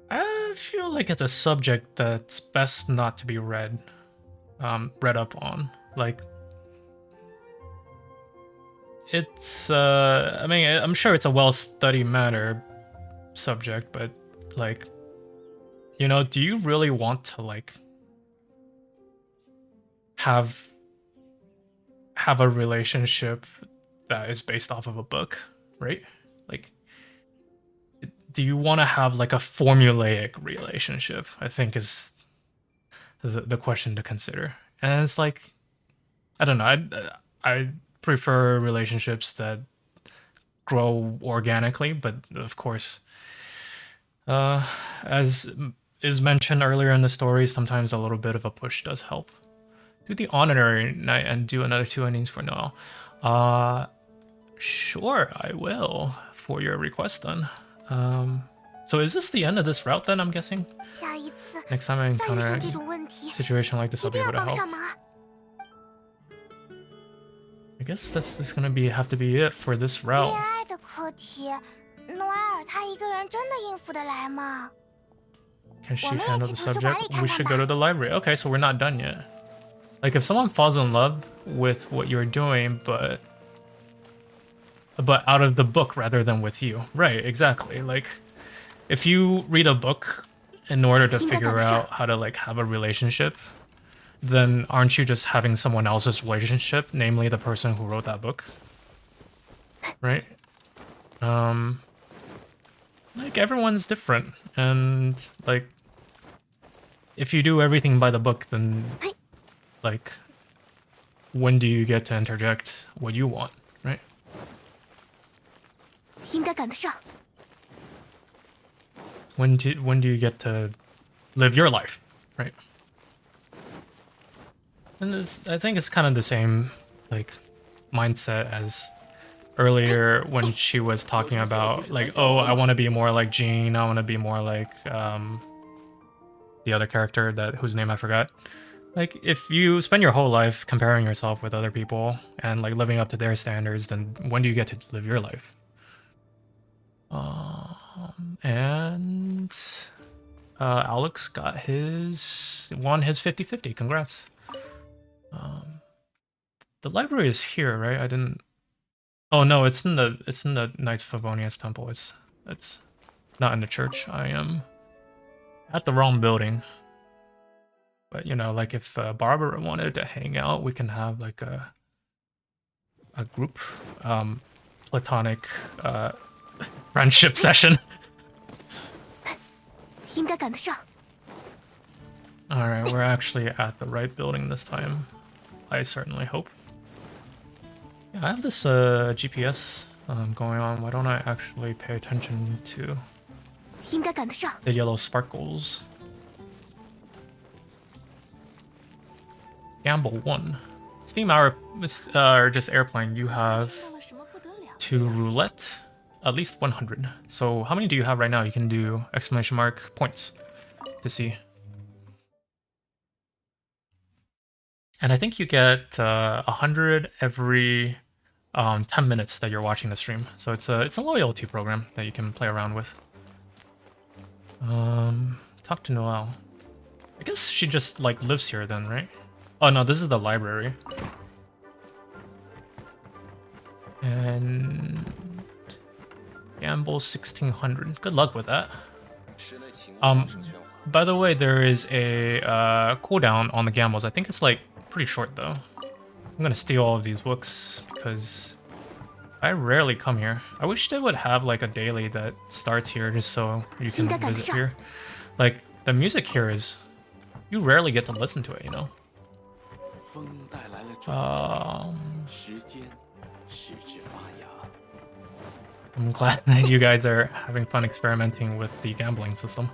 I feel like it's a subject that's best not to be read up on. Like, it's I mean, I'm sure it's a well-studied matter subject, but like, you know, do you really want to like have a relationship that is based off of a book, right? Like, do you want to have like a formulaic relationship? I think is the question to consider. And it's like, I don't know, I prefer relationships that grow organically, but of course, as is mentioned earlier in the story, sometimes a little bit of a push does help. Do the honorary night and do another 2 endings for Noelle. Sure, I will, for your request then. So is this the end of this route then, I'm guessing? 下一次 Next time I 再遇 encounter 上 a 这种问题， situation like this, 一 I'll be 定 able 要 to 帮 help. 上忙。 I guess that's just gonna have to be it for this 恋 route. 爱的课题，诺埃尔他一个人真的应付得来吗？ Can she 我们也 handle 去 the 图书馆 subject? 里看 We 看 should 吧 go to the library. Okay, so we're not done yet. Like, if someone falls in love with what you're doing, but out of the book rather than with you. Right, exactly. Like, if you read a book in order to figure out how to like have a relationship, then aren't you just having someone else's relationship, namely the person who wrote that book? Right? Like, everyone's different, and like, if you do everything by the book, then like, when do you get to interject what you want, right? 应该赶得上。 When do you get to live your life, right? And I think it's kind of the same like mindset as earlier when she was talking about like, oh, I want to be more like Jean, I want to be more like the other character whose name I forgot. Like, if you spend your whole life comparing yourself with other people and like living up to their standards, then when do you get to live your life? And Alex won his 50-50. Congrats. The library is here, right? I didn't. Oh no, it's in the Knights of Favonius temple. It's not in the church. I am at the wrong building. But you know, like, if Barbara wanted to hang out, we can have like a group platonic friendship session. 应该赶得上。 Alright, we're actually at the right building this time. I certainly hope. Yeah, I have this GPS going on. Why don't I actually pay attention to 应该赶得上。 the yellow sparkles? Gamble 1. Steam hour, or just airplane, you have 到了什么不得了？ 2 roulette, at least 100. So how many do you have right now? You can do exclamation mark points to see. And I think you get 100 every 10 minutes that you're watching the stream. So it's a loyalty program that you can play around with. Talk to Noelle. I guess she just like lives here then, right? Oh no, this is the library. And gamble 1600. Good luck with that. By the way, there is a cooldown on the gambles. I think it's like pretty short though. I'm gonna steal all of these books because I rarely come here. I wish they would have like a daily that starts here just so you can visit here. Like, the music here is, you rarely get to listen to it, you know? I'm glad that you guys are having fun experimenting with the gambling system.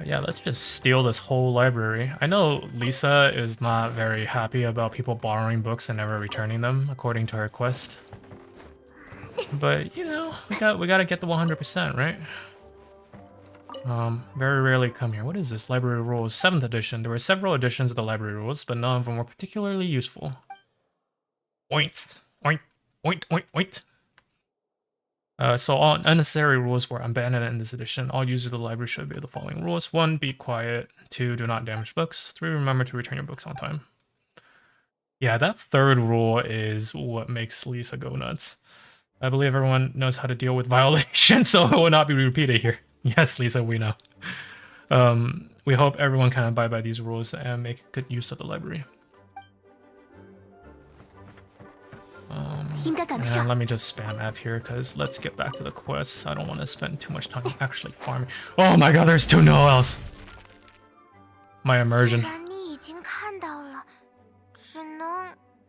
Yeah, let's just steal this whole library. I know Lisa is not very happy about people borrowing books and never returning them, according to her quest. But you know, we gotta get the 100%, right? Very rarely come here. What is this? Library rules, 7th edition. There were several editions of the library rules, but none of them were particularly useful. Oints, oint, oint, oint, oint. So all unnecessary rules were abandoned in this edition. All users of the library should obey the following rules. 1. Be quiet. 2. Do not damage books. 3. Remember to return your books on time. Yeah, that third rule is what makes Lisa go nuts. I believe everyone knows how to deal with violations, so it will not be repeated here. Yes, Lisa, we know. We hope everyone can abide by these rules and make good use of the library. And let me just spam F here, because let's get back to the quests. I don't want to spend too much time actually farming. Oh my god, there's 2 noelles! My immersion.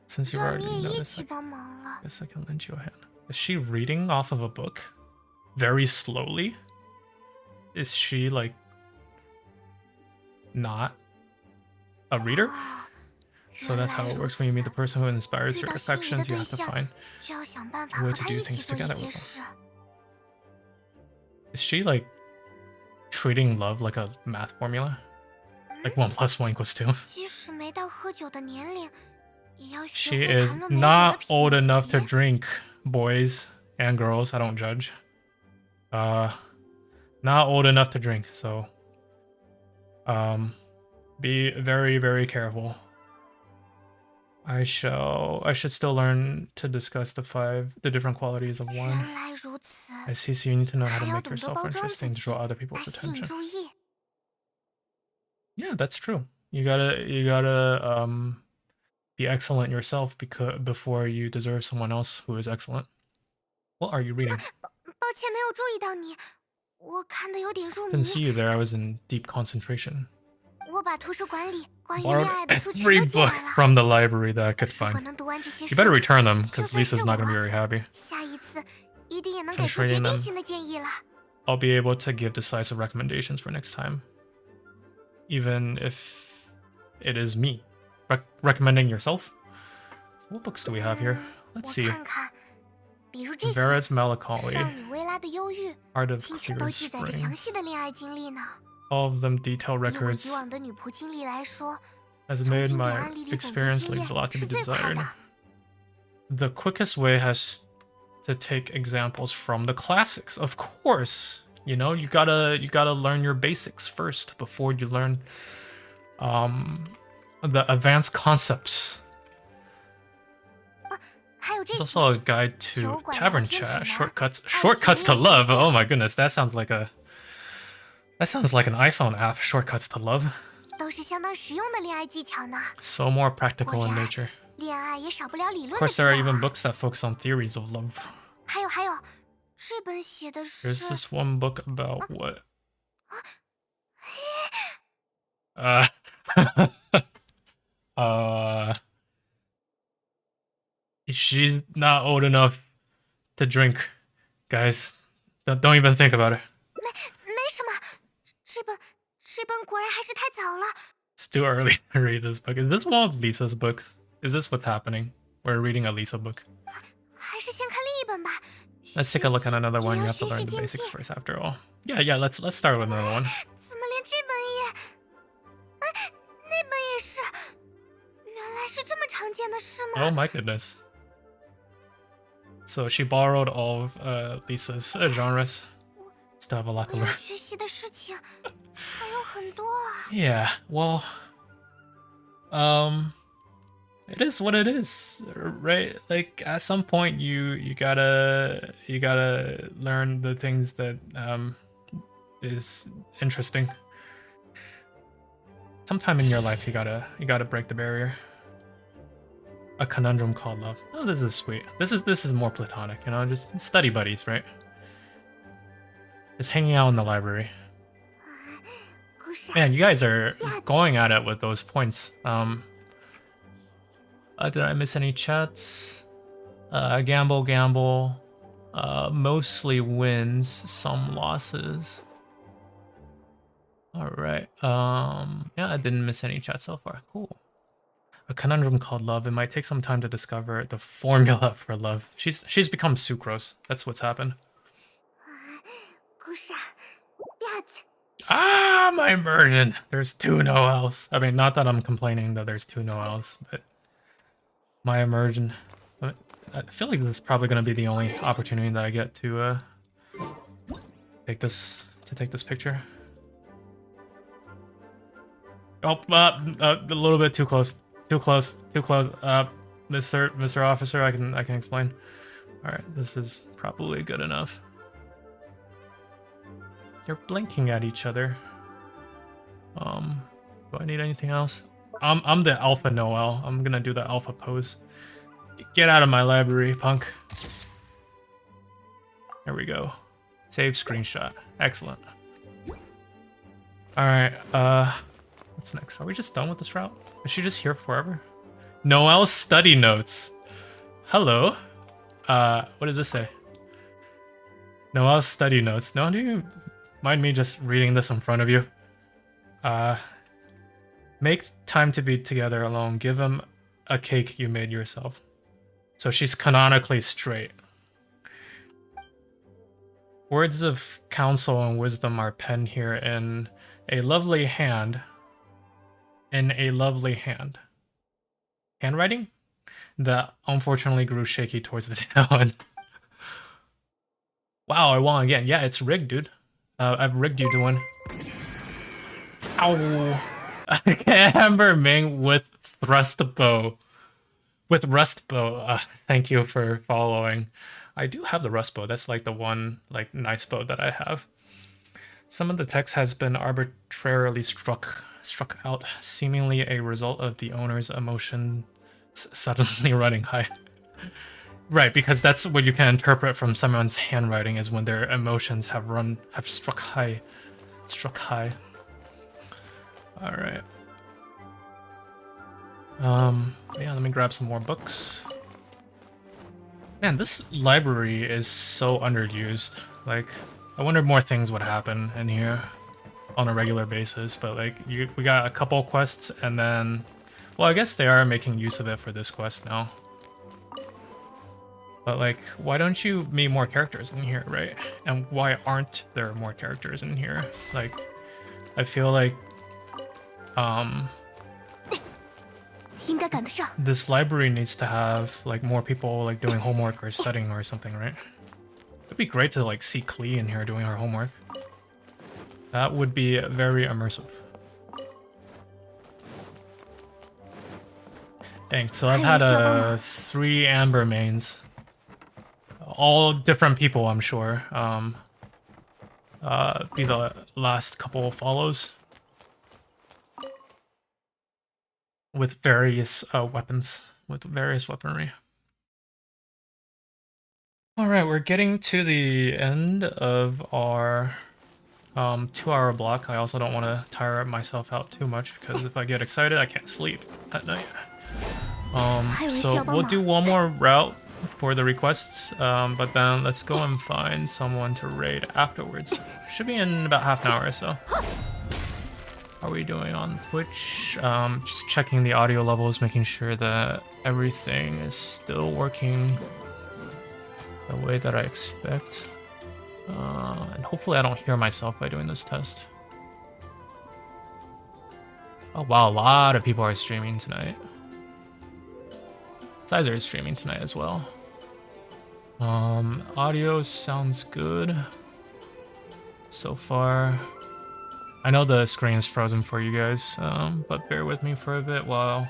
Since you've already noticed, I guess I can lend you a hand. Is she reading off of a book? Very slowly? Is she, like, not a reader? So that's how it works when you meet the person who inspires your affections. You have to find a way to do things together with them. Is she, like, treating love like a math formula? Like 1 + 1 = 2? She is not old enough to drink, boys and girls. I don't judge. Not old enough to drink, so be very, very careful. I should still learn to discuss the different qualities of one. I see, so you need to know how to make yourself interesting to draw other people's attention. Yeah, that's true. You gotta be excellent yourself before you deserve someone else who is excellent. What are you reading? Didn't see you there. I was in deep concentration. Borrowed every book from the library that I could find. You better return them, because Lisa's not gonna be very happy. Finish reading them. I'll be able to give decisive recommendations for next time. Even if it is me. Recommending yourself? What books do we have here? Let's see. Vera's Melancholy. Art of Clear Spring. All of them detail records. Has made my experience leave a lot to be desired. The quickest way has to take examples from the classics, of course. You know, you gotta learn your basics first before you learn the advanced concepts. There's also a guide to tavern chat, shortcuts to love. Oh my goodness, that sounds like an iPhone app, shortcuts to love. So more practical in nature. Of course, there are even books that focus on theories of love. There's this one book about what? She's not old enough to drink, guys. Don't even think about it. It's too early to read this book. Is this one of Lisa's books? Is this what's happening? We're reading a Lisa book. Let's take a look at another one. You have to learn the basics first, after all. Yeah, let's start with another one. Oh my goodness. So she borrowed all of Lisa's genres. Still have a lot to learn. Yeah, well, it is what it is, right? Like at some point you gotta learn the things that is interesting. Sometime in your life you gotta break the barrier. A conundrum called love. Oh, this is sweet. This is more platonic, you know, just study buddies, right? Just hanging out in the library. Man, you guys are going at it with those points. Did I miss any chats? Gamble. Mostly wins, some losses. All right. Yeah, I didn't miss any chat so far. Cool. A conundrum called love. It might take some time to discover the formula for love. She's become sucrose. That's what's happened. 故事啊，吧唧。 Ah, my immersion. There's 2 Noelles. I mean, not that I'm complaining that there's 2 Noelles, but my immersion. I feel like this is probably going to be the only opportunity that I get to take this picture. Oh, a little bit too close. Too close. Too close. Mr. Officer, I can explain. All right, this is probably good enough. You're blinking at each other. Do I need anything else? I'm the alpha Noelle. I'm gonna do the alpha pose. Get out of my library, punk. There we go. Save screenshot. Excellent. Alright, what's next? Are we just done with this route? Is she just here forever? Noelle's study notes. Hello. What does this say? Noelle's study notes. No, do you mind me just reading this in front of you? Make time to be together alone. Give him a cake you made yourself. So she's canonically straight. Words of counsel and wisdom are penned here in a lovely hand. In a lovely hand. Handwriting? That unfortunately grew shaky towards the tail end. Wow, I won again. Yeah, it's rigged, dude. I've rigged you to win. Ow. Amber Ming with thrust bow. With rust bow. Thank you for following. I do have the rust bow. That's like the one like nice bow that I have. Some of the text has been arbitrarily struck out, seemingly a result of the owner's emotion suddenly running high. Right, because that's what you can interpret from someone's handwriting is when their emotions have struck high. Struck high. Alright. Yeah, let me grab some more books. Man, this library is so underused. Like, I wonder more things would happen in here on a regular basis, but like, we got a couple quests and then... Well, I guess they are making use of it for this quest now. But like, why don't you meet more characters in here, right? And why aren't there more characters in here? Like, I feel like, this library needs to have like more people like doing homework or studying or something, right? It'd be great to like see Klee in here doing her homework. That would be very immersive. Dang, so I've had 3 Amber mains. All different people, I'm sure. Be the last couple follows. With various weapons. With various weaponry. Alright, we're getting to the end of our 2-hour block. I also don't want to tire myself out too much because if I get excited, I can't sleep at night. So we'll do one more route for the requests, but then let's go and find someone to raid afterwards. Should be in about half an hour or so. How are we doing on Twitch? Just checking the audio levels, making sure that everything is still working the way that I expect. And hopefully I don't hear myself by doing this test. Oh wow, a lot of people are streaming tonight. Sizer is streaming tonight as well. Audio sounds good so far. I know the screen is frozen for you guys, but bear with me for a bit while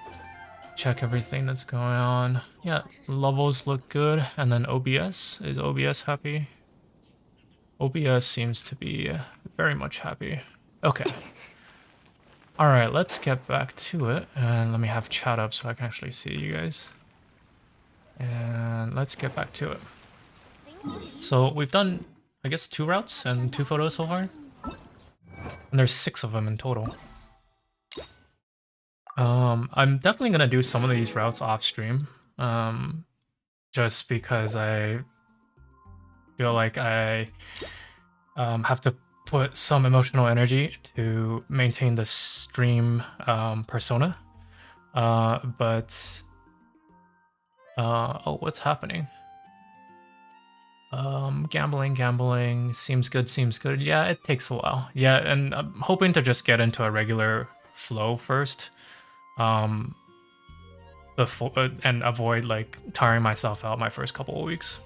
I check everything that's going on. Yeah, levels look good, and then OBS. Is OBS happy? OBS seems to be very much happy. Okay. Alright, let's get back to it, and let me have chat up so I can actually see you guys. And let's get back to it. So we've done, I guess, 2 routes and 2 photos so far. And there's 6 of them in total. I'm definitely gonna do some of these routes off stream, just because I feel like I have to put some emotional energy to maintain the stream persona. But oh, what's happening? Gambling seems good, seems good. Yeah, it takes a while. Yeah, and I'm hoping to just get into a regular flow first. Before and avoid like tiring myself out my first couple of weeks.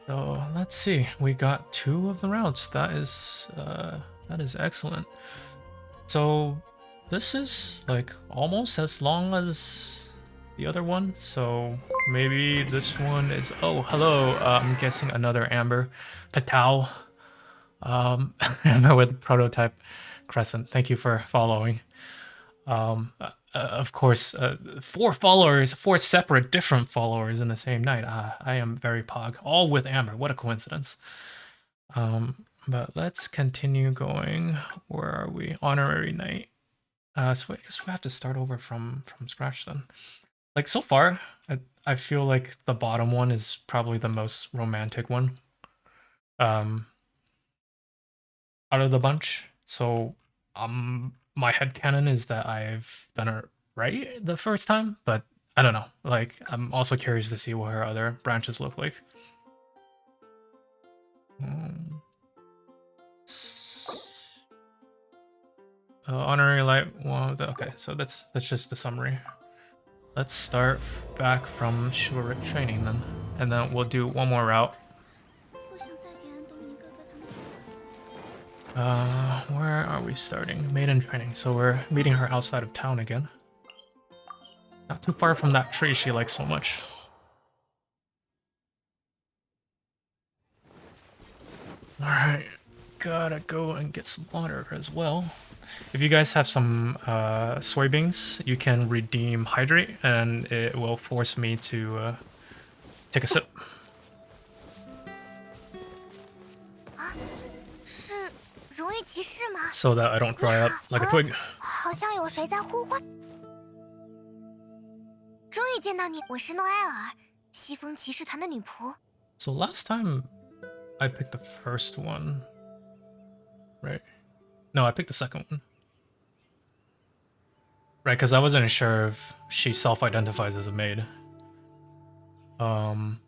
So let's see. We got 2 of the routes. That is excellent. So this is like almost as long as the other one. So maybe this one is. Oh, hello. I'm guessing another Amber Patao. Amber with prototype Crescent. Thank you for following. Of course, 4 followers, 4 separate different followers in the same night. I am very pog. All with Amber. What a coincidence. But let's continue going. Where are we? Honorary night. So I guess we have to start over from scratch then. Like so far, I feel like the bottom one is probably the most romantic one. Out of the bunch. So my headcanon is that I've done it right the first time, but I don't know. Like, I'm also curious to see what her other branches look like. Honorary light. Well, okay, so that's just the summary. Let's start back from chivalric training then, and then we'll do one more route. Where are we starting? Maiden training. So we're meeting her outside of town again. Not too far from that tree she likes so much. Alright, gotta go and get some water as well. If you guys have some soybeans, you can redeem hydrate, and it will force me to take a sip. So that I don't dry up like a twig. So last time I picked the first one, right? No, I picked the second one. Right, because I wasn't sure if she self-identifies as a maid. Hydrate.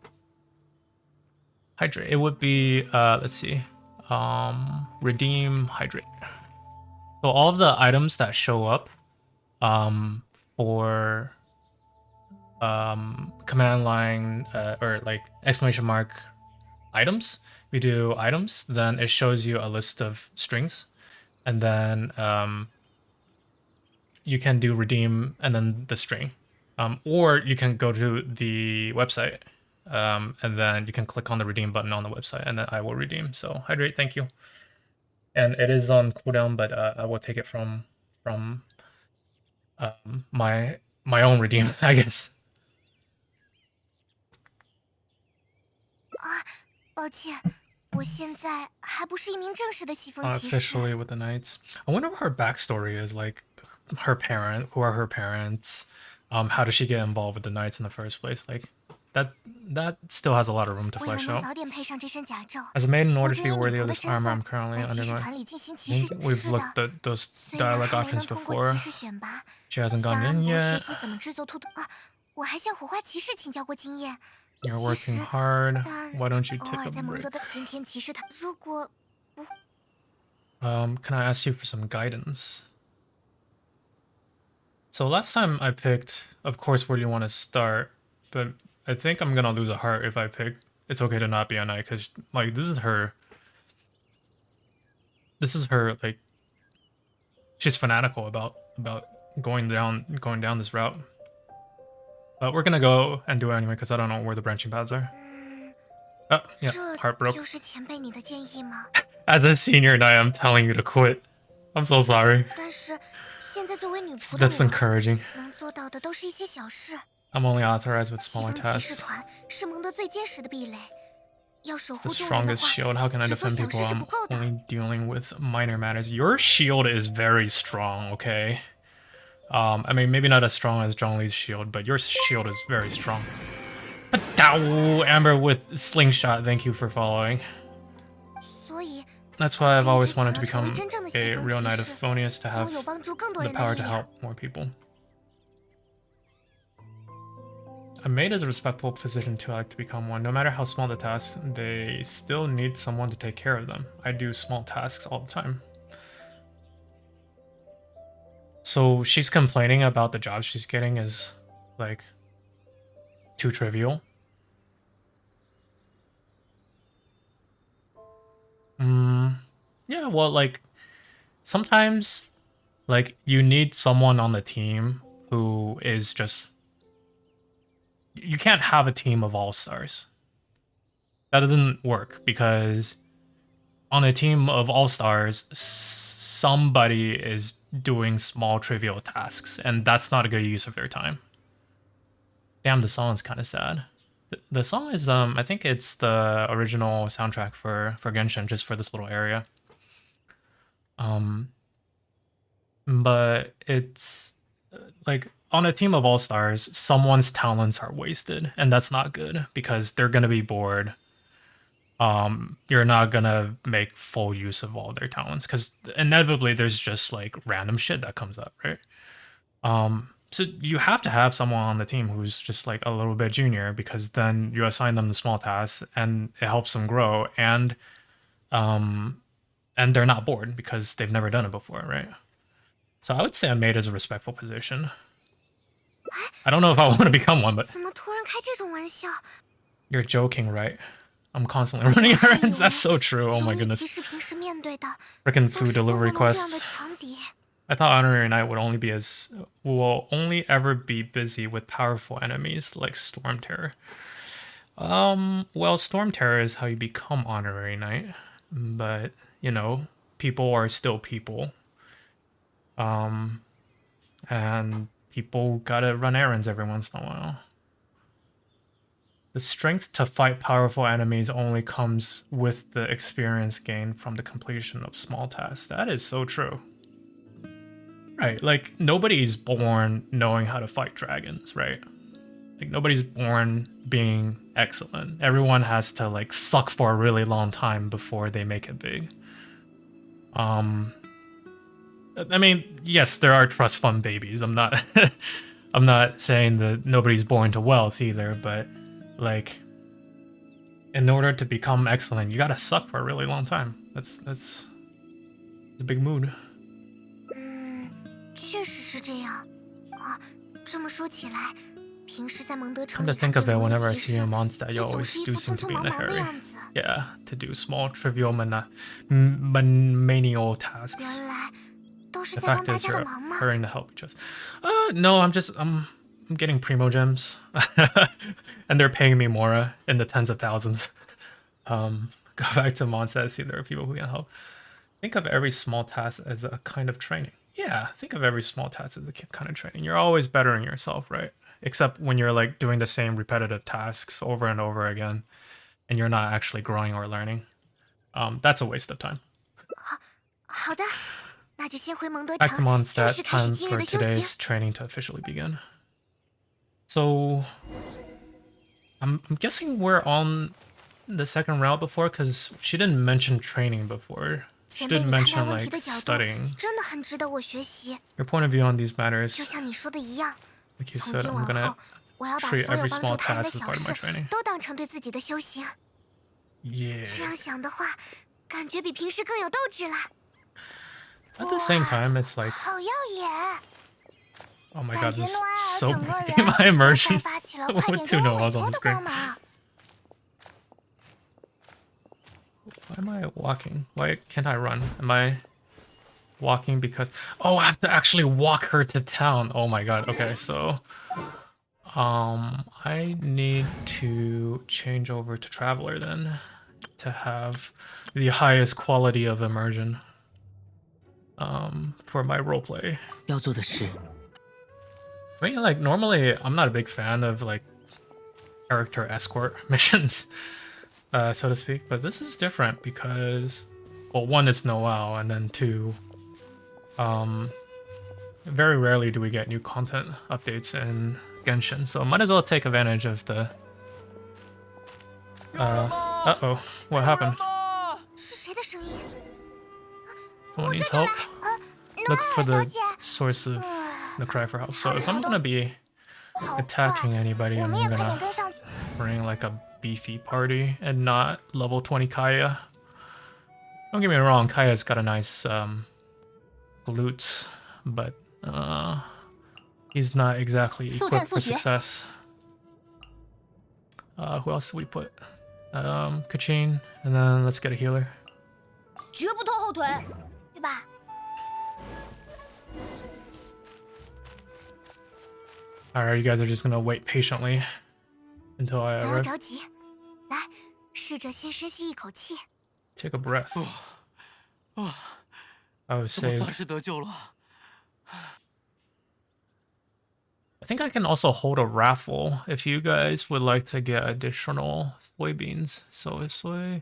It would be, let's see. Redeem hydrate. So all of the items that show up for command line or like exclamation mark items, we do items, then it shows you a list of strings, and then you can do redeem and then the string, or you can go to the website and then you can click on the redeem button on the website, and then I will redeem. So hydrate, thank you. And it is on cooldown, but I will take it from my own redeem, I guess. Officially with the knights. I wonder what her backstory is, like her parent, who are her parents, how does she get involved with the knights in the first place? Like that still has a lot of room to flesh out. As a maiden, in order to be worthy of this armor I'm currently undergoing, I think we've looked at those dialect options before. She hasn't gone in yet. You're working hard. Why don't you take a break? Can I ask you for some guidance? So last time I picked, of course, where do you want to start? But I think I'm gonna lose a heart if I pick It's Okay to Not Be a Knight, because like this is her, like, she's fanatical about going down this route. But we're gonna go and do it anyway because I don't know where the branching paths are. Oh, yeah, heart broke. As a senior knight, I'm telling you to quit. I'm so sorry. That's encouraging. I'm only authorized with smaller tasks. It's the strongest shield. How can I defend people? I'm only dealing with minor matters. Your shield is very strong, okay? I mean, maybe not as strong as Zhongli's shield, but your shield is very strong. Amber with slingshot, thank you for following. That's why I've 我 always 才一 wanted 直 to 想要成 become 为真正的 a 西方 real 骑 Knight 士， of Phonius to 拥 have 有帮助更多 the 人的 power 力 to 量。 help more people. A maid is a respectful position to like to become one. No matter how small the task, they still need someone to take care of them. I do small tasks all the time. So she's complaining about the job she's getting is like too trivial. Yeah, well, like sometimes like you need someone on the team who is just, you can't have a team of all-stars. That doesn't work because on a team of all-stars, somebody is doing small trivial tasks, and that's not a good use of their time. Damn, the song is kind of sad. The song is I think it's the original soundtrack for Genshin, just for this little area. But it's like on a team of all-stars, someone's talents are wasted, and that's not good because they're gonna be bored. You're not gonna make full use of all their talents because inevitably there's just like random shit that comes up, right? So you have to have someone on the team who's just like a little bit junior because then you assign them the small tasks and it helps them grow, and they're not bored because they've never done it before, right? So I would say a maid is a respectful position. I don't know if I want to become one, but 怎么突然开这种玩笑？ you're joking, right? I'm constantly running errands. That's so true. Oh my 荣誉 goodness. 骑士平时面对的 Freaking 都 food 是风 delivery 火龙这样的 quests. 强敌。 I thought Honorary Knight will only ever be busy with powerful enemies like Storm Terror. Well, Storm Terror is how you become Honorary Knight, but you know, people are still people. And people gotta run errands every once in a while. The strength to fight powerful enemies only comes with the experience gained from the completion of small tasks. That is so true. Right, like nobody's born knowing how to fight dragons, right? Like nobody's born being excellent. Everyone has to like suck for a really long time before they make it big. I mean, yes, there are trust fund babies. I'm not I'm not saying that nobody's born to wealth either, but like in order to become excellent, you gotta suck for a really long time. That's a big mood. 确实是这样啊。这么说起来，平时在蒙德城 Come 里 to 看 think 见 of it, 荣誉 whenever I 骑 see 士， a monster, 也 you 总 always 是一 do 副 seem 匆 to 匆 be in a 忙忙的 hurry. 样子。 Yeah, to do small trivial menial tasks. 原来都是 The 在帮 fact 大 is, 家的 you're 忙吗？ hurrying to help each other. No, I'm getting primo gems, and they're paying me more in the tens of thousands. Go back to Monset, see there are people who can help. Think of every small task as a kind of training. Yeah, think of every small task as a kind of training. You're always bettering yourself, right? Except when you're like doing the same repetitive tasks over and over again, and you're not actually growing or learning. That's a waste of time. 好的，那就先回蒙德 Back to 城，正 Mondstadt, 式开始 time 今日 for 的修行。 today's training to officially begin. So, I'm guessing we're on the second route before, because she didn't mention training before. She 前辈 didn't 你看待 mention 问题 like 的角度 studying. 真的很值得我学习。 Your point of view on these matters, 就像你说的一样， like you 从 said, 今 I'm 往 gonna 后，我要把 treat 所有 every 帮 small 助他人的 task as 小 part of my 事 training. 都当成对自己的修行。 Yeah. 这样想的话，感觉比平时更有斗志了。 At the same time, it's like, 好耀眼！ oh my 感 god, 觉 this 诺埃尔 so 整个 pretty. 人 My 都 immersion 散发起了快 with 点 two 给我委 noelles on 托 the 的 screen. 光芒。 Why am I walking? Why can't I run? Am I walking because... Oh, I have to actually walk her to town. Oh my god. Okay, so... I need to change over to Traveler then to have the highest quality of immersion for my roleplay. 要做的事 I mean, like, normally I'm not a big fan of, like, character escort missions, so to speak, but this is different because, well, one, it's Noelle, and then two, very rarely do we get new content updates in Genshin, so might as well take advantage of the... Uh-oh, what happened? 是谁的声音？ Someone 我这 needs 就 help. 来。Look for 诺尔小 the 姐， source of the cry for help. So if I'm 好 gonna be 好快， attacking anybody, 我 I'm 们也快 gonna 点跟上去。 bring like a beefy party and not level 20 Kaya. Don't get me wrong, Kaya's got a nice glutes, but he's not exactly 速战 equipped 速 for 决。 success. Who else did we put? Kachin, and then let's get a healer. 绝不拖后腿，对吧？ Alright, you guys are just gonna wait patiently until I 不要 arrive. 着急，来，试着先深吸一口气。 Take a breath. I was 这么 saved. 算是得救了。 I think I can also hold a raffle if you guys would like to get additional soybeans. So soy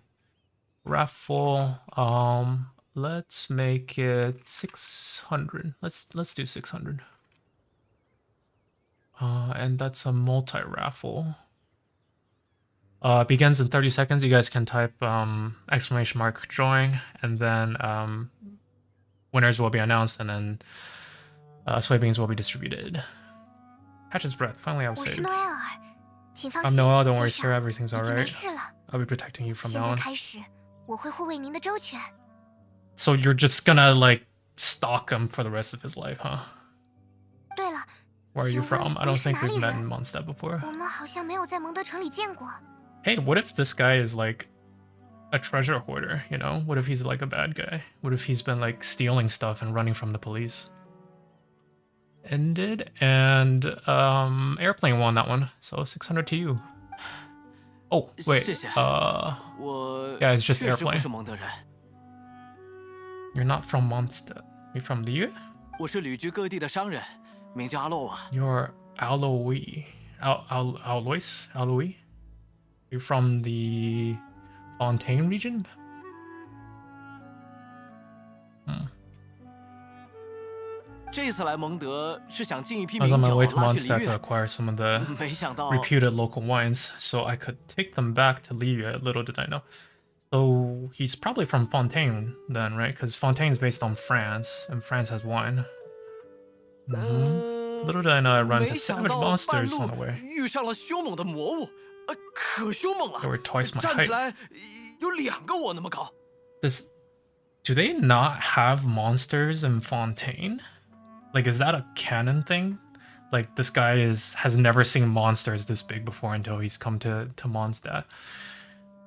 raffle. Let's make it 600. Let's do 600. And that's a multi-raffle. Begins in 30 seconds. You guys can type exclamation mark join, and then winners will be announced, and then soybeans will be distributed. Catch his breath. Finally, I was 我是 saved. 诺埃尔，请放 I'm 心， Noelle. Don't worry, 先 sir. 生， Everything's 已经 alright. 没事了。 I'll be protecting you from 现 now 在 on. 开始，我会护卫您的周全。 So you're just gonna like stalk him for the rest of his life, huh? 对了， Where are you 请问 from? I 您 don't 是 think 哪 we've 里 met in 人？ Mondstadt before. 我们好像没有在蒙德城里见过。 Hey, what if this guy is like a treasure hoarder, you know? What if he's like a bad guy? What if he's been like stealing stuff and running from the police? Ended, and airplane won that one, so 600 to you. Oh, wait. 谢谢。 我 yeah, it's just 确实不 airplane. 是蒙德人， You're not from Mondstadt. You're from Liu? 我是旅居各地的商人，名叫阿洛瓦。 You're Aloy. Alois? Aloy? You're from the Fontaine region? Hmm. 这次来蒙德是想进一批 I was 名 on my 酒 way to 拉去 Mondstadt 璃 to 月， acquire some of the 没想到 reputed local wines, so I could take them back to Liu. Little did I know. So he's probably from Fontaine then, right? Because Fontaine's based on France, and France has wine. Little did I know I run 没 into 想 savage 到半 monsters 路 on the way. 遇上了凶猛的魔物，可凶猛了 They were twice my 站起 height. 来有2个我那么高。 Do they not have monsters in Fontaine? Like, is that a canon thing? Like, this guy has never seen monsters this big before until he's come to Mondstadt.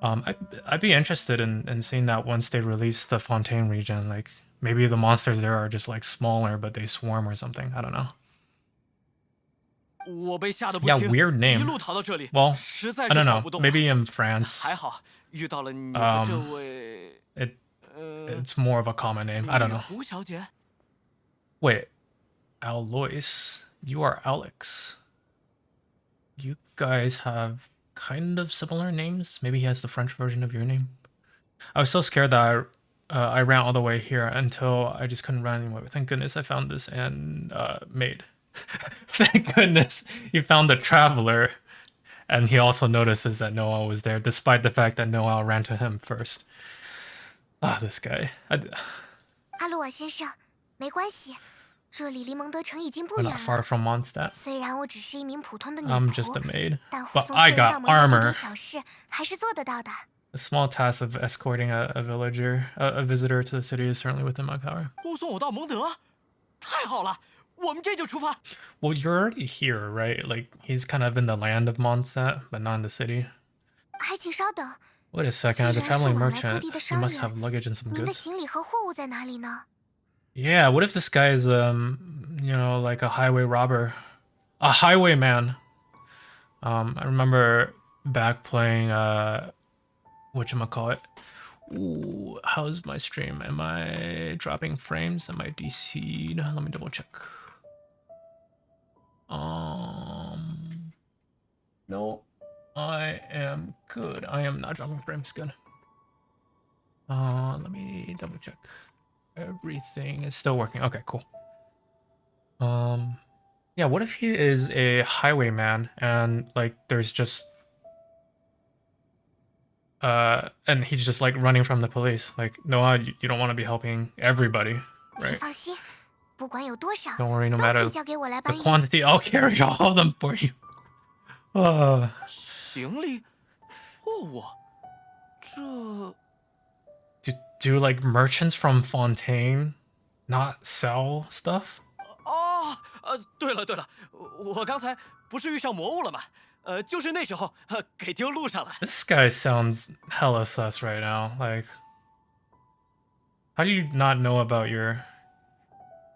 I'd be interested in seeing that once they release the Fontaine region. Like, maybe the monsters there are just like smaller, but they swarm or something. I don't know. 我被吓得不 Yeah, 轻， weird 一 name. 路逃到这里， Well, 实在 I 是 don't 跑 know. 不动。 Maybe in France, 还好遇到了你和这位 it's more of a common name. I don't 女 know. 狐小姐。 Wait, Alois, you are Alex. You guys have kind of similar names. Maybe he has the French version of your name. I was so scared that I ran all the way here until I just couldn't run anymore. Thank goodness I found this and made. Thank goodness he found the traveler, and he also notices that Noelle was there, despite the fact that Noelle ran to him first. Ah, this guy. 阿洛瓦先生，没关系，这里离蒙德城已经不 We're 远 not far 了。 from Mondstadt. 虽然我只是一名普通的女 I'm just a 仆， maid, 但护 but 送 I 客人 got 到蒙德这 armor. 点小事还是做得到的。 A small task of escorting a villager, a visitor to the city is certainly within my power. 护送我到蒙德，太好了，我们这就出发。 Well, you're already here, right? Like, he's kind of in the land of Mondstadt, but not in the city. 还请稍等， Wait a second, as a 既然是 traveling 往来各 merchant, 地的 you 商 must have 人， luggage and some 您的 goods. 行李和货物在哪里呢？ Yeah, what if this guy is, like a highway robber? A highwayman. I remember back playing, whatchamacallit. Ooh, how's my stream? Am I dropping frames? Am I DC'd? Let me double check. No, I am good. I am not dropping frames. Good. Let me double check. Everything is still working. Okay, cool. Yeah, what if he is a highwayman and like there's just And he's just like running from the police. Like, Noah, you don't want to be helping everybody, 请 right? 放心，不管有多少， Don't worry, no 都可 matter 以交给我来 the 搬运。 quantity, I'll carry all of them for you. 行李，货物，这 do like merchants from Fontaine not sell stuff? 哦，对了对了，我刚才不是遇上魔物了吗？就是那时候给丢路上了。 This guy sounds hella sus right now. Like, how do you not know about your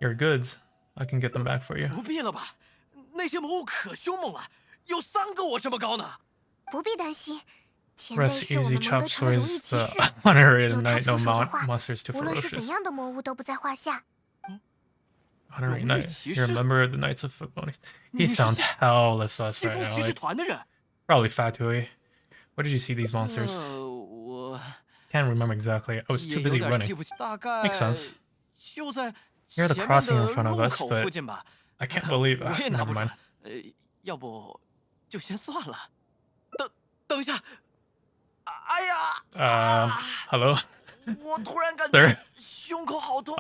goods? I can get them back for you. 不必了吧？那些魔物可凶猛了，有3个我这么高呢。 不必担心，前辈 Rest 是我 easy, 们蒙 chop 德城的如意 sueys. 骑 The 士， honorary 有他 knight, no 出手的话， monsters too 无论是怎 ferocious. 样的魔物都不在话下。 Honorary 荣誉 knight. 骑 You're a 士？ member of the Knights of Football. 你 He 是 sounds 西 hella sus 西 right 风 now. 骑士 Like, 团的人。 probably Fatui. Where did you see these monsters? 我 Can't remember exactly. I was 也 too 有 busy 点 running. 记不清，大概 Makes sense. 就在 You're the 前面 crossing in 的 front of 路 us, 口 but 附近吧。 I can't believe. 我也拿 Never 不准 mind.。要不就先算了。等一下，哎呀！ Hello? 我突然感 Sir? 觉胸口好痛。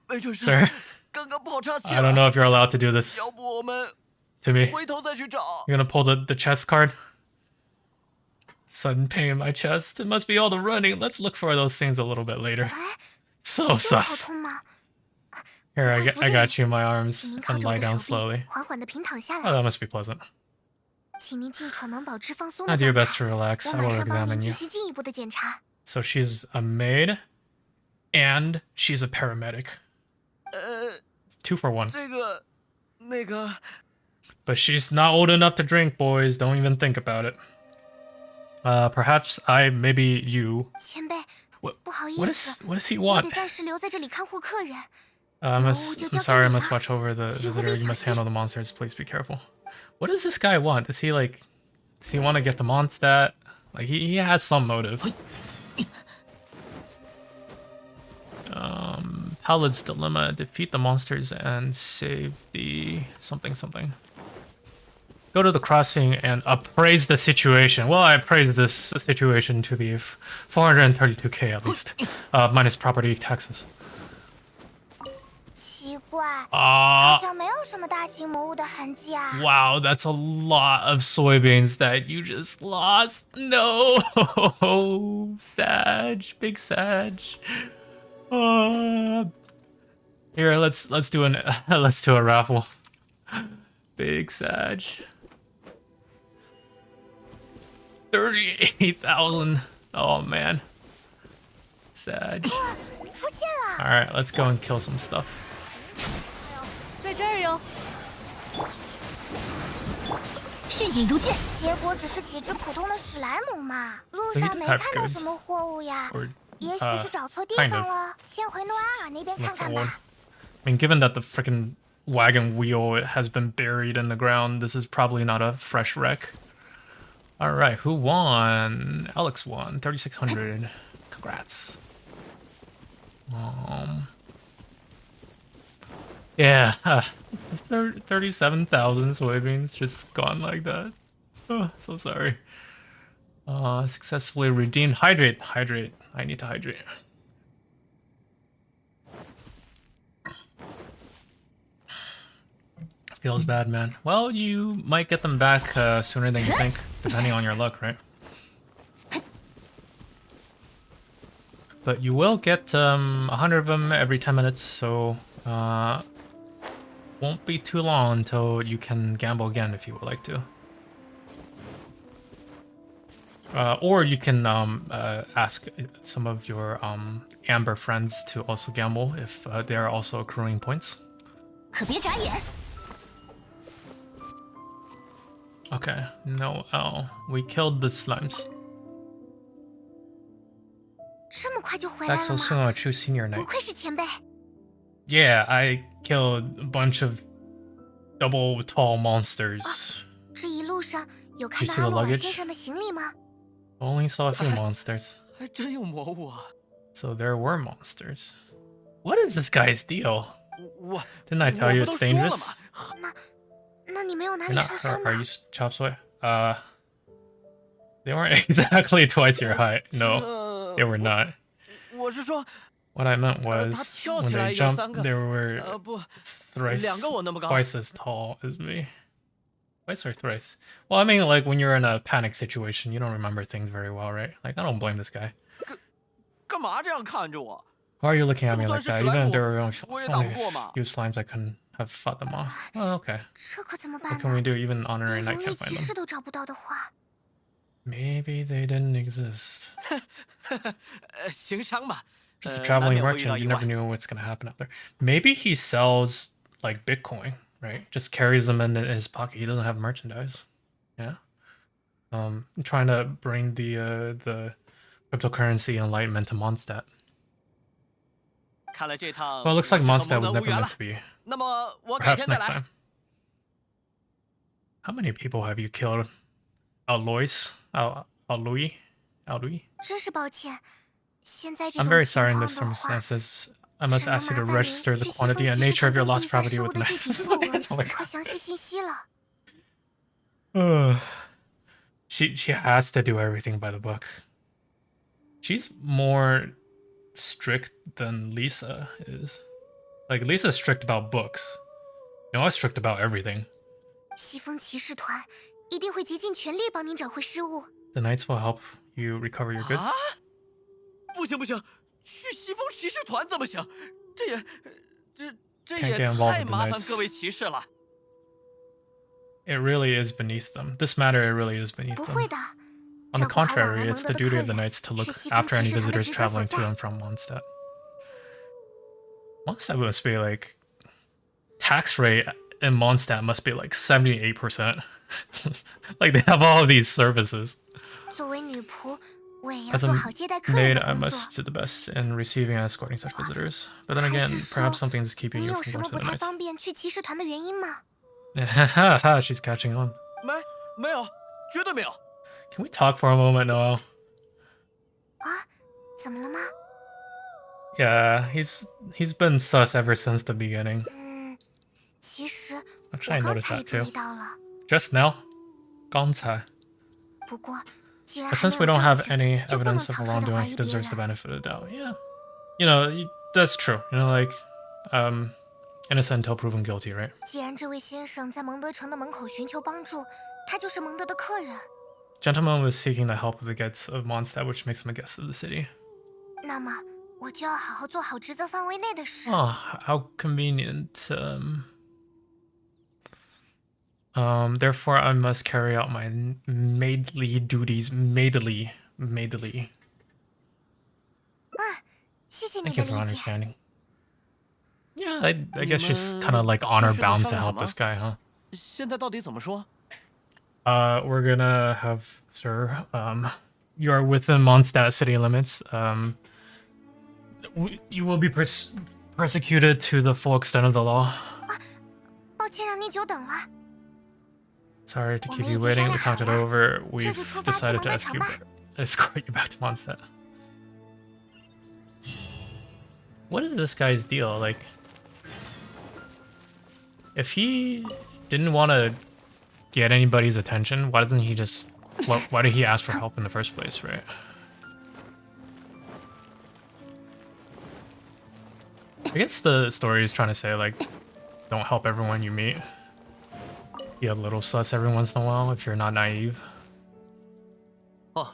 没准是 Sir? 刚刚跑岔气 I don't know 了。 if you're allowed to do this 要不我们 to me. 回头再去找。 You're gonna pull the chest card? Sudden pain in my chest. It must be all the running. Let's look for those things a little bit later. 哎， So 胸口 sus. 痛吗？ Here, I 我扶 got 着 you in my 你， arms 请您靠 and 着我 lie 的 down 手臂， slowly. 缓缓地平躺下 Oh, 来， that must be pleasant. 请您尽可能保持放松 Now 的 do your 状 best 态。 to relax. 我 I 马 will 上帮您 examine 进 you. 行进一步的检查。 So she's a maid and she's a paramedic. 2 for 1. 这个，那个， But she's not old enough to drink, boys. Don't even think about it. Perhaps maybe you. 前辈， What, 不好意 what 思， does he 我 want? 得暂时留在这里看护客人。 I'm sorry, I must 就交给你了。 watch over the 请务 visitor. 必 You 小 must 心。 handle the monsters. Please be careful. What does this guy want? Does he want to get the Mondstadt? Like, he has some motive. Palad's Dilemma. Defeat the monsters and save the something. Go to the crossing and appraise the situation. Well, I appraise this situation to be 432k at least. Minus property taxes. 奇怪， Ah. 好像没有什么大型魔物的痕迹啊。 Wow, that's a lot of soybeans that you just lost. No, Sag, big Sag. Here, let's do a raffle. Big Sag. 38,000. Oh man, Sag. 出现了！ All right, let's go and kill some stuff. 在这儿哟。迅影如箭，结果只是几只普通的史莱姆嘛，路 We 上 do 没 have 看到 goods. 什么货物呀。 Or 也许是找错地 kind 方 of. 了，先回诺埃尔那边看 Looks 看 old. 吧。 I mean, given that the freaking wagon wheel has been buried in the ground, this is probably not a fresh wreck. All right, who won? Alex won, 3,600. Congrats. Yeah, 37,000 soybeans just gone like that. Oh, so sorry. Successfully redeemed. Hydrate. I need to hydrate. Feels bad, man. Well, you might get them back sooner than you think, depending on your luck, right? But you will get 100 of them every 10 minutes, so won't be too long until you can gamble again if you would like to. Or you can ask some of your Amber friends to also gamble if they are also accruing points. 可别眨眼。 Okay, Noelle. We killed the slimes. 这么快就回来 That's 了 also 吗？ a true senior 不 knight. 愧是前辈。 Yeah, I killed a bunch of double tall monsters. 这一路上有看 You 到 see 阿 the 洛尔 luggage? 先生的行李吗？ Only saw a few monsters. 还真有魔物啊！ So there were monsters. What is this guy's deal? 我 Didn't I tell you 我不 it's 都说了 dangerous? 吗？那你没有哪 You're 里 not 受 hurt, 伤 are 吗 you, Chop Suey? They weren't exactly twice your height. No, they were not. 我是说， What I meant 他 was 跳 when 起 they 来有 jumped, 3个， they were 不， thrice 2个我那么高。 twice as tall as me. Twice or thrice? Well, I mean, like when you're in a panic situation, you don't remember things very well, right? Like I don't blame this guy. 干嘛这样看着我？ Why are you looking at me like that? Even if there were我也 only 打 a 不过嘛。 few slimes, I couldn't have fought them off. Oh, okay. 这可怎么 What 办 can we 呢？ do? Even honorary 连 knight 荣誉 can't find 骑 them. 士都找不到的话， Maybe they didn't exist. 行商嘛， Just a 难 traveling 免会遇到 merchant. 意 You 外 never。knew what's gonna happen out there. Maybe he sells like Bitcoin, right? Just carries them in his pocket. He doesn't have merchandise. Yeah. Trying to bring the cryptocurrency enlightenment to Mondstadt. 看来这趟 Well, it looks like 我是 Mondstadt 和 was 蒙德无 never 缘 meant 了。 to be. 那么我改 Perhaps 天再 next 来。 time. How many people have you killed? Alois? Alois? 真是抱歉。现在这 I'm 种 very 情 sorry in 况 the 的话， circumstances. I must 只能 ask you to 麻烦您 register the 去西 quantity 风 and 骑士 nature of 团 your 登记 lost 一下 property 失 with 物的 an 具体数额 oh my 和详细信息了。god. She has to do everything by the book. She's more strict than Lisa is. Like Lisa's strict about books. Noelle's strict about everything. 西风骑士团一定会竭尽全力帮您找回失物。 The knights will help you recover your goods. 啊？不行不行，去西风骑士团怎么行？这也 Can't 也 get involved 太 with the 麻烦 knights. 各位骑士了。 It really is beneath them. This matter, it really is beneath 不 them. 会的， On the 照顾好往 contrary, 来 it's 蒙 the 德的 duty 客 of the 人 knights to 是 look 西风 after 骑 any 士团的 visitors 职责所 traveling to 在。 and from Mondstadt. Mondstadt must be like... Tax rate in Mondstadt must be like 78%. Like they have all of these services. 作为女仆，我也要 As 做 a 好接待客人 maid, 的 I 工作。 must do the best in receiving and escorting such visitors. But then 还 again, 是 perhaps 说 something is keeping 你 you 有 from 什 going 么 to 不 the 太 knights. 方便去骑士团的原因吗？ She's catching on. 没有，绝对没有。 Can we talk for a moment, Noelle? 啊，怎么了吗？ Yeah, he's been sus ever since the beginning. 其实 Actually, I 我刚 noticed 才也 that 注 too. 意到了。 Just now? 刚才. 不过，既然 But 还 since 没 we 有 don't 证 have 据， any 就不能 evidence of 草率的 wrongdoing, 怀 he 疑别 deserves the 人。 benefit of the doubt. Yeah. You know, that's true. You know, like, innocent until proven guilty, right? 既然这位先生在蒙德城的门口寻求帮助，他就是蒙德的客人。 Gentleman was seeking the help of the guests of Mondstadt, which makes him a guest of the city. 那么，我就要好好做好职责范围内的事。 Oh, how convenient. Therefore, I must carry out my maidly duties. Maidly. 谢谢你 Thank 的 you for 理解。 understanding. Yeah, I guess she's kind of like honor bound to help this guy, huh? 现在到底怎么说？ We're gonna have, sir, you are within Mondstadt city limits. You will be persecuted to the full extent of the law. 抱歉让你久等了。 Sorry to 我 keep 们已 you 经 waiting. 商 We 量好 talked it 了， over. 这就 We've 出发去 decided 蒙 to 德城吧。 escort you back to Mondstadt. What is this guy's deal? Like, if he didn't want to get anybody's attention, why doesn't he just... Why did he ask for help in the first place, right? I guess the story is trying to say, like, don't help everyone you meet. Be a little sus every once in a while if you're not naive. 哦，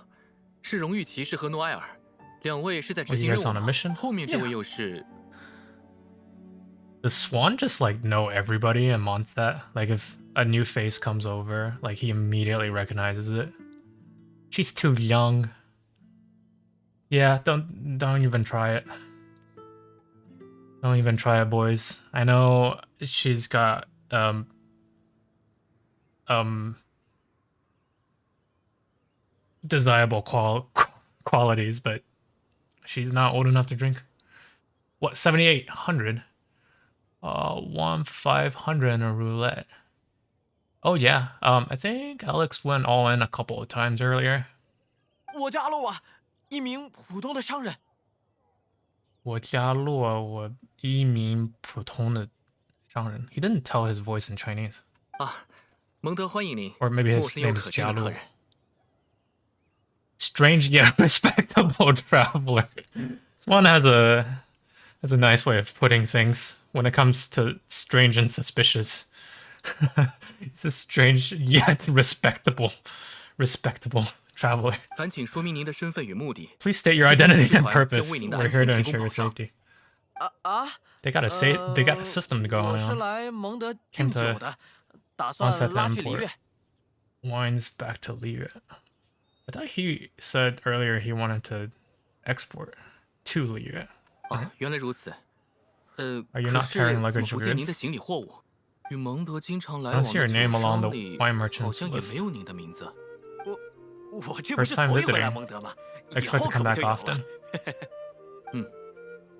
是荣誉骑士和诺埃尔，两位是在执 Was 行 you 任 guys 务 on a 吗？ mission? 后面这位 Yeah. 又是 Does Swan just like know everybody and wants that? Like if a new face comes over, like he immediately recognizes it. She's too young. Yeah, don't even try it. Don't even try it, boys. I know she's got desirable qualities, but she's not old enough to drink. What, 7,800? 1,500 in a roulette. Oh yeah, I think Alex went all in a couple of times earlier. 我叫阿洛瓦，一名普通的商人。我加入我一名普通的商人. He didn't tell his voice in Chinese. 啊，蒙德欢迎您， Or maybe 莫 his 森有 name is 可敬的客 Jialu. 人。Strange yet respectable traveler. Swan has a nice way of putting things when it comes to strange and suspicious. It's a strange yet respectable traveler. 烦请说明您的身份与目的。 Please state your identity and 将 purpose. 为您的 We're 安 here 全 to 提 ensure 供 your 保障。 safety. They got a system to go 我是 on. 来蒙德 Came 敬 to 酒的，打算 onset to 拉去里 import 约。 wines back to Liyue. I thought he said earlier he wanted to export to Liyue. 哦，原来如此。 Are you 可 not 是 carrying 怎 luggage 么 or 不见您 goods? 的行李货物？与蒙德经常来 I 往 don't see 的 your 酒 name along 商 the 里， wine 好 merchants 像也 list. 没有您的名字。我这不是 First time 头一回 visiting. 来蒙德吗？以 Expect 后 to 可 come 不 back 就有了 often.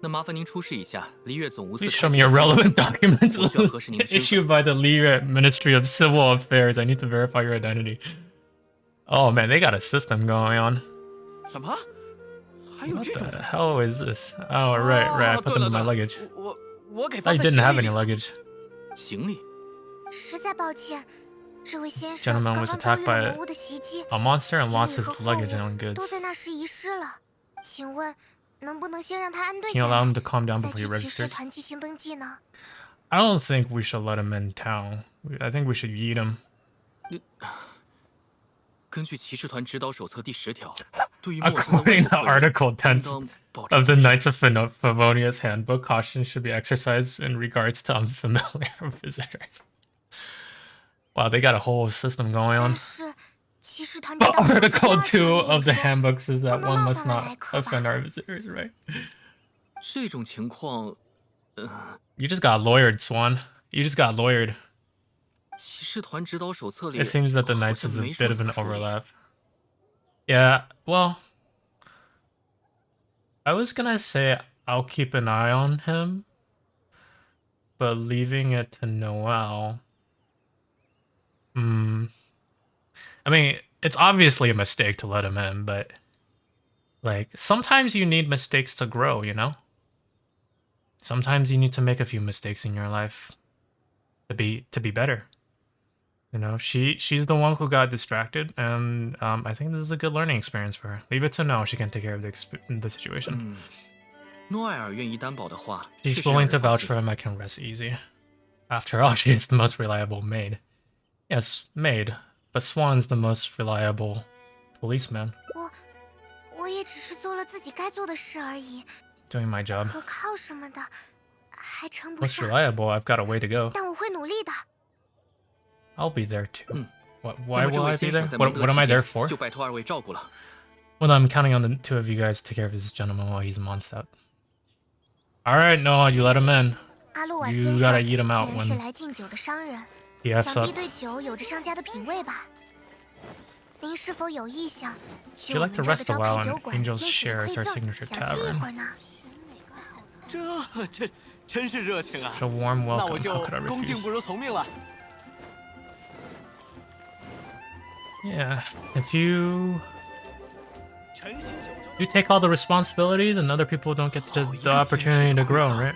那麻烦您出示一下璃月总务司 Please 开 show 具 me a 的身份 relevant 证 document 我需要核实您的身份。 issued by the Liyue Ministry of Civil Affairs. I need to verify your identity. Oh man, they got a system going on. 什么？还有 What 这种 the 东西？ hell is this? Oh, right. I 哦， put 对 them 了 in my 对了 luggage. 我给 I 放在 didn't 行 have 李 any 里了。 luggage. 行李。 实在抱歉，这位先生 Gentleman 刚 was 刚遭 attacked 遇 by 了魔物的袭击， a monster and 行 lost 李 his 和货 luggage 物 and 都 goods. 在那时遗失了。请问能不能先让他安顿 Can you 下 allow 来， him to calm down 再 before 去 he 骑士 registers? 团进行登记呢？ I don't think we should let him in town. I think we should eat him. 根据骑士团指导手册第10条，对于陌生的外 According 国 to 客人， Article 应 10当保持 of the 谨慎。 Knights of Favonius Handbook, caution should be exercised in regards to unfamiliar visitors. Wow, they got a whole system going 但 on. 是骑士团指 But 导手册第 Article 2 条 2 of 也 the 说 handbook says that 不能 one 冒 must 犯外 not 来客 offend 吧？ our visitors, right? 这种情况， You just got lawyered, Swan. You just got lawyered. 骑士团指导手册里 It seems that the 好 Knights 像 is a 没说 bit of 怎 an 么处理。 overlap. Yeah, well, I was gonna say I'll keep an eye on him, but leaving it to Noelle. I mean, it's obviously a mistake to let him in, but like sometimes you need mistakes to grow, you know? Sometimes you need to make a few mistakes in your life to be better. You know, she's the one who got distracted, and I think this is a good learning experience for her. Leave it to Noelle; she can take care of the situation. 诺艾尔愿意担保的话， She's 确实让 willing 人 to 放 vouch 心 for him. I can rest easy. After all, she is the most reliable maid. Yes, maid, but Swan's the most reliable policeman. 我也只是做了自己该做的事而已， Doing my job. 可靠什么的还称不 Most 上， reliable. I've got a way to go. 但我会努力的。 I'll be there too. What? 那 Why 么这 will 位 I be 先 there? 生在蒙 What 德 am I 期 there 间 for? 就拜托二位照顾了。 Well, I'm counting on the two of you guys to take care of this gentleman while he's Mondstadt. All right, Noah, you let him in. 阿洛瓦 You 先 gotta 生 eat him out 既然是 when 来敬酒的商人， he F's 想 up. 必对酒有着上佳的品味吧？您是否有意向 Would 去 you 我 like 们 to 这的 rest a 招 while 牌 in 酒馆 Angel's 天使 Share? 的 It's our 馈赠， signature 小憩一 tavern. 会儿呢？这真是热情啊！ Such a warm 那我 welcome. 就 How could I 恭敬 refuse? 不如从命了。 Yeah, if you 诚心手中 you take all the responsibility, then other people don't get the opportunity to grow, right?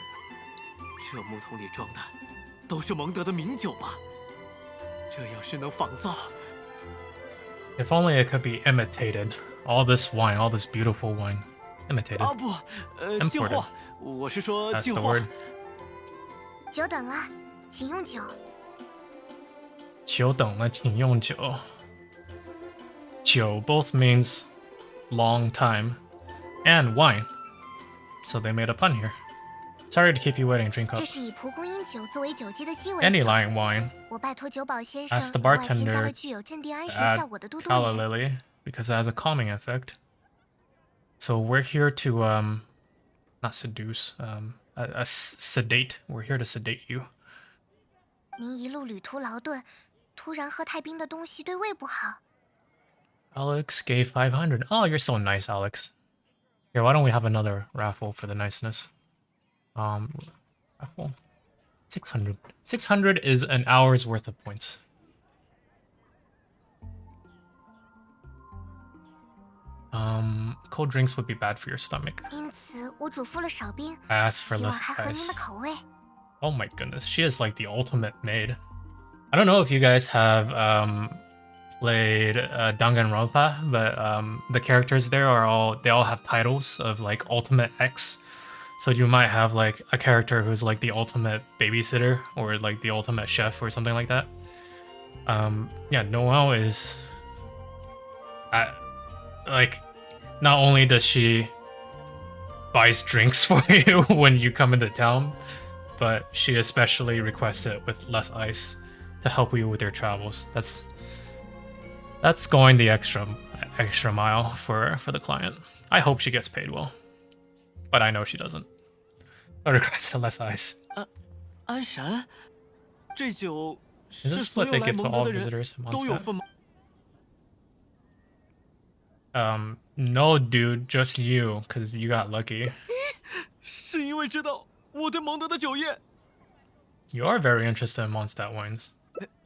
这木桶里装的都是蒙德的名酒吧？这要是能仿造， If only it could be imitated. All this wine, all this beautiful wine, imitated. 啊不，进货，我是说 That's 进 the 货 word.。久等了，请用酒。久等了，请用酒。久 both means long time and wine, so they made a pun here. Sorry to keep you waiting, drink 这 up. 是以蒲公英酒作为酒基的鸡尾 Any 酒。 line wine. 我拜托酒保先生 Ask the 额外添加 bartender 了具有镇定安神 add 效果的嘟嘟 calla 盐。 lily because it has a calming effect. So we're here to not seduce, sedate. We're here to sedate you. 您一路旅途劳顿，突然喝太冰的东西对胃不好。 Alex gave 500. Oh, you're so nice, Alex. Here, why don't we have another raffle for the niceness? Raffle. 600. 600 is an hour's worth of points. Cold drinks would be bad for your stomach. 因此，我嘱咐了少冰， I asked for 希望 less 还合您 ice. 的口味。 Oh my goodness, she is like the ultimate maid. I don't know if you guys have played Danganronpa, but the characters there they all have titles of like Ultimate X. So you might have like a character who's like the ultimate babysitter or like the ultimate chef or something like that. Yeah, Noelle is like, not only does she buys drinks for you when you come into town, but she especially requests it with less ice to help you with your travels. That's going the extra mile for the client. I hope she gets paid well, but I know she doesn't. I request less ice. 安神，这酒 Is 是 this 所 what 有 they 来 give to 蒙德 all 的人 visitors? 都有份吗？ No, dude, just you, because you got lucky. 是因为知道我对蒙德的酒业？ You are very interested in Mondstadt wines.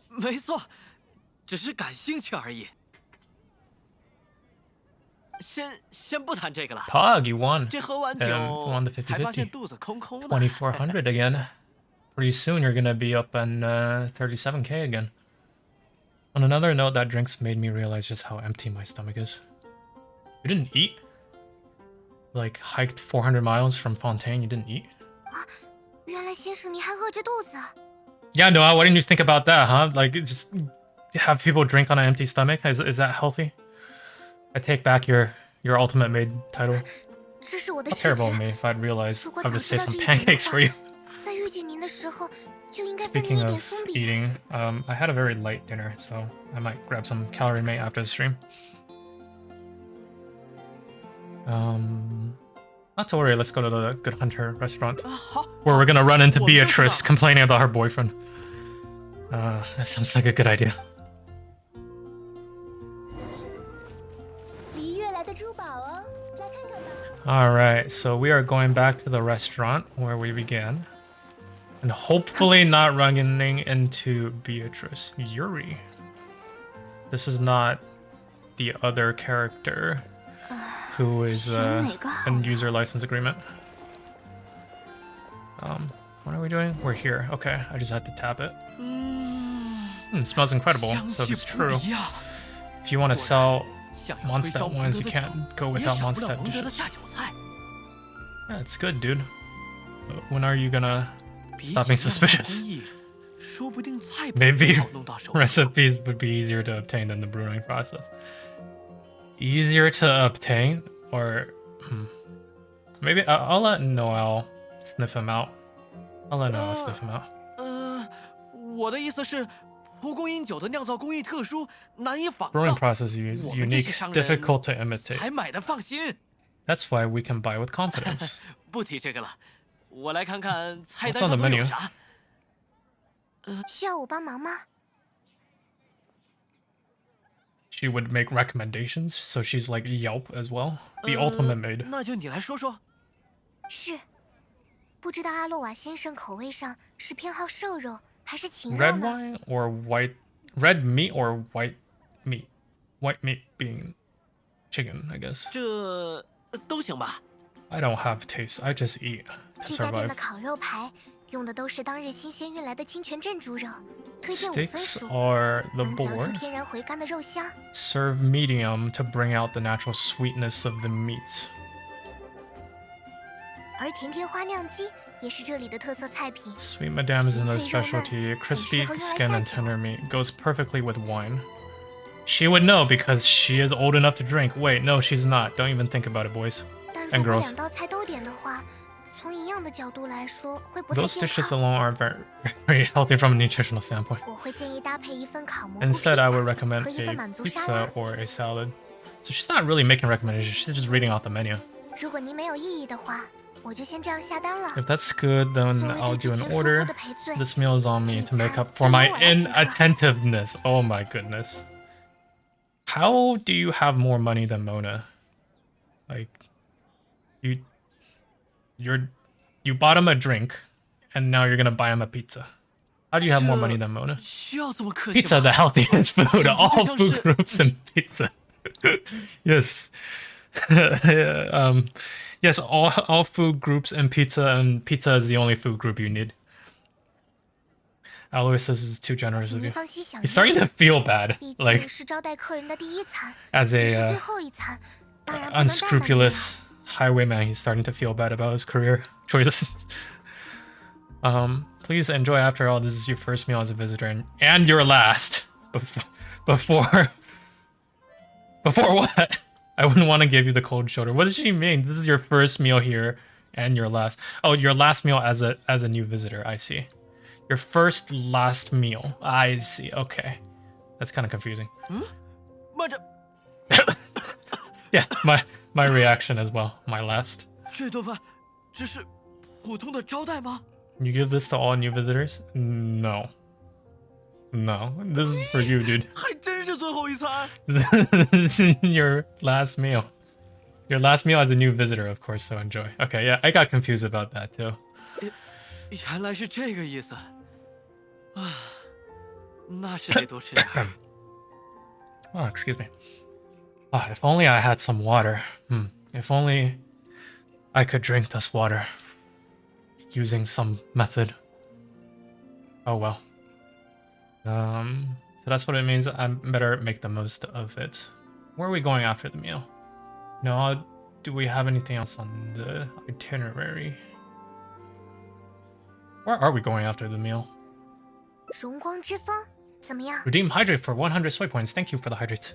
没错，只是感兴趣而已。先不谈这个了。 Pog, you won. 这喝完 you 酒 won the 才发现 50-50. 肚子空空的。 2400 again. Pretty soon you're gonna be up in 37k again. On another note, that drinks made me realize just how empty my stomach is. You didn't eat? Like, hiked 400 miles from Fontaine, you didn't eat? 原来先生你还饿着肚子。 Yeah, Noah, why didn't you think about that, huh? Like, just have people drink on an empty stomach? Is that healthy? I take back your ultimate maid title. 这是我的 How 失职。 terrible of me if I'd realized 如果 I would 早 just 知 save 道 some 这一点的 pancakes 话 for you. 在遇见您的时候就应该分您 Speaking 一点 of 松饼。 eating, I had a very light dinner, so I might grab some calorie mate after the stream. Not to worry, let's go to the Good Hunter restaurant, 好， where we're gonna run into 我们就知道。 Beatrice complaining about her boyfriend. That sounds like a good idea. 离月来的珠宝哦，来看看吧。 Alright, so we are going back to the restaurant where we began. And hopefully not running into Beatrice. Yuri. This is not the other character who is in user license agreement. What are we doing? We're here. Okay, I just had to tap it. It smells incredible, 香 so 气 it's 扑 true. 鼻呀！ If you want to sell 想要推销 Mondstadt 蒙 wines, 德 you 的酒， can't go 也 without 少不了 Mondstadt 蒙德的 dishes. 下酒菜。 Yeah, it's good, dude. When are you gonna 比 stop 起 being 酿造 suspicious? 工艺，说不定菜谱 Maybe 好弄到手。 recipes would be easier to obtain than the brewing process. Easier to obtain? Or... Maybe I'll let Noelle sniff him out. I'll let Noelle sniff him out. 我的意思是，蒲公英酒的酿造工艺特殊，难以仿 Brewing 造， process is 我们这 unique, 些商人 difficult to imitate. 才买的放心。 That's why we can buy with confidence. 不提这个了，我来看看菜 What's 单 on the 上都有 menu? 啥。需要我帮忙吗？ She would make recommendations, so she's like Yelp as well. The ultimate maid. 那就你来说说。是。不知道阿洛瓦先生口味上是偏好瘦肉还是禽肉 Red 呢？ wine or white... Red meat or white meat? White meat being chicken, I guess. 这都行吧。 I don't have taste, I just eat to 这家店 survive. 的烤肉排用的都是当日新鲜运来的清泉镇猪肉，推荐5分 Steaks 熟， are the 能尝出 board. 天然回甘的肉香。 Serve medium to bring out the natural sweetness of the meat. 而甜甜花酿鸡也是这里的特色菜品。 Sweet Madame is another specialty. Crispy skin and tender meat goes perfectly with wine. She would know because she is old enough to drink. Wait, no, she's not. Don't even think about it, boys. 但 And 如果 girls. 两道菜都点的话，从营养的角度来说会不太 Those 健 dishes 康。 alone aren't very healthy from a nutritional standpoint. 我会建议搭配一份烤蘑菇 Instead, I would 披萨 recommend 和一份 a 满足沙拉 pizza。or a salad. So she's not really making recommendations, she's just reading off the menu. 如果您没有异议的话，我就先这样下单了。 If that's good, then 作为 I'll 对之 do 前 an 疏忽 order. 的赔罪， This meal is on me to make up for my inattentiveness. Oh my goodness. How do you have more money than Mona? Like, you bought him a drink, and now you're gonna buy him a pizza. How do you have more money than Mona? 需要这么客气 Pizza, 吗 the healthiest food. All 像 food 是 groups and pizza. Yes. Yes, all food groups and pizza is the only food group you need. Alois says it's too generous 请 of 您 you. 放心享 He's 用。 starting to feel bad, 毕 like 竟是招待客人的第一餐， as 也是 a 最后一餐，当然不能怠慢您了。 unscrupulous highwayman. He's starting to feel bad about his career choices. Please enjoy. After all, this is your first meal as a visitor and your last. Before what? I wouldn't want to give you the cold shoulder. What does she mean? This is your first meal here and your last. Oh, your last meal as a new visitor. I see. Your first last meal. I see. Okay. That's kind of confusing. 慢着， Yeah, my reaction as well. My last. 这顿饭只是普通的招待吗？ You give this to all new visitors? No. No. This is for you, dude. 还真是最后一餐。 This is your last meal. Your last meal as a new visitor, of course, so enjoy. Okay, yeah, I got confused about that too. 原来是这个意思。啊，那是得多吃点。 Oh, excuse me. Ah, if only I had some water. If only I could drink this water using some method. Oh well. So that's what it means. I better make the most of it. Where are we going after the meal? No, do we have anything else on the itinerary? Where are we going after the meal? 荣光之风怎么样？ Redeem hydrate for 100 soy points. Thank you for the hydrate.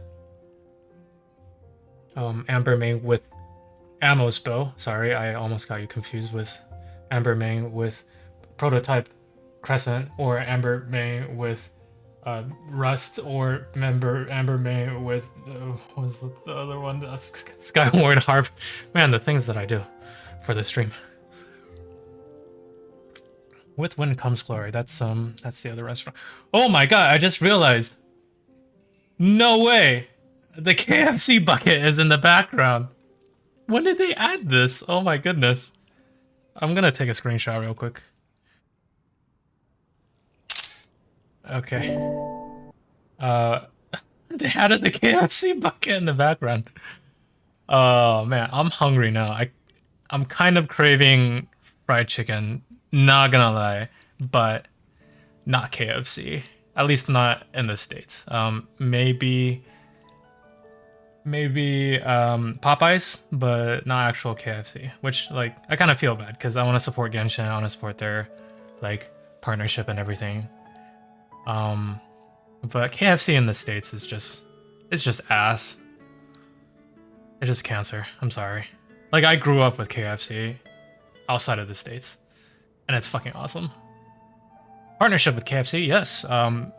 Amber Ming with Ammo's bow. Sorry, I almost got you confused with Amber Ming with prototype crescent, or Amber Ming with rust, or Amber Ming with what was the other one? Skyward Harp. Man, the things that I do for the stream. With wind comes glory. That's the other restaurant. Oh my god! I just realized. No way! The KFC bucket is in the background. When did they add this? Oh my goodness. I'm gonna take a screenshot real quick. Okay. They added the KFC bucket in the background. Oh man, I'm hungry now. I'm kind of craving fried chicken, not gonna lie, but not KFC. At least not in the States. Maybe Popeyes, but not actual KFC. Which, like, I kind of feel bad because I want to support Genshin. I want to support their, like, partnership and everything. But KFC in the States is just, it's just ass. It's just cancer. I'm sorry. Like, I grew up with KFC outside of the States, and it's fucking awesome. Partnership with KFC, yes.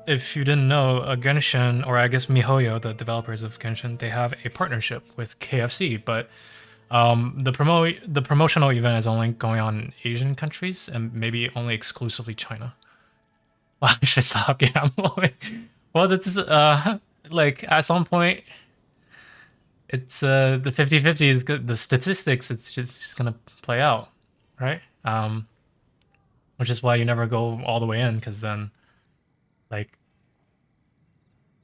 If you didn't know, Genshin, or I guess MiHoYo, the developers of Genshin, they have a partnership with KFC, but the promotional event is only going on in Asian countries and maybe only exclusively China. Well, I should stop gambling. Well, that's like at some point, it's the 50-50 is good. The statistics, it's just gonna play out, right? Which is why you never go all the way in, because then, like,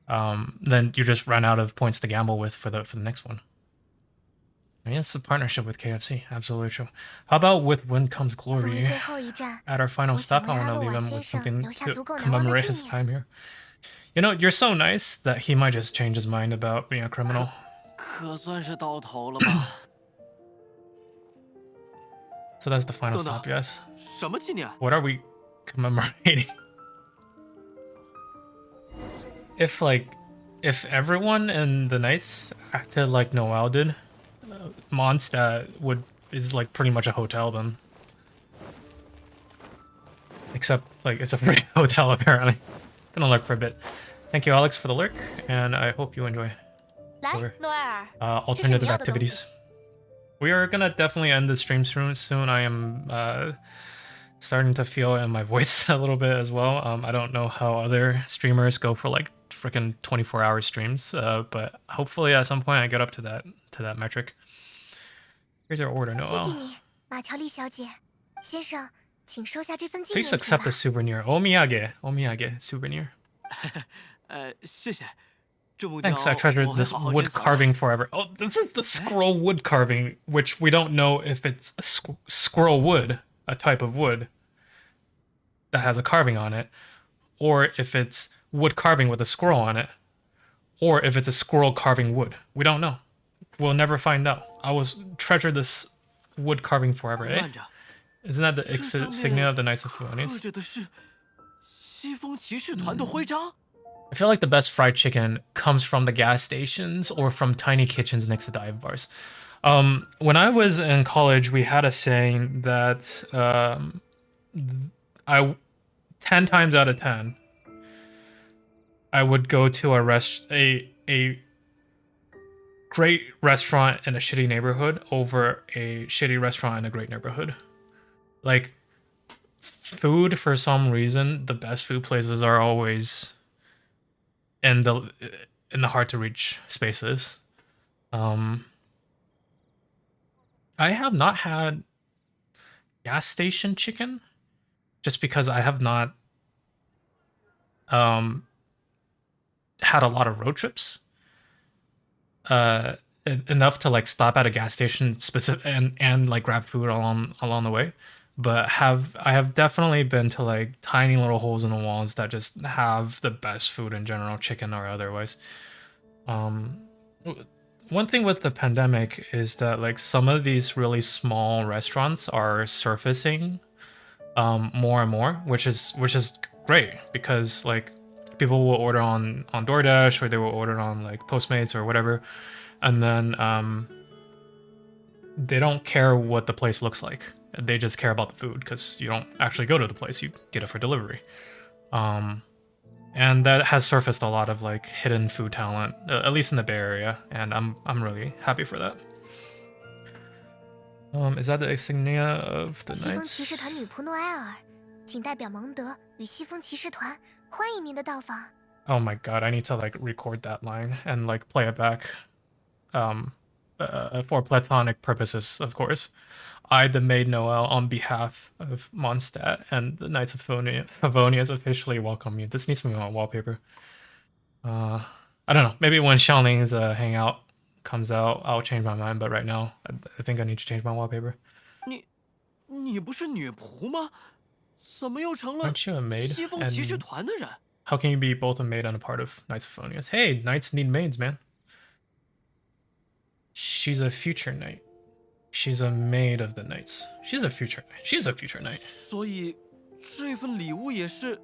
then you just run out of points to gamble with for the next one. I mean, it's a partnership with KFC, absolutely true. How about with When Comes 作为 Glory? 最后一站， At our final 我 stop, 想 I 为 want 阿 to 洛 leave 瓦 him 先 with 生 something 留下 to 足够难忘的 commemorate 纪 his 念。 time here. You know, you're so nice that he might just change his mind about being a criminal. 可算是到头了吧？ So that's the final 等等 stop, yes. 什么纪念？ What are we commemorating? If everyone in the Knights acted like Noelle did, Mondstadt is like pretty much a hotel then. Except, like, it's a free hotel apparently. Gonna lurk for a bit. Thank you, Alex, for the lurk, and I hope you enjoy 来 Over.，诺埃尔， alternative 这是你要的东西。 activities. We are gonna definitely end the stream soon. I am starting to feel in my voice a little bit as well. I don't know how other streamers go for like freaking 24-hour streams, but hopefully at some point I get up to that metric. Here's our order, 谢谢 Noelle. 你，马乔丽小姐。先生，请收下这份纪 Please 念品 accept 吧 the。souvenir. Omiyage souvenir. 谢谢。这木雕 Thanks, I treasured 我会 this 好好 wood 珍藏的 carving forever. Oh, this is the scroll wood carving, which we don't know if it's a squirrel wood, a type of wood that has a carving on it, or if it's wood carving with a squirrel on it, or if it's a squirrel carving wood. We don't know. We'll never find out. I will treasure this wood carving forever, eh? 慢着， Isn't that the 这上 insignia 面 of the Knights of 刻 Favonius? 着的是西风骑士团的徽章。 I feel like the best fried chicken comes from the gas stations or from tiny kitchens next to dive bars. When I was in college, we had a saying that I 10 times out of 10, I would go to a great restaurant in a shitty neighborhood over a shitty restaurant in a great neighborhood. Like, food, for some reason, the best food places are always in the hard to reach spaces. I have not had gas station chicken just because I have not had a lot of road trips enough to like stop at a gas station specific and like grab food along the way. But I have definitely been to like tiny little holes in the walls that just have the best food in general, chicken or otherwise. One thing with the pandemic is that like some of these really small restaurants are surfacing more and more, which is great because like people will order on DoorDash or they will order on like Postmates or whatever, and then they don't care what the place looks like. They just care about the food because you don't actually go to the place, you get it for delivery. And that has surfaced a lot of like hidden food talent, at least in the Bay Area, and I'm really happy for that. Is that the insignia of the 西风骑士团 knights? 女仆诺埃尔，谨代表蒙德与西风骑士团欢迎您的到访。 Oh my god, I need to like record that line and like play it back. For platonic purposes, of course. I, the maid Noelle, on behalf of Mondstadt and the Knights of Favonius, officially welcome you. This needs to be on wallpaper. I don't know. Maybe when Xianling's hangout comes out, I'll change my mind. But right now, I think I need to change my wallpaper. 你不是女仆吗？怎么又成了 Aren't you a maid? 西风骑士 And 团的人？ how can you be both a maid and a part of Knights of Favonius? Hey, knights need maids, man. She's a future knight. She's a maid of the knights. She's a future knight. She's a future knight. 所以这份礼物也是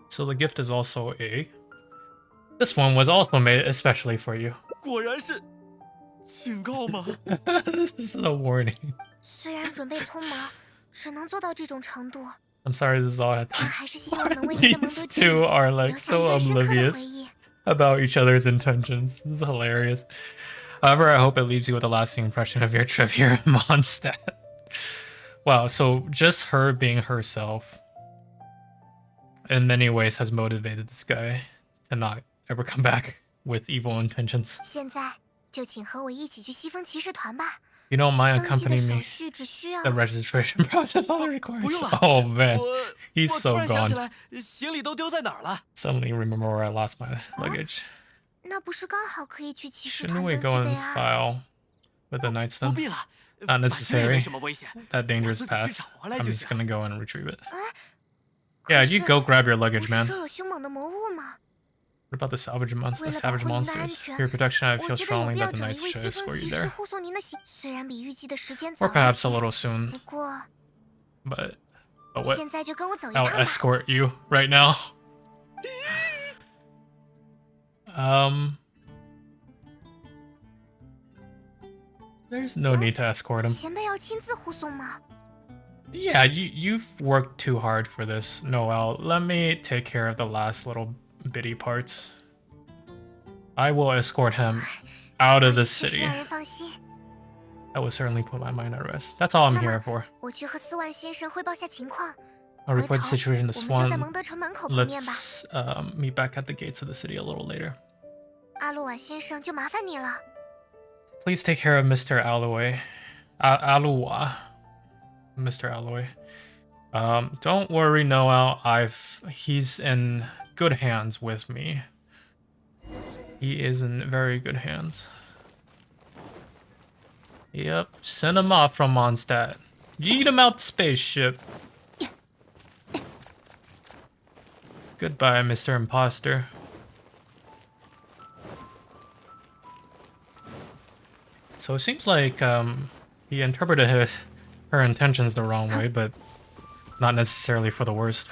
So the gift is also a... This one was also made especially for you. 果然是警告吗？ This is a warning. 虽然准备匆忙，只能做到这种程度， I'm sorry this is all I had 但 time. 还是希望能为您的蒙 These 德之旅 two are 留 like 下一 so 段深刻的回 oblivious 忆。 about each other's intentions. This is hilarious. However, I hope it leaves you with a lasting impression of your trip here in Mondstadt. Wow, so just her being herself in many ways has motivated this guy to not ever come back with evil intentions. 现在就请和我一起去西风骑士团吧。 You don't mind 登记的 accompanying 手 me? 续只需要 The registration process all 不 requires. 用了。 Oh man, 我 he's 我 so 突然想起 gone. 来，行李都丢在哪儿了？ Suddenly remember where I lost my luggage. 那不是刚好可以去骑士 Shouldn't 团 we 登 go 记 and 的呀？ file with the knights 不 then? 必了， Not 反正也 necessary. 没什么危险。 That dangerous 我自己去 pass. 找回来 I'm 就 just 行。 gonna go and retrieve it. 可 Yeah, 是 you go grab your 不 luggage, 是 man. 说有凶猛的魔物吗？ What about the savage 为了 savage 保护您的安 monsters? 全， For your protection, I 我 feel 觉得有 strongly 必要 that the 找一 knights 位 should 西风 escort 骑 you 士 there. 护送您的行。虽然比预计的时间早 Or 了 perhaps 些 a little soon. 不过 But what? 现在就跟我走一 I'll 趟吧。 escort you right now. There's no need to escort him. 前辈要亲自护送吗？ Yeah, you've worked too hard for this, Noelle. Let me take care of the last little bitty parts. I will escort him out of the 确实 city. 让人放心。 That will certainly put my mind at rest. That's all I'm here for. 我去和斯万先生汇报下情况。 I'll 回 report 头 the situation to 我们就在 Swan. 蒙德城门口碰面吧。 Let's meet back at the gates of the city a little later. 阿洛瓦先生就麻烦你了。 Please take care of Mr. Alloway. Alua. Mr. Alloway. Don't worry, Noelle. He's in good hands with me. He is in very good hands. Yep, send him off from Mondstadt. Yeet him out the spaceship. Goodbye, Mr. Imposter. So it seems like he interpreted her intentions the wrong way, but not necessarily for the worst.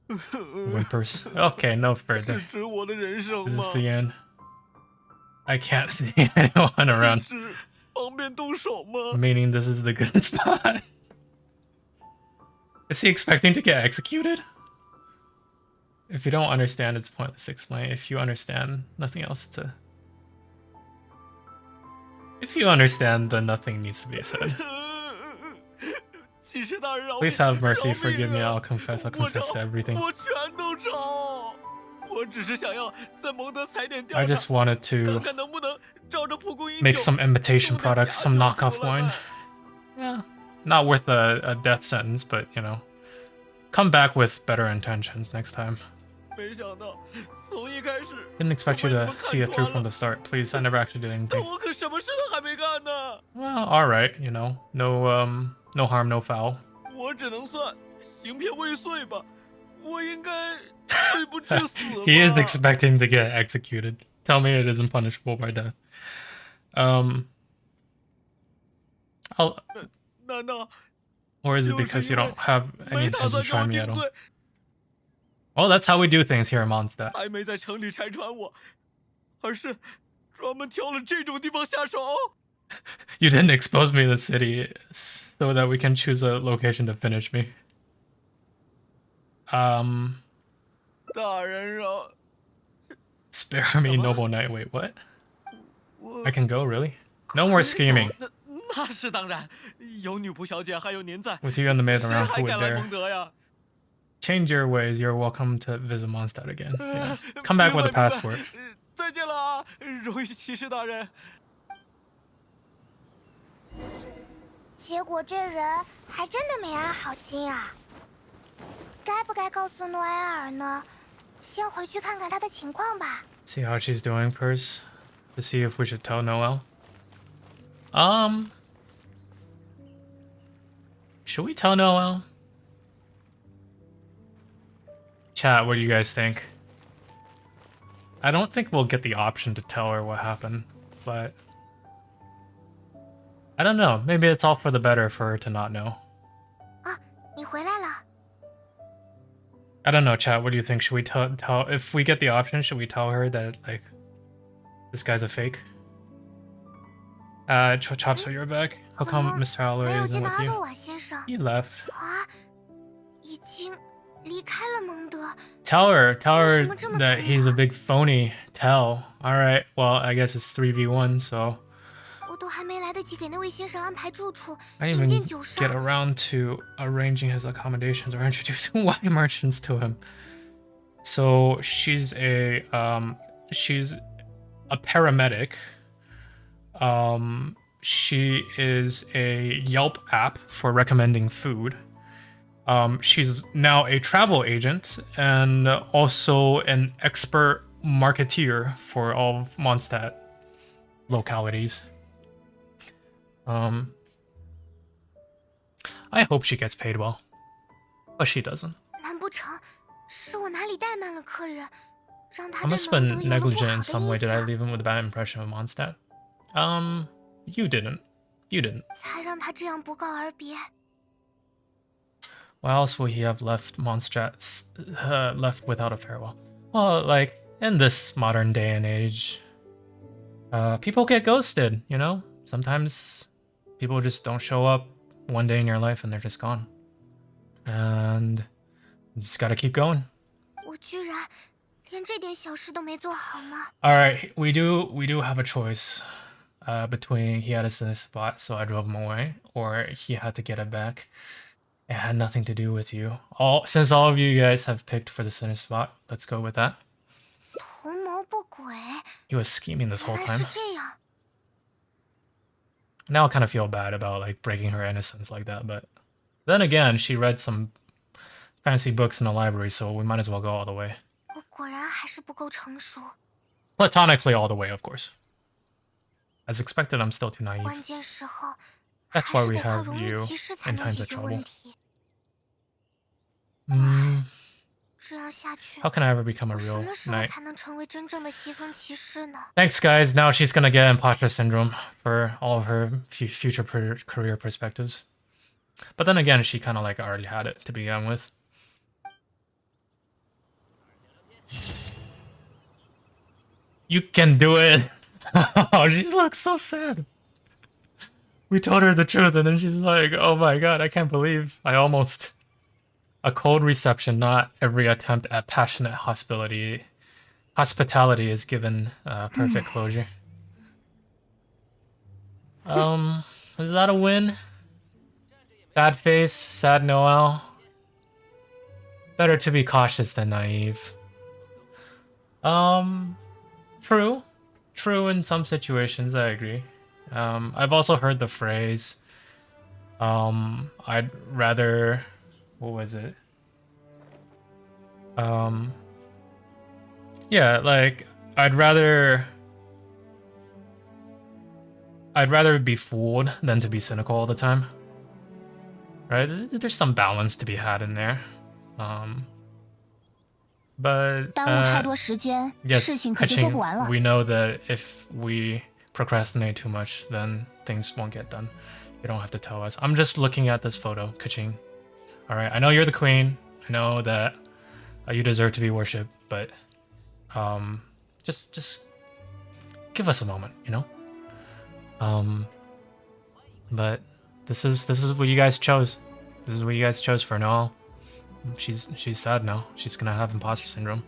Whimpers. Okay, no further. This is the end. I can't see anyone around. Meaning this is the good spot. Is he expecting to get executed? If you don't understand, it's pointless to explain. If you understand, nothing else to... If you understand, then nothing needs to be said. Please have mercy, forgive me, I'll confess to everything. I just wanted to make some imitation products, some knockoff wine. Yeah, not worth a death sentence, but you know, come back with better intentions next time. Didn't expect you to see it through from the start. Please, I never actually did anything. Well, alright, you know, no harm, no foul. He is expecting to get executed. Tell me it isn't punishable by death. Or is it because you don't have any intention of trying me at all? Well, that's how we do things here in Mondstadt. You didn't expose me in the city so that we can choose a location to finish me. Spare me, noble knight. Wait, what? I can go, really? No more scheming. With you and the maid around, who would dare? Change your ways. You're welcome to visit Mondstadt again. Yeah. Come back with a passport. 再见了啊，荣誉骑士大人。结果这人还真的没安好心啊！该不该告诉诺埃尔呢？先回去看看他的情况吧。See how she's doing first, to see if we should tell Noelle. Should we tell Noelle? Chat, what do you guys think? I don't think we'll get the option to tell her what happened, but I don't know. Maybe it's all for the better for her to not know. 啊，你回来了。I don't know, chat. What do you think? Should we tell if we get the option? Should we tell her that like this guy's a fake? Chop, so you're back. How come Mr. Holloway isn't with you? He left. 啊，已经离开了蒙德。Tell her that he's a big phony. Tell. All right. Well, I guess it's 3v1, so. 我都还没来得及给那位先生安排住处， I 引 didn't 荐 even 酒 get 商。 around to arranging his accommodations or introducing wine merchants to him. So she's a paramedic. She is a Yelp app for recommending food. She's now a travel agent and also an expert marketeer for all of Mondstadt localities. I hope she gets paid well, but she doesn't. 难不成是我哪里怠慢了客人，让他 I 对 must 蒙 have 德 been 有了不 negligent 好 in 的 some way. 印 Did I 象， leave him with a bad impression of Mondstadt? You didn't. You didn't. 才让他这样不告而别。 Why else would he have left Mondstadt left without a farewell? Well, like in this modern day and age, people get ghosted. You know, sometimes people just don't show up one day in your life and they're just gone, and you just gotta keep going. 我居然连这点小事都没做好吗？ All right, we do have a choice between he had a sin spot, so I drove him away, or he had to get it back. It had nothing to do with you. Since all of you guys have picked for the center spot, let's go with that. 图谋不轨， He was scheming this 原 whole 来是 time. 这样。 Now I kind of feel bad about like breaking her innocence like that, but then again, she read some fancy books in the library, so we might as well go all the way. 我果然还是不够成熟。 Platonically all the way, of course. As expected, I'm still too naive. 关键时候 That's 还 why 是 we 得靠 have 荣誉 you 骑士才 in 能 times 解 of 决 trouble. 问题。这样下去 How can I ever become a 我什 real 么时候 knight? 才能成为真正的西风骑士呢？ Thanks, guys. Now she's gonna get imposter syndrome for all of her future career perspectives. But then again, she kind of like already had it to begin with. You can do it. Oh, she looks so sad. We told her the truth, and then she's like, "Oh my god, I can't believe I almost." A cold reception, not every attempt at passionate hospitality is given perfect closure. Is that a win? Sad face, sad Noelle. Better to be cautious than naive. True. True in some situations, I agree. I've also heard the phrase, I'd rather... What was it? Yeah, like, I'd rather be fooled than to be cynical all the time. Right? There's some balance to be had in there. But 耽误太多时间，事 yes, 情可就做 Kaching, 不完了。 we know that if we procrastinate too much, then things won't get done. You don't have to tell us. I'm just looking at this photo, Kaching. All right, I know you're the queen. I know that you deserve to be worshipped, but just give us a moment, you know. But this is what you guys chose. This is what you guys chose for Noelle. She's sad now. She's gonna have imposter syndrome.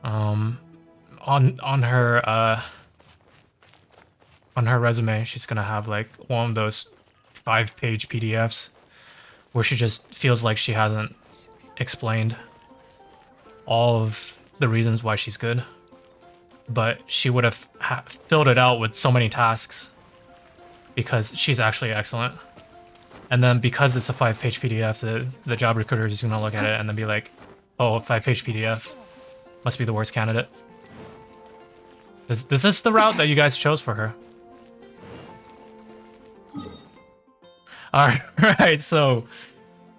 On her resume, she's gonna have like one of those 5-page PDFs where she just feels like she hasn't explained all of the reasons why she's good, but she would have filled it out with so many tasks because she's actually excellent. And then because it's a 5-page PDF, the job recruiter is gonna look at it and then be like, "Oh, a 5-page PDF must be the worst candidate." This is the route that you guys chose for her. Alright, so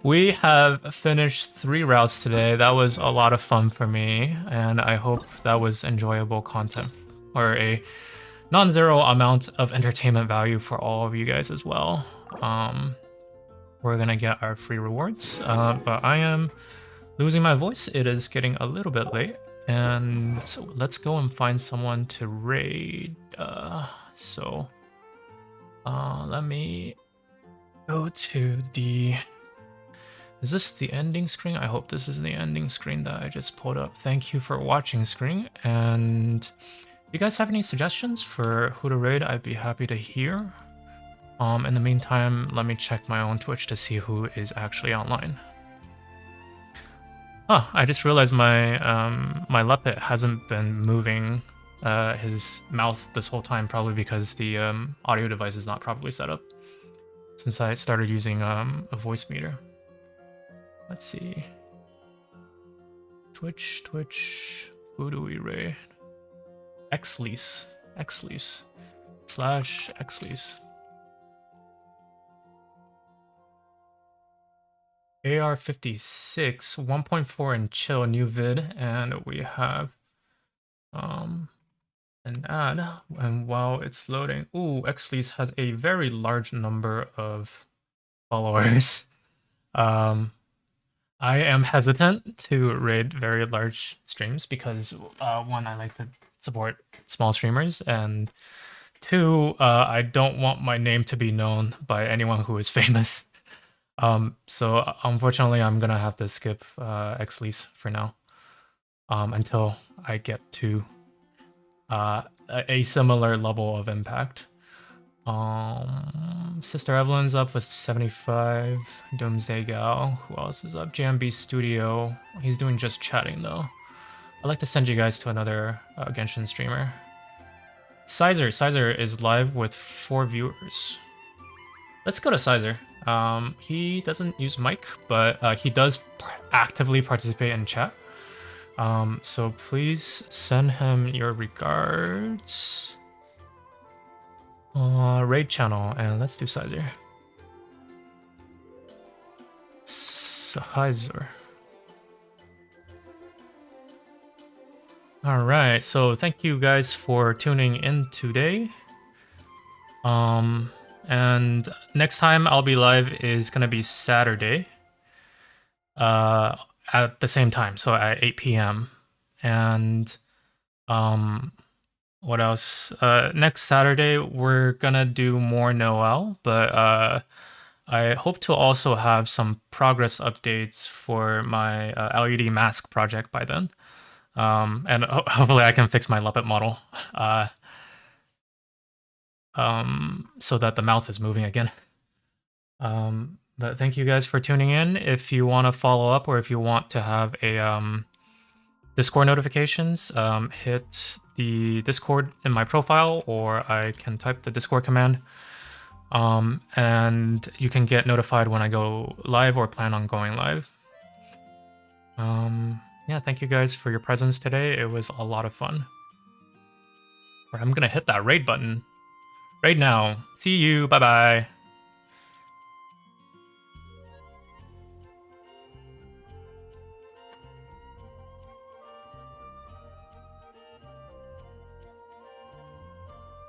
we have finished 3 routes today. That was a lot of fun for me, and I hope that was enjoyable content, or a non-zero amount of entertainment value for all of you guys as well. We're gonna get our free rewards, but I am losing my voice. It is getting a little bit late, and so let's go and find someone to raid. Let me go to the... Is this the ending screen? I hope this is the ending screen that I just pulled up. Thank you for watching screen, and if you guys have any suggestions for who to raid, I'd be happy to hear. In the meantime, let me check my own Twitch to see who is actually online. Oh, I just realized my my Leopard hasn't been moving his mouth this whole time, probably because the audio device is not properly set up since I started using a voice meter. Let's see. Twitch, who do we raid? Xlease / Xlease. AR56, 1.4 and chill, new vid, and we have an ad, and while it's loading, ooh, Xlease has a very large number of followers. I am hesitant to raid very large streams because 1, I like to support small streamers, and 2, I don't want my name to be known by anyone who is famous. So unfortunately, I'm gonna have to skip Xlease for now, until I get to a similar level of impact. Sister Evelyn's up with 75. Doomsday Gal. Who else is up? JMB Studio. He's doing just chatting though. I'd like to send you guys to another Genshin streamer. Sizer is live with 4 viewers. Let's go to Sizer. He doesn't use mic, but he does actively participate in chat. So please send him your regards. Raid channel, and let's do Sizer. Heiser. All right, so thank you guys for tuning in today. And next time I'll be live is gonna be Saturday. At the same time, so at 8 p.m. And what else? Next Saturday we're gonna do more Noelle, but I hope to also have some progress updates for my LED mask project by then. And hopefully I can fix my Muppet model so that the mouth is moving again. But thank you guys for tuning in. If you want to follow up or if you want to have a Discord notifications, hit the Discord in my profile, or I can type the Discord command. And you can get notified when I go live or plan on going live. Yeah, thank you guys for your presence today. It was a lot of fun. I'm gonna hit that raid button right now. See you. Bye bye.